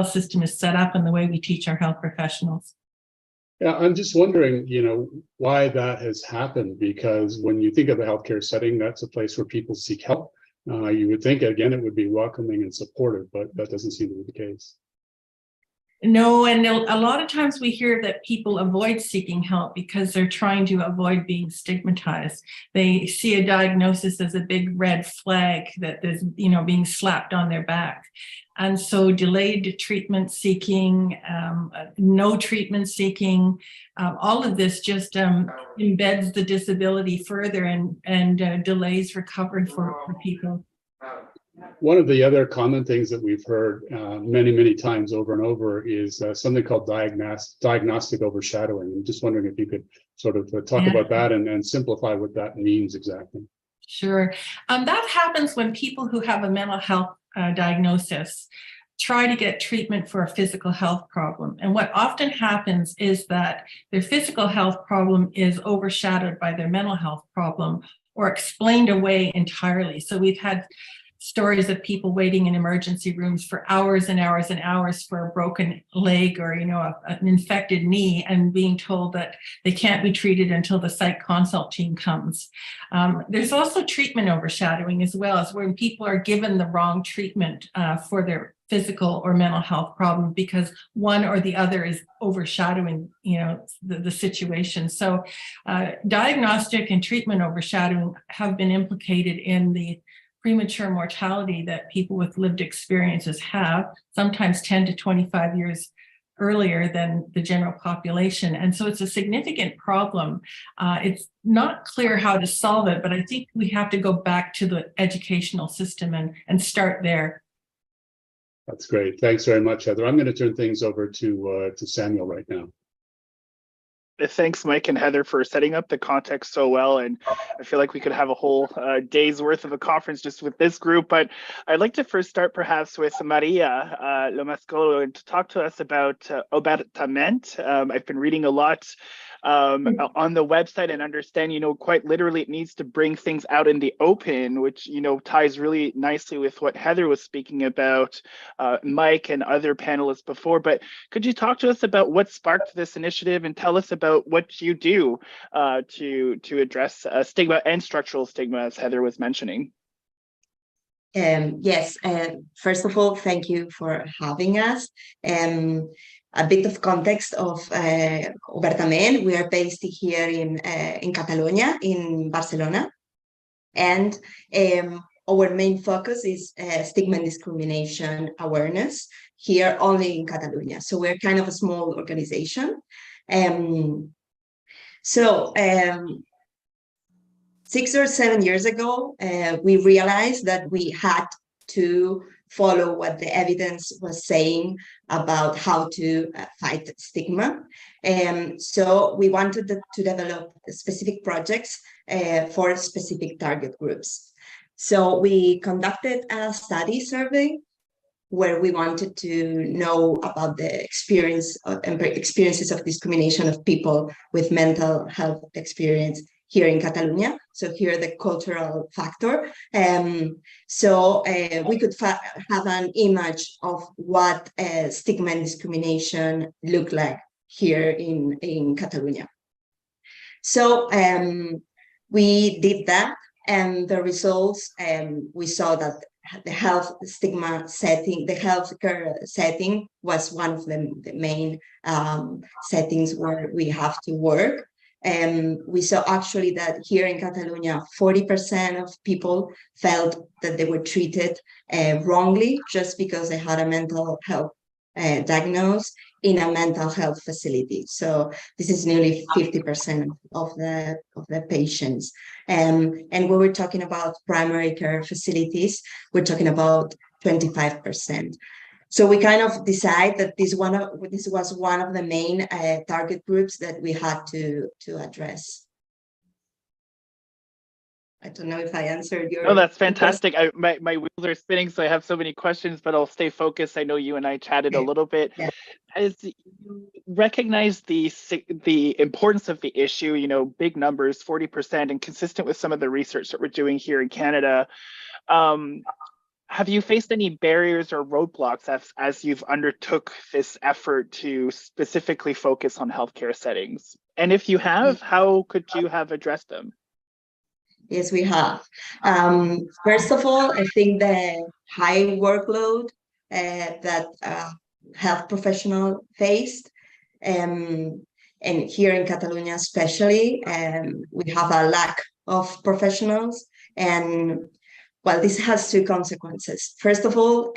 system is set up and the way we teach our health professionals. Yeah, I'm just wondering, why that has happened, because when you think of a healthcare setting, that's a place where people seek help. You would think, again, it would be welcoming and supportive, but that doesn't seem to be the case. No, and a lot of times we hear that people avoid seeking help because they're trying to avoid being stigmatized. They see a diagnosis as a big red flag that is, being slapped on their back. And so delayed treatment seeking, no treatment seeking, all of this just embeds the disability further and delays recovery for people. One of the other common things that we've heard many, many times over and over is something called diagnostic overshadowing. I'm just wondering if you could sort of talk about that and simplify what that means exactly. Sure. That happens when people who have a mental health diagnosis try to get treatment for a physical health problem. And what often happens is that their physical health problem is overshadowed by their mental health problem or explained away entirely. So we've had stories of people waiting in emergency rooms for hours and hours and hours for a broken leg or, an infected knee and being told that they can't be treated until the psych consult team comes. There's also treatment overshadowing as well, as when people are given the wrong treatment for their physical or mental health problem because one or the other is overshadowing, the situation. So diagnostic and treatment overshadowing have been implicated in the premature mortality that people with lived experiences have, sometimes 10 to 25 years earlier than the general population. And so it's a significant problem. It's not clear how to solve it, but I think we have to go back to the educational system and start there. That's great. Thanks very much, Heather. I'm going to turn things over to Samuel right now. Thanks, Mike and Heather, for setting up the context so well. And I feel like we could have a whole day's worth of a conference just with this group. But I'd like to first start perhaps with Maria Lomascolo and to talk to us about Obertament. I've been reading a lot on the website and understand, quite literally it needs to bring things out in the open, which, ties really nicely with what Heather was speaking about, Mike and other panelists before. But could you talk to us about what sparked this initiative and tell us about what you do to address stigma and structural stigma, as Heather was mentioning? Yes, first of all, thank you for having us. A bit of context of Obertament. We are based here in Catalonia, in Barcelona. And our main focus is stigma and discrimination awareness here only in Catalonia. So we're kind of a small organization. 6 or 7 years ago, we realized that we had to follow what the evidence was saying about how to fight stigma. And so we wanted to develop specific projects for specific target groups. So we conducted a study survey where we wanted to know about the experiences of discrimination of people with mental health experience here in Catalonia. So here the cultural factor. So we could have an image of what stigma and discrimination look like here in Catalonia. So we did that, and the results, we saw that the health stigma setting, the healthcare setting was one of the main settings where we have to work. And we saw actually that here in Catalonia, 40% of people felt that they were treated wrongly just because they had a mental health diagnosis in a mental health facility. So this is nearly 50% of the patients. And when we're talking about primary care facilities, we're talking about 25%. So we kind of decide that this was one of the main target groups that we had to address. I don't know if I answered your. Oh, that's fantastic. My wheels are spinning, so I have so many questions, but I'll stay focused. I know you and I chatted a little bit. Yeah. As you recognize the importance of the issue, you know, big numbers, 40%, and consistent with some of the research that we're doing here in Canada, have you faced any barriers or roadblocks as you've undertook this effort to specifically focus on healthcare settings? And if you have, how could you have addressed them? Yes, we have. First of all, I think the high workload that health professionals faced, and here in Catalonia especially, we have a lack of professionals. And well, this has two consequences. First of all,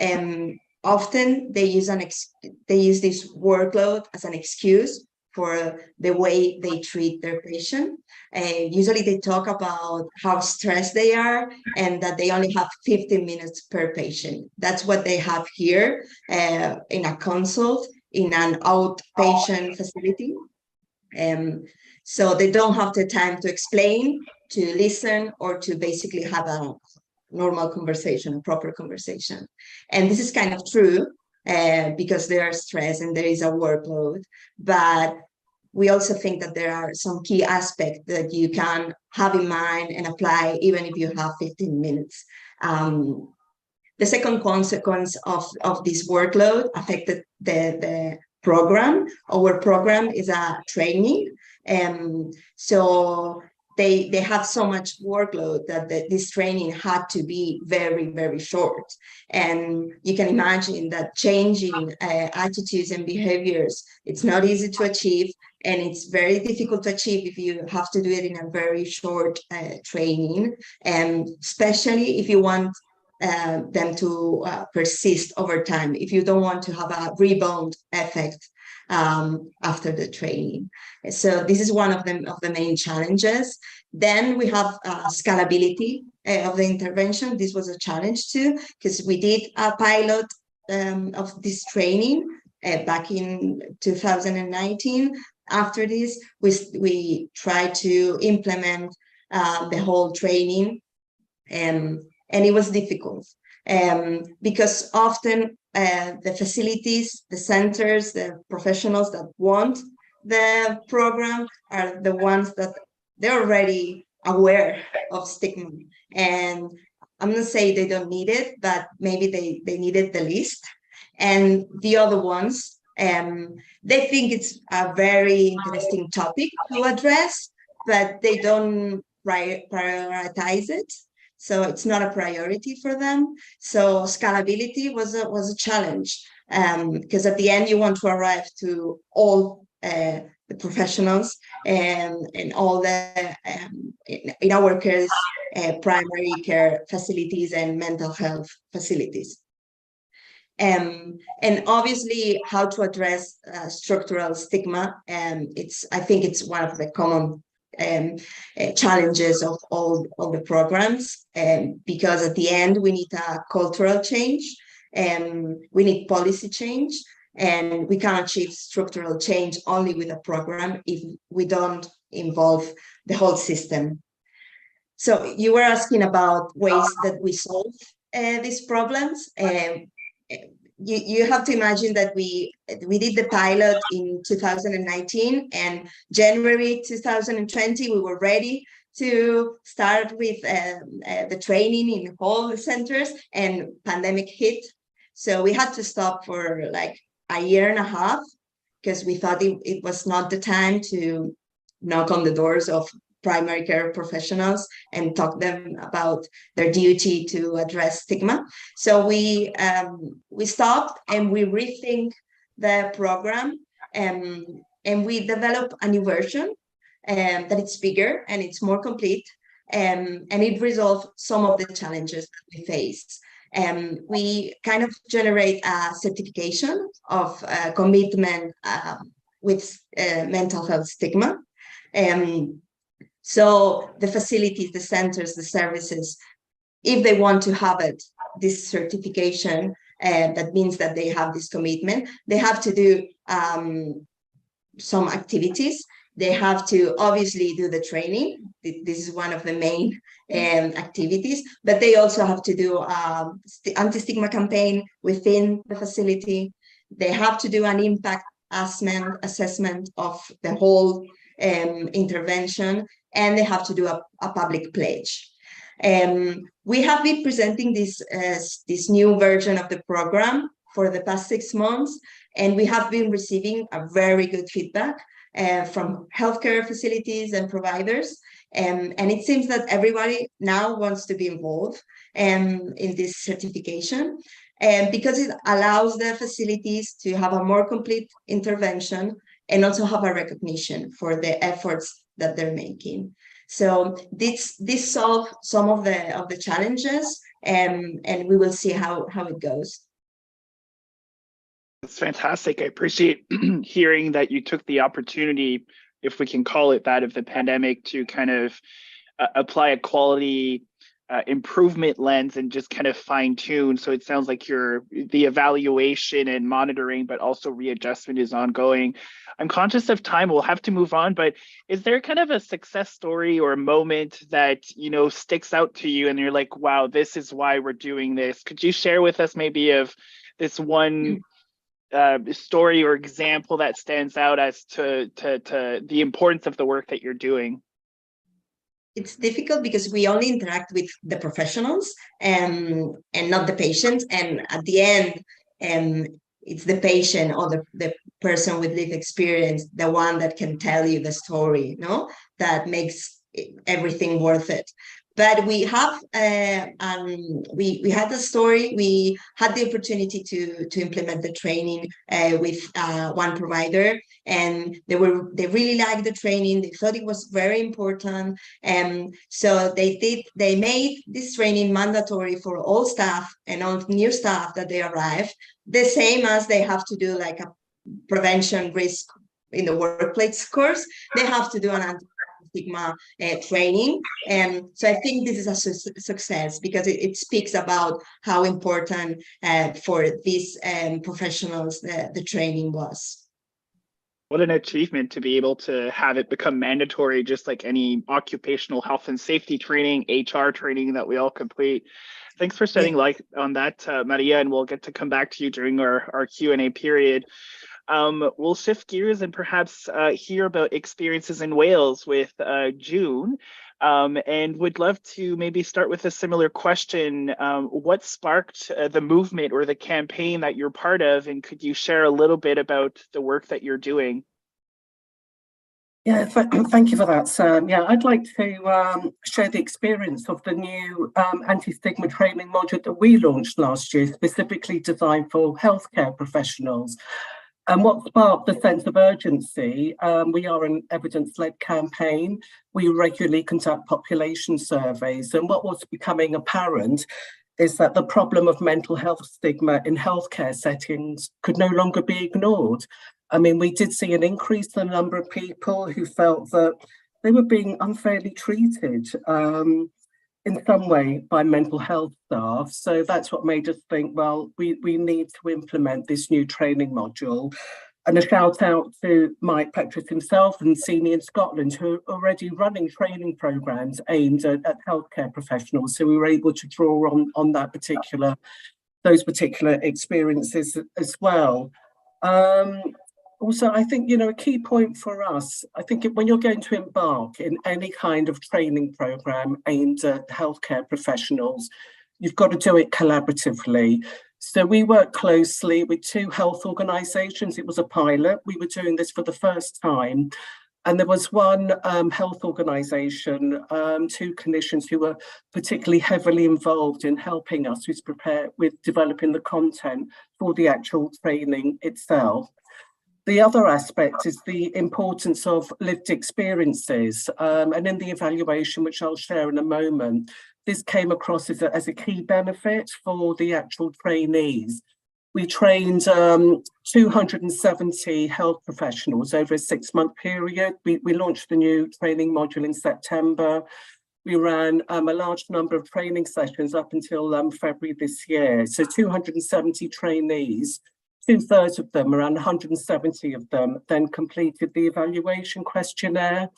often they use this workload as an excuse for the way they treat their patient. Usually they talk about how stressed they are and that they only have 15 minutes per patient. That's what they have here in a consult in an outpatient facility. So they don't have the time to explain, to listen, or to basically have a normal conversation, a proper conversation. And this is kind of true because they are stressed and there is a workload. But we also think that there are some key aspects that you can have in mind and apply even if you have 15 minutes. The second consequence of this workload affected the program. Our program is a training. So they have so much workload that this training had to be very, very short. And you can imagine that changing attitudes and behaviors, it's not easy to achieve, and it's very difficult to achieve if you have to do it in a very short training, and especially if you want them to persist over time, if you don't want to have a rebound effect after the training. So this is one of the main challenges. Then we have scalability of the intervention. This was a challenge too, because we did a pilot of this training back in 2019. After this, we tried to implement the whole training, and it was difficult because often the facilities, the centers, the professionals that want the program are the ones that they're already aware of stigma. And I'm not saying they don't need it, but maybe they need it the least. And the other ones, they think it's a very interesting topic to address, but they don't prioritize it. So it's not a priority for them. So scalability was a challenge because at the end you want to arrive to all the professionals and all the, in our case, primary care facilities and mental health facilities. And obviously how to address structural stigma. I think it's one of the common challenges of all the programs, because at the end we need a cultural change. We need policy change, and we can achieve structural change only with a program if we don't involve the whole system. So you were asking about ways that we solve these problems. You have to imagine that we did the pilot in 2019, and January 2020 we were ready to start with the training in all the centers, and pandemic hit. So we had to stop for like a year and a half because we thought it was not the time to knock on the doors of primary care professionals and talk them about their duty to address stigma. So we stopped and we rethink the program, and we developed a new version that it's bigger and it's more complete, and it resolved some of the challenges that we face. We kind of generate a certification of commitment with mental health stigma. So the facilities, the centers, the services, if they want to have this certification, that means that they have this commitment, they have to do some activities. They have to obviously do the training. This is one of the main activities, but they also have to do anti-stigma campaign within the facility. They have to do an impact assessment of the whole intervention, and they have to do a public pledge. We have been presenting this new version of the program for the past 6 months, and we have been receiving a very good feedback from healthcare facilities and providers. And it seems that everybody now wants to be involved in this certification, because it allows the facilities to have a more complete intervention and also have a recognition for the efforts that they're making. So this solves some of the challenges, and we will see how it goes. That's fantastic. I appreciate hearing that you took the opportunity, if we can call it that, of the pandemic to kind of apply a quality improvement lens and just kind of fine tune. So it sounds like the evaluation and monitoring, but also readjustment is ongoing. I'm conscious of time, we'll have to move on, but is there kind of a success story or a moment that, sticks out to you and you're like, wow, this is why we're doing this? Could you share with us maybe of this one story or example that stands out as to the importance of the work that you're doing? It's difficult because we only interact with the professionals and not the patients. And at the end, it's the patient or the person with lived experience, the one that can tell you the story, that makes everything worth it. But we have we had the story. We had the opportunity to implement the training with one provider, and they really liked the training. They thought it was very important, and so they made this training mandatory for all staff and all new staff that they arrive. The same as they have to do like a prevention risk in the workplace course. They have to do an anti-stigma training, and so I think this is a success because it speaks about how important for these professionals the training was. What an achievement to be able to have it become mandatory, just like any occupational health and safety training, HR training that we all complete. Thanks for shedding light on that, Maria, and we'll get to come back to you during our Q&A period. We'll shift gears and perhaps hear about experiences in Wales with June, and would love to maybe start with a similar question. What sparked the movement or the campaign that you're part of, and could you share a little bit about the work that you're doing? Yeah, thank you for that, Sam. Yeah, I'd like to share the experience of the new anti-stigma training module that we launched last year, specifically designed for healthcare professionals. And what sparked the sense of urgency, we are an evidence-led campaign. We regularly conduct population surveys, and what was becoming apparent is that the problem of mental health stigma in healthcare settings could no longer be ignored. I mean, we did see an increase in the number of people who felt that they were being unfairly treated. in some way by mental health staff. So that's what made us think, well, we need to implement this new training module. And a shout out to Mike Petras himself and Senior in Scotland, who are already running training programs aimed at healthcare professionals. So we were able to draw on those particular experiences as well. Also, I think, a key point for us, I think when you're going to embark in any kind of training program aimed at healthcare professionals, you've got to do it collaboratively. So we work closely with 2 health organisations. It was a pilot. We were doing this for the first time. And there was one health organisation, 2 clinicians who were particularly heavily involved in helping us with developing the content for the actual training itself. The other aspect is the importance of lived experiences. And in the evaluation, which I'll share in a moment, this came across as a key benefit for the actual trainees. We trained 270 health professionals over a 6-month period. We launched the new training module in September. We ran a large number of training sessions up until February this year. So 270 trainees, 2/3 of them, around 170 of them, then completed the evaluation questionnaire.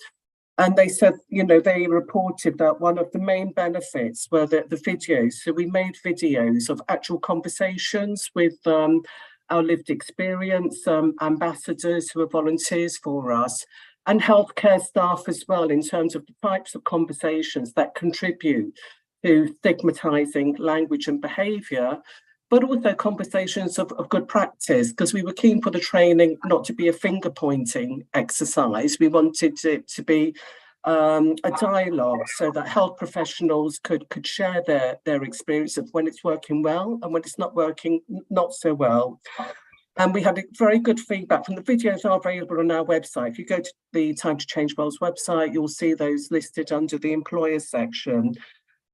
And they said, they reported that one of the main benefits were the videos. So we made videos of actual conversations with our lived experience ambassadors who are volunteers for us, and healthcare staff as well, in terms of the types of conversations that contribute to stigmatizing language and behavior, but also conversations of good practice, because we were keen for the training not to be a finger-pointing exercise. We wanted it to be a dialogue so that health professionals could share their experience of when it's working well and when it's not working not so well. And we had very good feedback from the videos are available on our website. If you go to the Time to Change World's website, you'll see those listed under the employer section.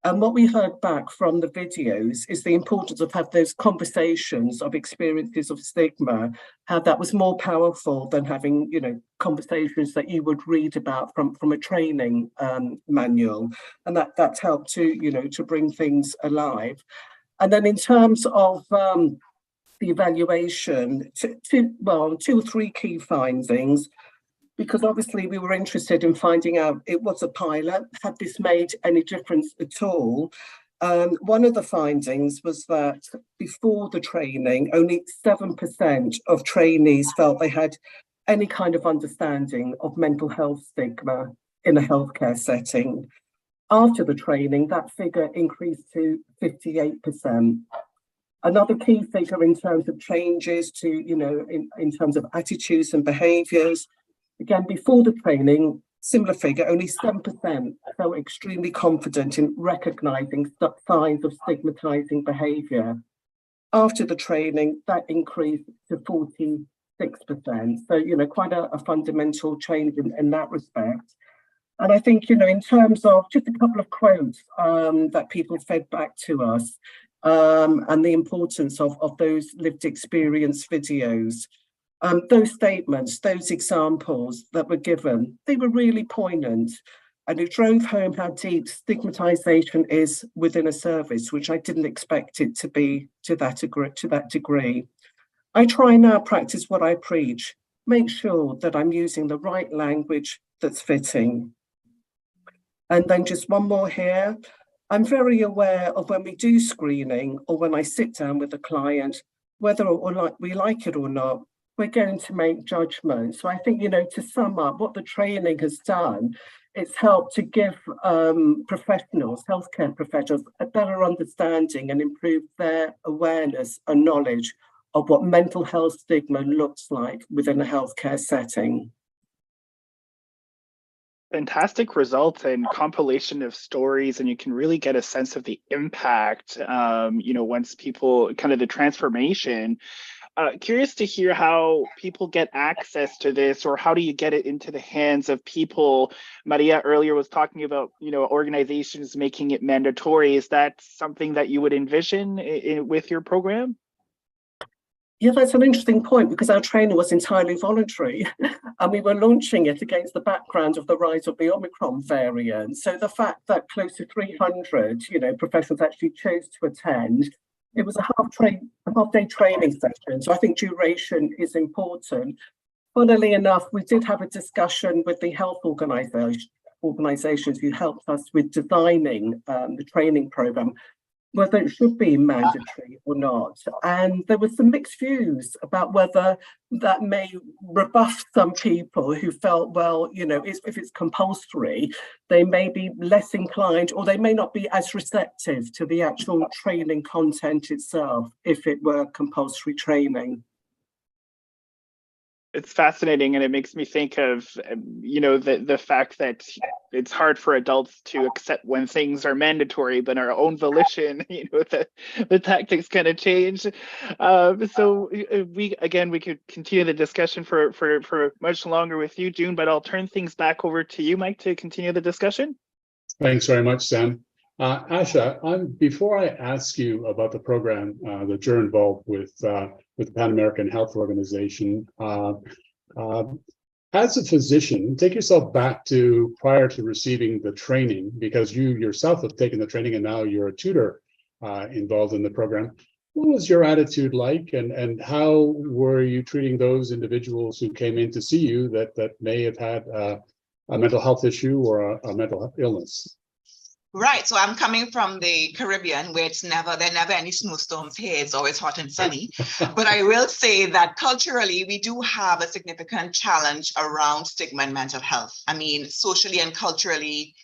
And what we heard back from the videos is the importance of having those conversations of experiences of stigma, how that was more powerful than having, conversations that you would read about from a training manual. And that's helped to bring things alive. And then in terms of the evaluation, 2 or 3 key findings, because obviously we were interested in finding out, it was a pilot, had this made any difference at all? One of the findings was that before the training, only 7% of trainees felt they had any kind of understanding of mental health stigma in a healthcare setting. After the training, that figure increased to 58%. Another key figure in terms of changes to, in terms of attitudes and behaviours, again, before the training, similar figure, only 7% felt extremely confident in recognising signs of stigmatising behaviour. After the training, that increased to 46%. So, quite a fundamental change in that respect. And I think, in terms of just a couple of quotes that people fed back to us, and the importance of those lived experience videos. Those statements, those examples that were given, they were really poignant, and it drove home how deep stigmatization is within a service, which I didn't expect it to be to that degree. I try now practice what I preach, make sure that I'm using the right language that's fitting. And then just one more here. I'm very aware of when we do screening or when I sit down with a client, whether we like it or not, we're going to make judgments. So I think, to sum up what the training has done, it's helped to give professionals, healthcare professionals, a better understanding and improve their awareness and knowledge of what mental health stigma looks like within a healthcare setting. Fantastic results and compilation of stories, and you can really get a sense of the impact, once people, kind of the transformation. Curious to hear how people get access to this, or how do you get it into the hands of people? Maria earlier was talking about, organizations making it mandatory. Is that something that you would envision with your program? Yeah, that's an interesting point, because our training was entirely voluntary and we were launching it against the background of the rise of the Omicron variant. So the fact that close to 300, professionals actually chose to attend, it was a half-day training session. So I think duration is important. Funnily enough, we did have a discussion with the health organisations who helped us with designing the training programme, whether it should be mandatory or not. And there were some mixed views about whether that may rebuff some people who felt, well, if it's compulsory, they may be less inclined, or they may not be as receptive to the actual training content itself if it were compulsory training. It's fascinating, and it makes me think of, the fact that it's hard for adults to accept when things are mandatory, but our own volition, the tactics kind of change. So we could continue the discussion for much longer with you, June, but I'll turn things back over to you, Mike, to continue the discussion. Thanks very much, Sam. Asha, before I ask you about the program that you're involved with the Pan American Health Organization, as a physician, take yourself back to prior to receiving the training, because you yourself have taken the training and now you're a tutor involved in the program. What was your attitude like, and how were you treating those individuals who came in to see you that may have had a mental health issue or a mental illness? Right, so I'm coming from the Caribbean, where there are never any snowstorms here. It's always hot and sunny. But I will say that culturally, we do have a significant challenge around stigma and mental health. I mean, socially and culturally,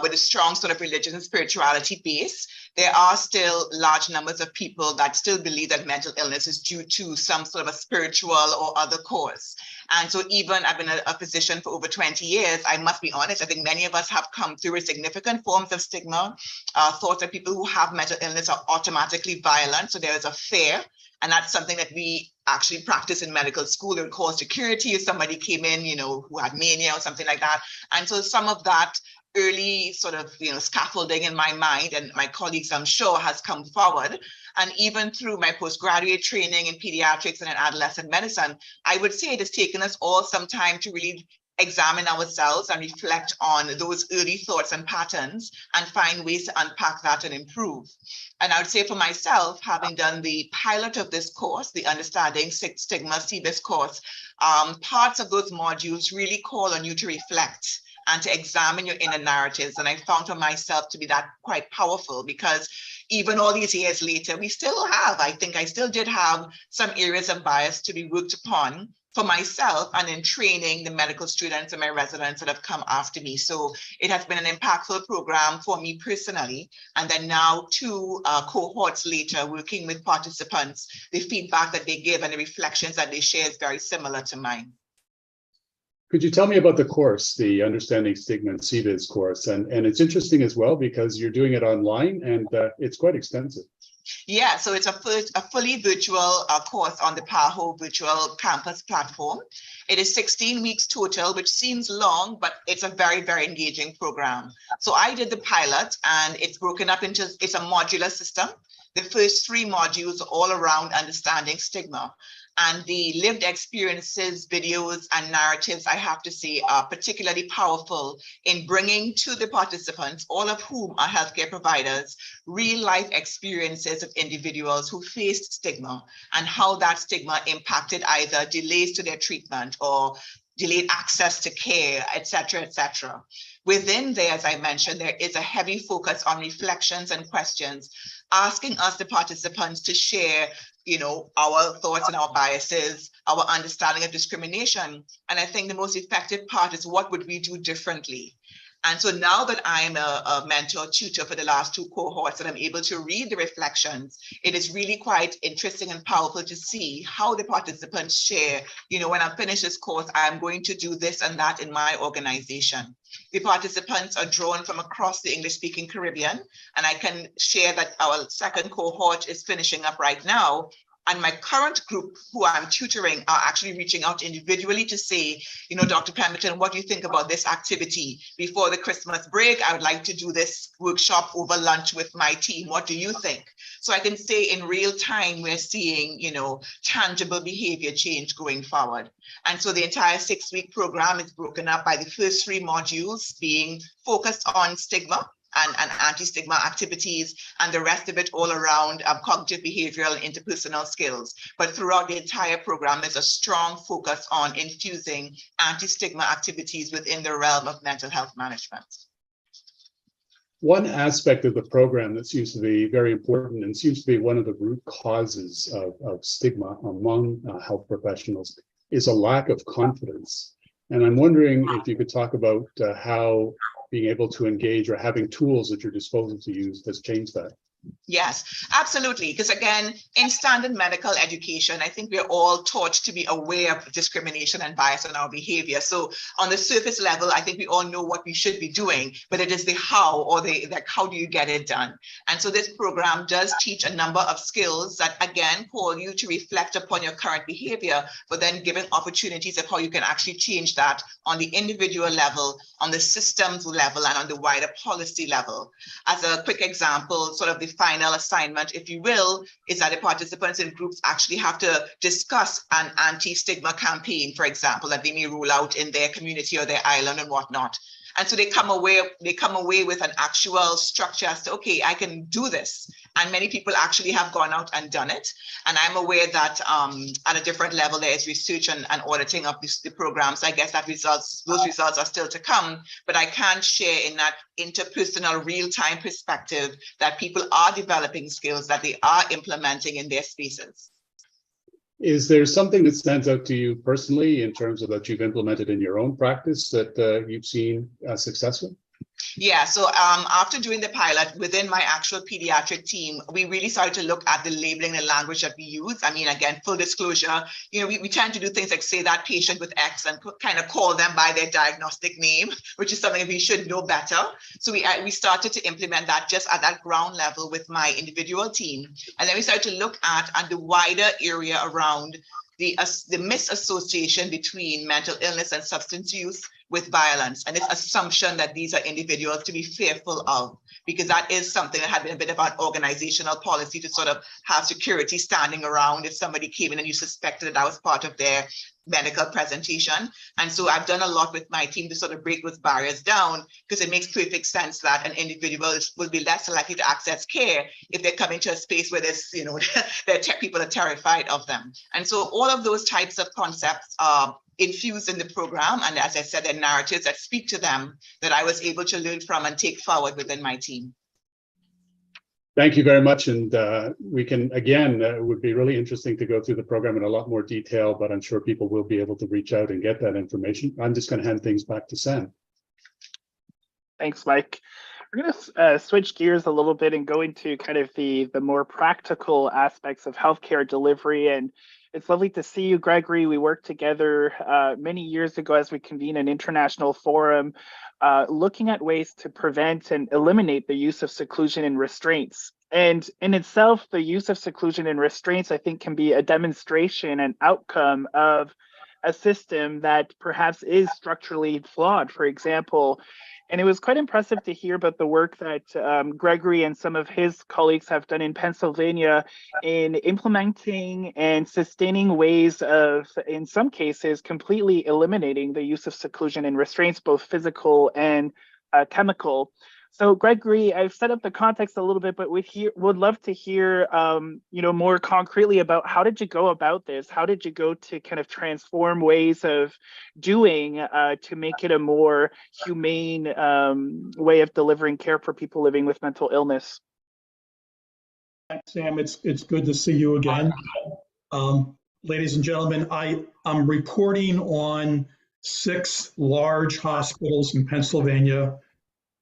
with a strong sort of religious and spirituality base, there are still large numbers of people that still believe that mental illness is due to some sort of a spiritual or other cause. And so even I've been a physician for over 20 years, I must be honest, I think many of us have come through significant forms of stigma, thoughts that people who have mental illness are automatically violent. So there is a fear. And that's something that we actually practice in medical school. It would cause security if somebody came in, who had mania or something like that. And so some of that early sort of scaffolding in my mind, and my colleagues I'm sure, has come forward. And even through my postgraduate training in pediatrics and in adolescent medicine, I would say it has taken us all some time to really examine ourselves and reflect on those early thoughts and patterns and find ways to unpack that and improve. And I would say for myself, having done the pilot of this course, the Understanding Stigma CBIS course, parts of those modules really call on you to reflect and to examine your inner narratives. And I found for myself to be that quite powerful, because even all these years later, I still did have some areas of bias to be worked upon for myself and in training the medical students and my residents that have come after me. So it has been an impactful program for me personally. And then now 2 cohorts later, working with participants, the feedback that they give and the reflections that they share is very similar to mine. Could you tell me about the course, the Understanding Stigma and CBIS course? And it's interesting as well, because you're doing it online and it's quite extensive. Yeah, so it's a fully virtual course on the PAHO virtual campus platform. It is 16 weeks total, which seems long, but it's a very, very engaging program. So I did the pilot, and it's broken up into, it's a modular system. The first 3 modules are all around understanding stigma. And the lived experiences, videos, and narratives, I have to say, are particularly powerful in bringing to the participants, all of whom are healthcare providers, real life experiences of individuals who faced stigma and how that stigma impacted either delays to their treatment or delayed access to care, et cetera, et cetera. Within there, as I mentioned, there is a heavy focus on reflections and questions, asking us, the participants, to share our thoughts and our biases, our understanding of discrimination. And I think the most effective part is, what would we do differently? And so now that I'm a mentor tutor for the last 2 cohorts and I'm able to read the reflections, it is really quite interesting and powerful to see how the participants share, when I finish this course, I'm going to do this and that in my organization. The participants are drawn from across the English-speaking Caribbean, and I can share that our 2nd cohort is finishing up right now. And my current group who I'm tutoring are actually reaching out individually to say, you know, Dr. Pemberton, what do you think about this activity? Before the Christmas break, I would like to do this workshop over lunch with my team. What do you think? So I can say in real time, we're seeing, you know, tangible behavior change going forward. And so the entire 6-week program is broken up by the first 3 modules being focused on stigma and anti-stigma activities, and the rest of it all around cognitive, behavioral, and interpersonal skills. But throughout the entire program, there's a strong focus on infusing anti-stigma activities within the realm of mental health management. One aspect of the program that seems to be very important and seems to be one of the root causes of stigma among health professionals is a lack of confidence. And I'm wondering if you could talk about how being able to engage or having tools at your disposal to use has changed that. Yes, absolutely. Because again, in standard medical education, I think we're all taught to be aware of discrimination and bias in our behavior. So on the surface level, I think we all know what we should be doing, but it is the how, or the like, how do you get it done? And so this program does teach a number of skills that again call you to reflect upon your current behavior, but then giving opportunities of how you can actually change that on the individual level, on the systems level, and on the wider policy level. As a quick example, sort of the final assignment, if you will, is that the participants in groups actually have to discuss an anti-stigma campaign, for example, that they may roll out in their community or their island and whatnot. And so they come away with an actual structure as to, okay, I can do this. And many people actually have gone out and done it. And I'm aware that at a different level, there is research and auditing of the programs. I guess that those results are still to come, but I can share in that interpersonal real-time perspective that people are developing skills that they are implementing in their spaces. Is there something that stands out to you personally in terms of that you've implemented in your own practice that you've seen successful? Yeah, so after doing the pilot within my actual pediatric team, we really started to look at the labeling and language that we use. I mean, again, full disclosure, you know, we tend to do things like say that patient with X and kind of call them by their diagnostic name, which is something we should know better. So we started to implement that just at that ground level with my individual team. And then we started to look at the wider area around the misassociation between mental illness and substance use with violence, and this assumption that these are individuals to be fearful of, because that is something that had been a bit of an organizational policy to sort of have security standing around if somebody came in and you suspected that that was part of their medical presentation. And so I've done a lot with my team to sort of break those barriers down, because it makes perfect sense that an individual will be less likely to access care if they come into a space where there's, you know, people are terrified of them. And so all of those types of concepts are infused in the program. And as I said, they're narratives that speak to them that I was able to learn from and take forward within my team. Thank you very much. And we can, again, it would be really interesting to go through the program in a lot more detail, but I'm sure people will be able to reach out and get that information. I'm just going to hand things back to Sam. Thanks, Mike. We're going to switch gears a little bit and go into kind of the more practical aspects of healthcare delivery. And it's lovely to see you, Gregory. We worked together many years ago as we convened an international forum looking at ways to prevent and eliminate the use of seclusion and restraints. And in itself, the use of seclusion and restraints, I think, can be a demonstration and outcome of a system that perhaps is structurally flawed. For example, and it was quite impressive to hear about the work that Gregory and some of his colleagues have done in Pennsylvania in implementing and sustaining ways of, in some cases, completely eliminating the use of seclusion and restraints, both physical and chemical. So, Gregory, I've set up the context a little bit, but would love to hear, more concretely about how did you go about this? How did you go to kind of transform ways of doing to make it a more humane way of delivering care for people living with mental illness? Thanks, Sam. It's good to see you again. Ladies and gentlemen, I'm reporting on 6 large hospitals in Pennsylvania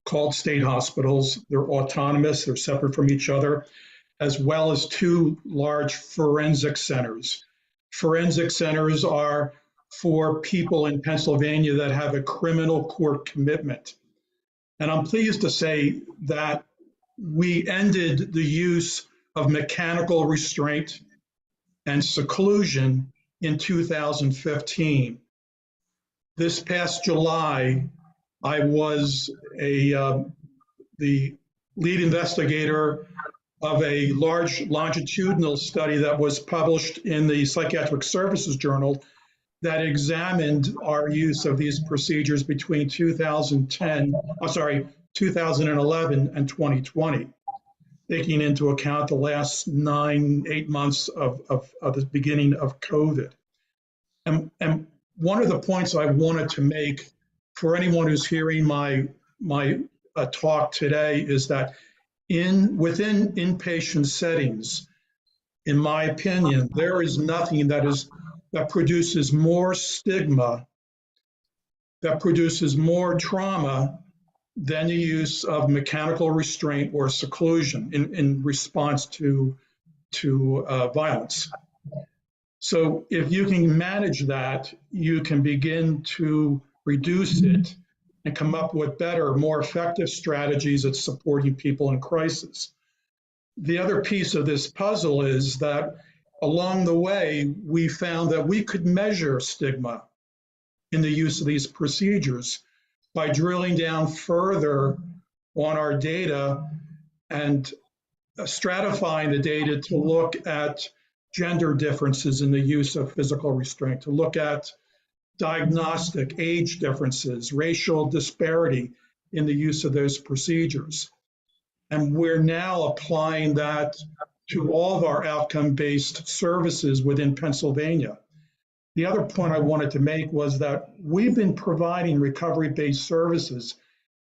called state hospitals. They're autonomous, they're separate from each other, as well as 2 large forensic centers. Forensic centers are for people in Pennsylvania that have a criminal court commitment. And I'm pleased to say that we ended the use of mechanical restraint and seclusion in 2015. This past July, I was the lead investigator of a large longitudinal study that was published in the Psychiatric Services Journal that examined our use of these procedures between 2011 and 2020, taking into account the last 8 months of the beginning of COVID. And one of the points I wanted to make for anyone who's hearing my talk today is that within inpatient settings, in my opinion, there is nothing that produces more stigma, that produces more trauma than the use of mechanical restraint or seclusion in response to violence. So if you can manage that, you can begin to reduce it and come up with better, more effective strategies at supporting people in crisis. The other piece of this puzzle is that along the way, we found that we could measure stigma in the use of these procedures by drilling down further on our data and stratifying the data to look at gender differences in the use of physical restraint, to look at diagnostic age differences, racial disparity in the use of those procedures. And we're now applying that to all of our outcome-based services within Pennsylvania. The other point I wanted to make was that we've been providing recovery-based services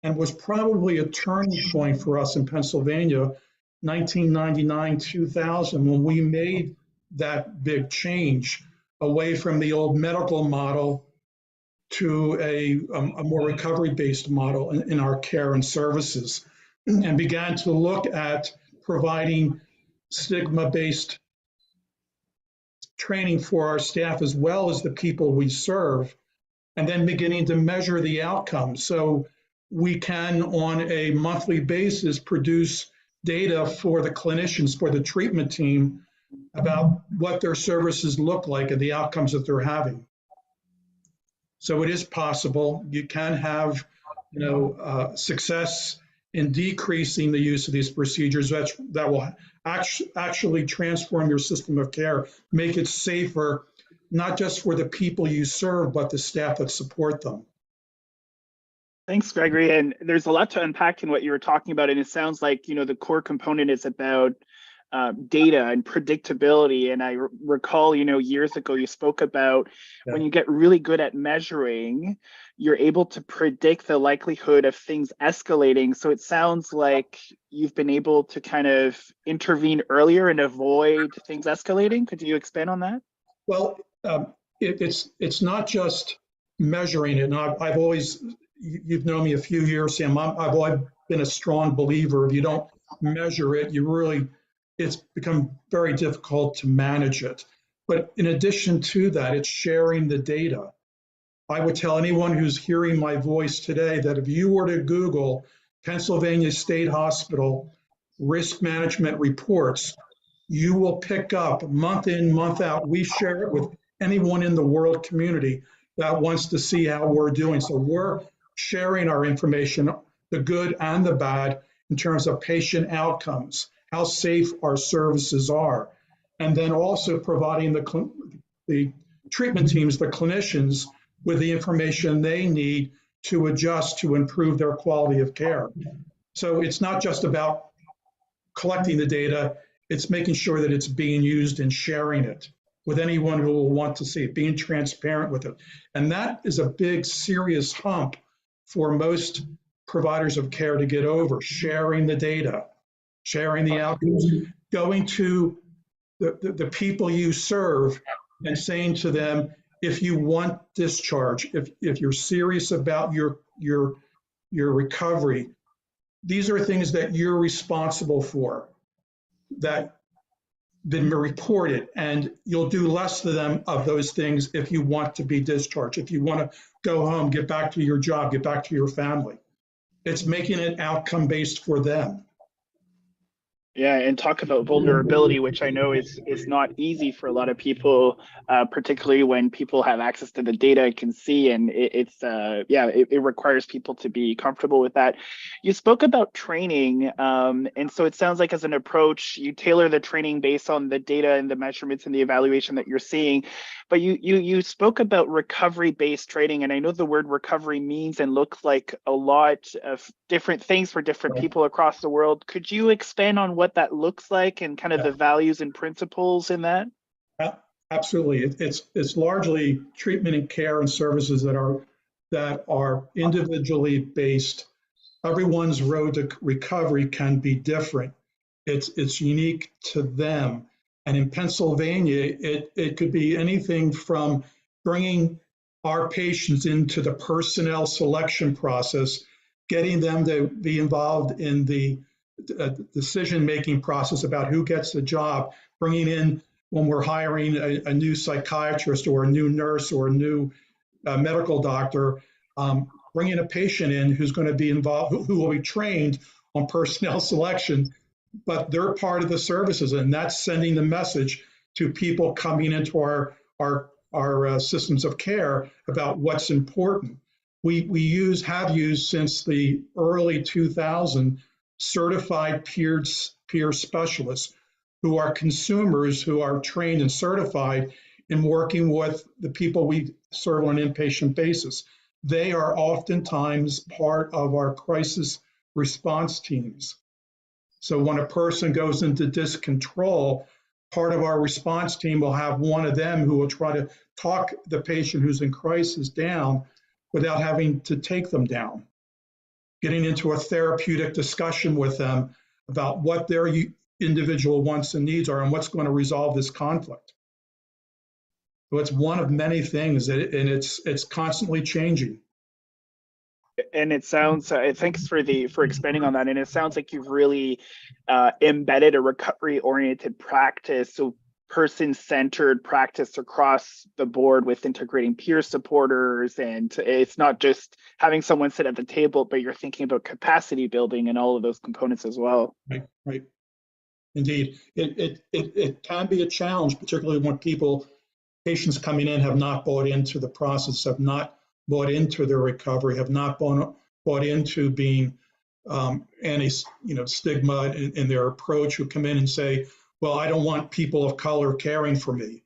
and was probably a turning point for us in Pennsylvania, 1999, 2000, when we made that big change away from the old medical model to a more recovery-based model in our care and services, and began to look at providing stigma-based training for our staff as well as the people we serve, and then beginning to measure the outcomes. So we can, on a monthly basis, produce data for the clinicians, for the treatment team, about what their services look like and the outcomes that they're having. So it is possible. You can have, success in decreasing the use of these procedures that will actually transform your system of care, make it safer, not just for the people you serve, but the staff that support them. Thanks, Gregory. And there's a lot to unpack in what you were talking about. And it sounds like, the core component is about data and predictability. And I recall, years ago, you spoke about when you get really good at measuring, you're able to predict the likelihood of things escalating. So it sounds like you've been able to kind of intervene earlier and avoid things escalating. Could you expand on that? Well, it's not just measuring it. And I've always, you've known me a few years, Sam, I've always been a strong believer. If you don't measure it, it's become very difficult to manage it. But in addition to that, it's sharing the data. I would tell anyone who's hearing my voice today that if you were to Google Pennsylvania State Hospital risk management reports, you will pick up month in, month out. We share it with anyone in the world community that wants to see how we're doing. So we're sharing our information, the good and the bad, in terms of patient outcomes, how safe our services are, and then also providing the treatment teams, the clinicians, with the information they need to adjust to improve their quality of care. So it's not just about collecting the data, it's making sure that it's being used and sharing it with anyone who will want to see it, being transparent with it. And that is a big, serious hump for most providers of care to get over, sharing the data, sharing the outcomes, going to the people you serve and saying to them, if you want discharge, if you're serious about your recovery, these are things that you're responsible for, that been reported, and you'll do less to them of those things if you want to be discharged, if you want to go home, get back to your job, get back to your family. It's making it outcome-based for them. Yeah, and talk about vulnerability, which I know is not easy for a lot of people, particularly when people have access to the data and can see, and it requires people to be comfortable with that. You spoke about training, and so it sounds like as an approach, you tailor the training based on the data and the measurements and the evaluation that you're seeing. But you spoke about recovery-based training, and I know the word recovery means and looks like a lot of different things for different people across the world. Could you expand on what that looks like and kind of the values and principles in that? Absolutely. It's largely treatment and care and services that are individually based. Everyone's road to recovery can be different. It's unique to them. And in Pennsylvania, it could be anything from bringing our patients into the personnel selection process, getting them to be involved in the decision-making process about who gets the job, bringing in when we're hiring a new psychiatrist or a new nurse or a new medical doctor, bringing a patient in who's going to be involved, who will be trained on personnel selection, but they're part of the services, and that's sending the message to people coming into our systems of care about what's important. We have used since the early 2000s certified peer specialists who are consumers who are trained and certified in working with the people we serve on an inpatient basis. They are oftentimes part of our crisis response teams. So when a person goes into discontrol, part of our response team will have one of them who will try to talk the patient who's in crisis down without having to take them down, getting into a therapeutic discussion with them about what their individual wants and needs are and what's going to resolve this conflict. So it's one of many things, and it's constantly changing. And it sounds, thanks for expanding on that. And it sounds like you've really embedded a recovery-oriented practice, so person-centered practice across the board with integrating peer supporters. And it's not just having someone sit at the table, but you're thinking about capacity building and all of those components as well. Right. Indeed, it can be a challenge, particularly when patients coming in have not bought into the process, have not bought into their recovery, have not bought into being stigma in their approach, who come in and say, well, I don't want people of color caring for me.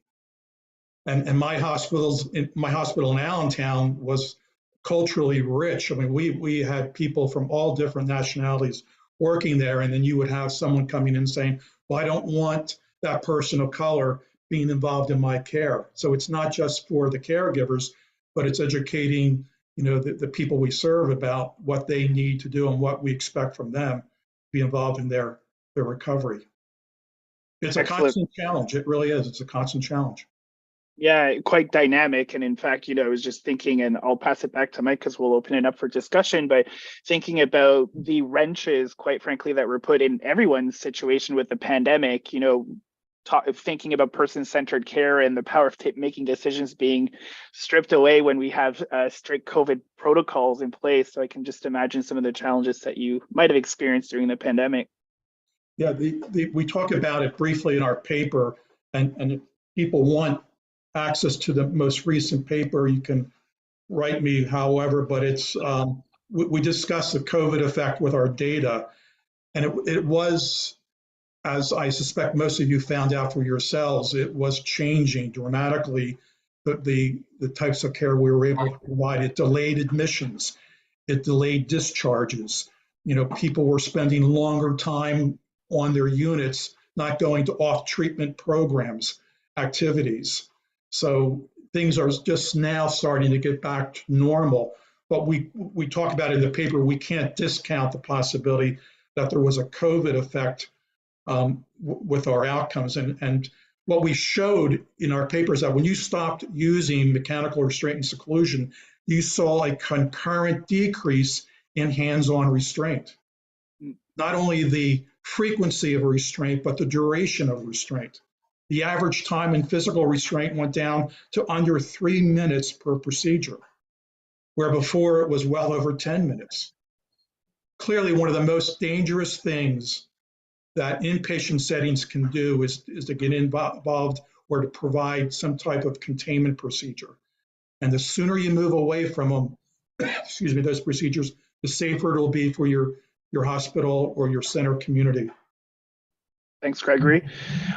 And my hospital in Allentown was culturally rich. I mean, we had people from all different nationalities working there, and then you would have someone coming in saying, well, I don't want that person of color being involved in my care. So it's not just for the caregivers, but it's educating, the people we serve about what they need to do and what we expect from them to be involved in their recovery. It's a constant challenge. It really is. It's a constant challenge. Yeah, quite dynamic. And in fact, I was just thinking, and I'll pass it back to Mike because we'll open it up for discussion, but thinking about the wrenches, quite frankly, that were put in everyone's situation with the pandemic, thinking about person-centered care and the power of making decisions being stripped away when we have strict COVID protocols in place. So I can just imagine some of the challenges that you might have experienced during the pandemic. Yeah, we talk about it briefly in our paper, and if people want access to the most recent paper, you can write me, however, but it's we discussed the COVID effect with our data, and it was, as I suspect most of you found out for yourselves, it was changing dramatically the types of care we were able to provide. It delayed admissions, it delayed discharges. People were spending longer time on their units, not going to off-treatment programs, activities. So things are just now starting to get back to normal. But we talk about in the paper, we can't discount the possibility that there was a COVID effect with our outcomes. And what we showed in our paper is that when you stopped using mechanical restraint and seclusion, you saw a concurrent decrease in hands-on restraint. Not only the frequency of restraint, but the duration of restraint. The average time in physical restraint went down to under 3 minutes per procedure, where before it was well over 10 minutes. Clearly, one of the most dangerous things that inpatient settings can do is to get involved or to provide some type of containment procedure. And the sooner you move away from them, excuse me, those procedures, the safer it'll be for your hospital or your center community. Thanks, Gregory.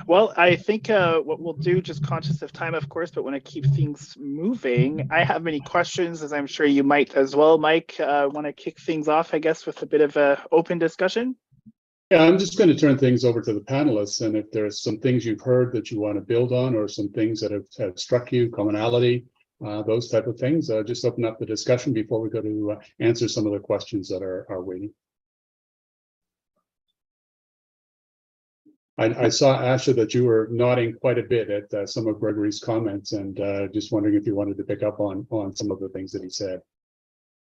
Well, I think what we'll do, just conscious of time, of course, but want to keep things moving. I have many questions, as I'm sure you might as well. Mike, want to kick things off, I guess, with a bit of an open discussion? Yeah, I'm just going to turn things over to the panelists, and if there's some things you've heard that you want to build on, or some things that have struck you, commonality, those type of things, just open up the discussion before we go to answer some of the questions that are waiting. I saw, Asha, that you were nodding quite a bit at some of Gregory's comments, and just wondering if you wanted to pick up on some of the things that he said.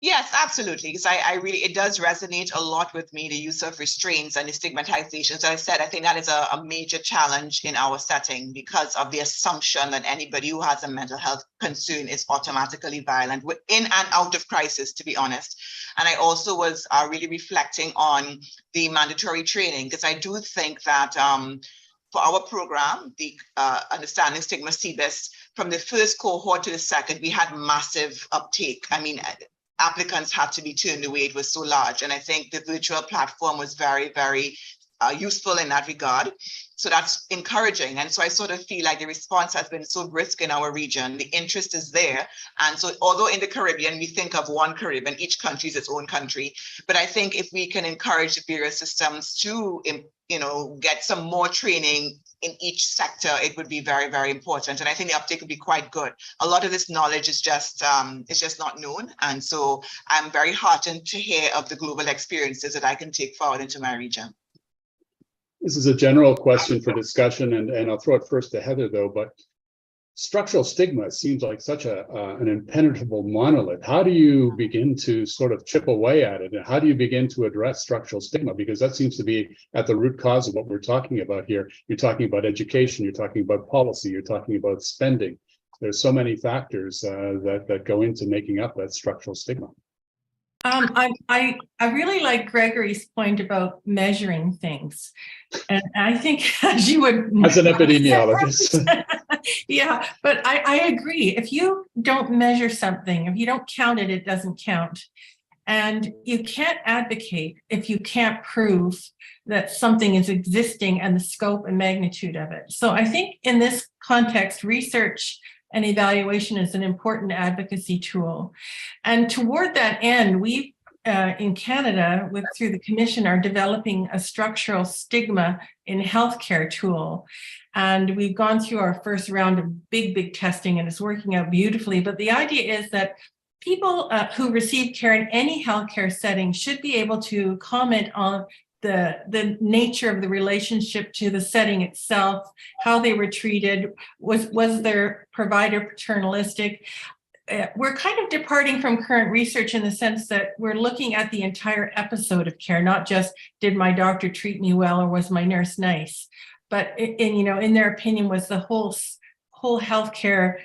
Yes, absolutely. Because I really, it does resonate a lot with me, the use of restraints and the stigmatization. So I said, I think that is a major challenge in our setting because of the assumption that anybody who has a mental health concern is automatically violent in and out of crisis, to be honest. And I also was really reflecting on the mandatory training, because I do think that for our program, the Understanding Stigma CBIS, from the first cohort to the second, we had massive uptake. I mean, applicants had to be turned away. It was so large. And I think the virtual platform was very, very useful in that regard. So that's encouraging. And so I sort of feel like the response has been so brisk in our region. The interest is there. And so although in the Caribbean, we think of one Caribbean, each country is its own country. But I think if we can encourage the various systems to, get some more training in each sector, it would be very, very important. And I think the uptake would be quite good. A lot of this knowledge is just not known. And so I'm very heartened to hear of the global experiences that I can take forward into my region. This is a general question for discussion, and I'll throw it first to Heather, though, but structural stigma seems like such an impenetrable monolith. How do you begin to sort of chip away at it? And how do you begin to address structural stigma? Because that seems to be at the root cause of what we're talking about here. You're talking about education, you're talking about policy, you're talking about spending. There's so many factors that go into making up that structural stigma. I really like Gregory's point about measuring things. And I think, as you would... As an epidemiologist. Yeah, but I agree. If you don't measure something, if you don't count it, it doesn't count. And you can't advocate if you can't prove that something is existing and the scope and magnitude of it. So I think in this context, research and evaluation is an important advocacy tool. And toward that end, we in Canada, through the Commission, are developing a structural stigma in healthcare tool. And we've gone through our first round of big testing, and it's working out beautifully. But the idea is that people who receive care in any healthcare setting should be able to comment on the nature of the relationship to the setting itself, how they were treated, was their provider paternalistic. We're kind of departing from current research in the sense that we're looking at the entire episode of care, not just did my doctor treat me well or was my nurse nice, but in their opinion, was the whole healthcare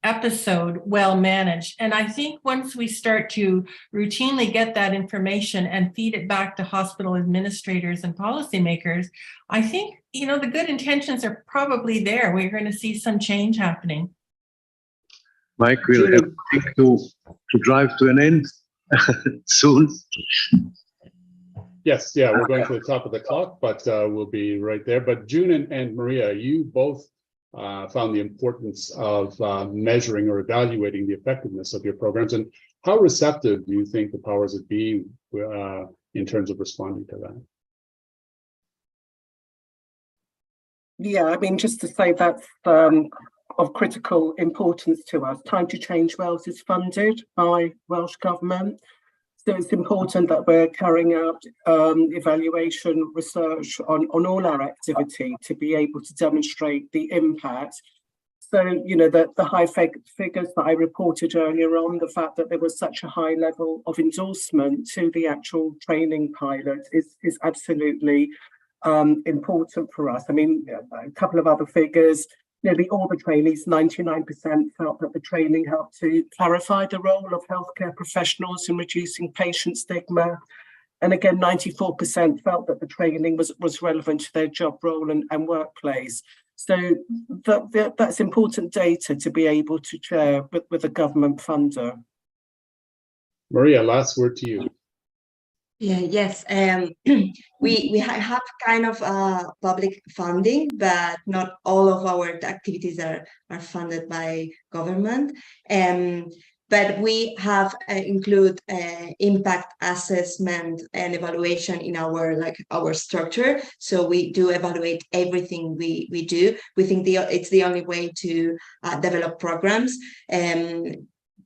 episode well managed. And I think once we start to routinely get that information and feed it back to hospital administrators and policymakers, I think the good intentions are probably there. We're going to see some change happening. Mike, we'll have to drive to an end soon. Yes, yeah, we're going to the top of the clock, but we'll be right there. But June and Maria, you both found the importance of measuring or evaluating the effectiveness of your programs. And how receptive do you think the powers that be in terms of responding to that? Yeah, I mean, just to say that's of critical importance to us. Time to Change Wales is funded by Welsh Government. So it's important that we're carrying out evaluation research on all our activity to be able to demonstrate the impact. So, the high figures that I reported earlier on, the fact that there was such a high level of endorsement to the actual training pilot is absolutely important for us. I mean, a couple of other figures. Nearly all the trainees, 99%, felt that the training helped to clarify the role of healthcare professionals in reducing patient stigma. And again, 94% felt that the training was relevant to their job role and workplace. So that's important data to be able to share with a government funder. Maria, last word to you. Yeah, yes. We have kind of public funding, but not all of our activities are funded by government. But we have include impact assessment and evaluation in our structure. So we do evaluate everything we do. We think it's the only way to develop programs.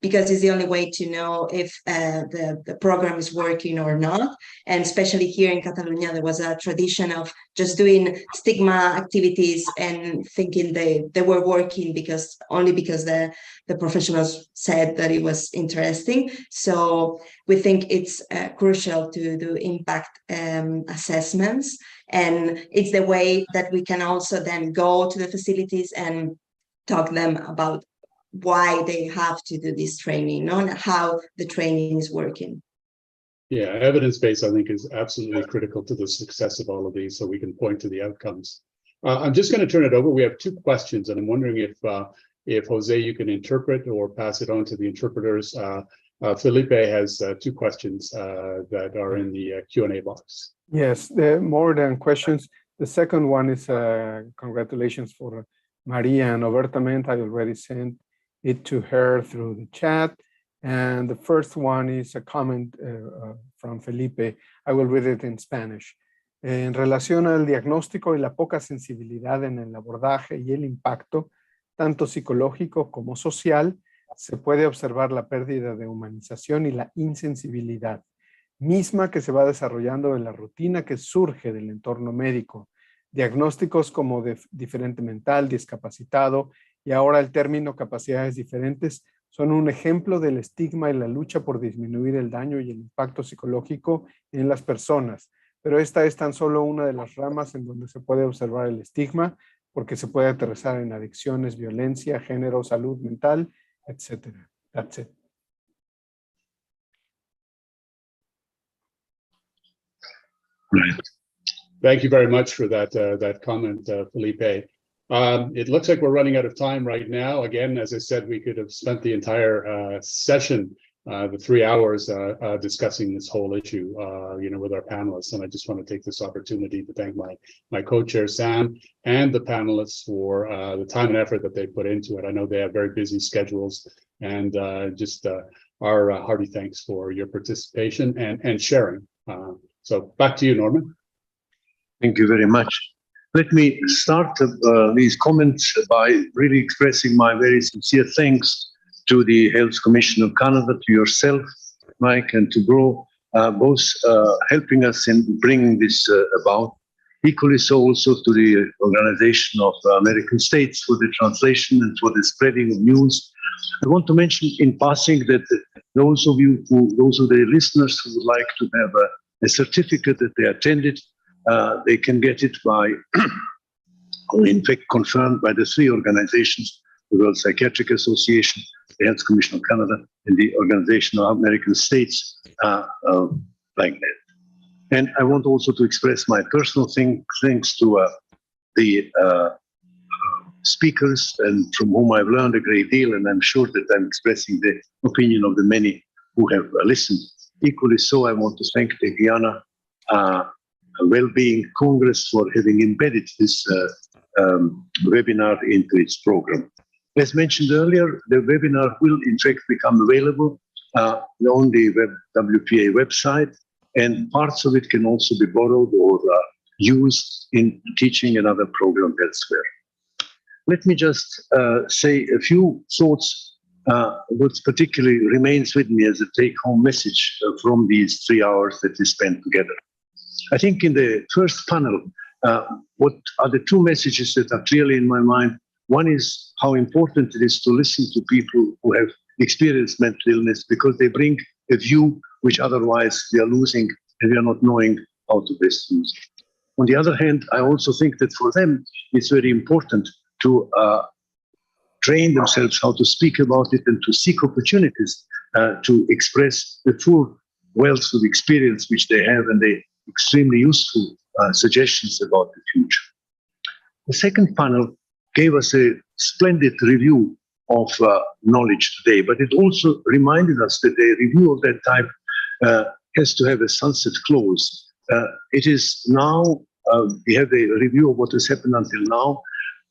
Because it's the only way to know if the program is working or not. And especially here in Catalonia, there was a tradition of just doing stigma activities and thinking they were working because the professionals said that it was interesting. So we think it's crucial to do impact assessments. And it's the way that we can also then go to the facilities and talk to them about why they have to do this training, and how the training is working. Yeah, evidence-based, I think, is absolutely critical to the success of all of these, so we can point to the outcomes. I'm just going to turn it over. We have 2 questions, and I'm wondering if Jose, you can interpret or pass it on to the interpreters. Felipe has 2 questions that are in the Q&A box. Yes, more than questions. The second one is congratulations for Maria and Obertamente. I already sent it to her through the chat. And the first one is a comment from Felipe. I will read it in Spanish. En relación al diagnóstico y la poca sensibilidad en el abordaje y el impacto, tanto psicológico como social, se puede observar la pérdida de humanización y la insensibilidad, misma que se va desarrollando en la rutina que surge del entorno médico. Diagnósticos como diferente mental, discapacitado, y ahora el término capacidades diferentes son un ejemplo del estigma y la lucha por disminuir el daño y el impacto psicológico en las personas. Pero esta es tan solo una de las ramas en donde se puede observar el estigma, porque se puede aterrizar en adicciones, violencia, género, salud mental, etc. That's it. Right. Thank you very much for that comment, Felipe. It looks like we're running out of time right now. Again, as I said, we could have spent the entire session, the 3 hours, discussing this whole issue, with our panelists. And I just want to take this opportunity to thank my co-chair Sam and the panelists for the time and effort that they put into it. I know they have very busy schedules, and just our hearty thanks for your participation and sharing. So back to you, Norman. Thank you very much. Let me start these comments by really expressing my very sincere thanks to the Health Commission of Canada, to yourself, Mike, and to Bro, both helping us in bringing this about. Equally so also to the Organization of American States for the translation and for the spreading of news. I want to mention in passing that those of the listeners who would like to have a certificate that they attended, they can get it by, in fact, confirmed by the 3 organizations, the World Psychiatric Association, the Health Commission of Canada, and the Organization of American States, like that. And I want also to express my personal thanks to the speakers, and from whom I've learned a great deal, and I'm sure that I'm expressing the opinion of the many who have listened. Equally so, I want to thank the Guyana Wellbeing Congress for having embedded this webinar into its program. As mentioned earlier, the webinar will in fact become available on the WPA website, and parts of it can also be borrowed or used in teaching another program elsewhere. Let me just say a few thoughts, what particularly remains with me as a take-home message from these 3 hours that we spent together. I think in the first panel, what are the 2 messages that are clearly in my mind? One is how important it is to listen to people who have experienced mental illness, because they bring a view which otherwise we are losing and we are not knowing how to best use. On the other hand, I also think that for them, it's very important to train themselves how to speak about it and to seek opportunities to express the full wealth of experience which they have and the extremely useful suggestions about the future. The second panel gave us a splendid review of knowledge today, but it also reminded us that a review of that type has to have a sunset clause. It is now, we have a review of what has happened until now,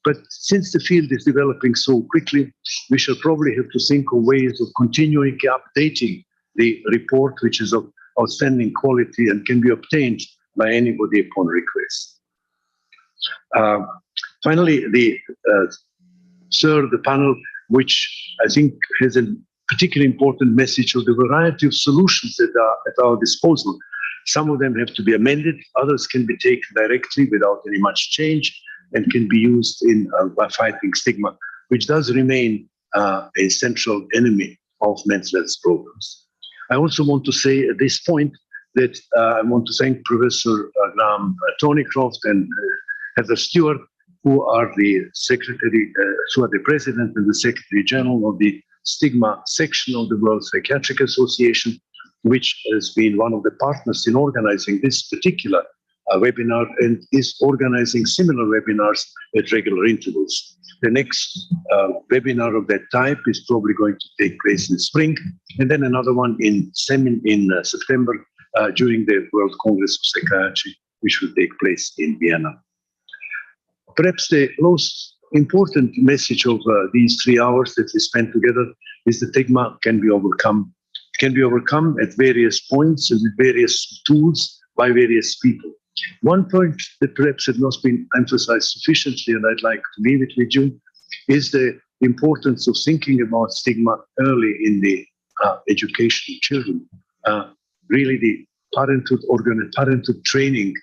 but since the field is developing so quickly, we shall probably have to think of ways of continuing updating the report, which is of outstanding quality and can be obtained by anybody upon request. Finally, the third panel, which I think has a particularly important message of the variety of solutions that are at our disposal. Some of them have to be amended, others can be taken directly without any much change and can be used in by fighting stigma, which does remain a central enemy of mental health programs. I also want to say at this point that I want to thank Professor Graham Thornycroft and Heather Stewart, who are the president and the secretary general of the Stigma section of the World Psychiatric Association, which has been one of the partners in organizing this particular webinar and is organizing similar webinars at regular intervals. The next webinar of that type is probably going to take place in spring, and then another one in September during the World Congress of Psychiatry, which will take place in Vienna. Perhaps the most important message of these 3 hours that we spent together is that stigma can be overcome. It can be overcome at various points and with various tools by various people. One point that perhaps has not been emphasized sufficiently, and I'd like to leave it with you, is the importance of thinking about stigma early in the education of children. Really, the parenthood training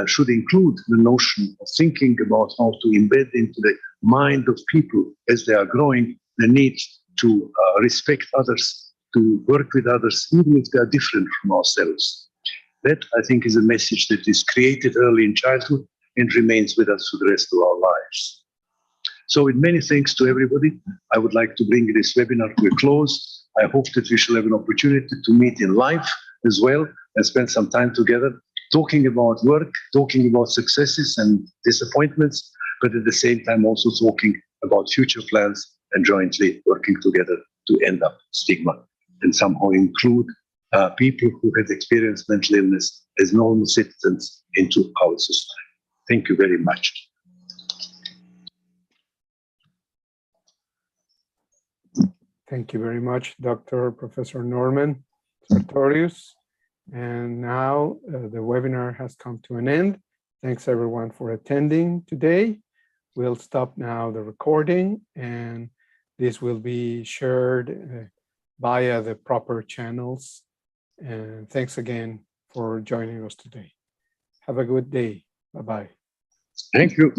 should include the notion of thinking about how to embed into the mind of people as they are growing the need to respect others, to work with others, even if they are different from ourselves. That, I think, is a message that is created early in childhood and remains with us for the rest of our lives. So with many thanks to everybody, I would like to bring this webinar to a close. I hope that we shall have an opportunity to meet in life as well and spend some time together, talking about work, talking about successes and disappointments, but at the same time also talking about future plans and jointly working together to end up stigma and somehow include people who have experienced mental illness as normal citizens into our society. Thank you very much. Thank you very much, Professor Norman Sartorius. And now the webinar has come to an end. Thanks everyone for attending today. We'll stop now the recording, and this will be shared via the proper channels. And thanks again for joining us today. Have a good day. Bye-bye. Thank you.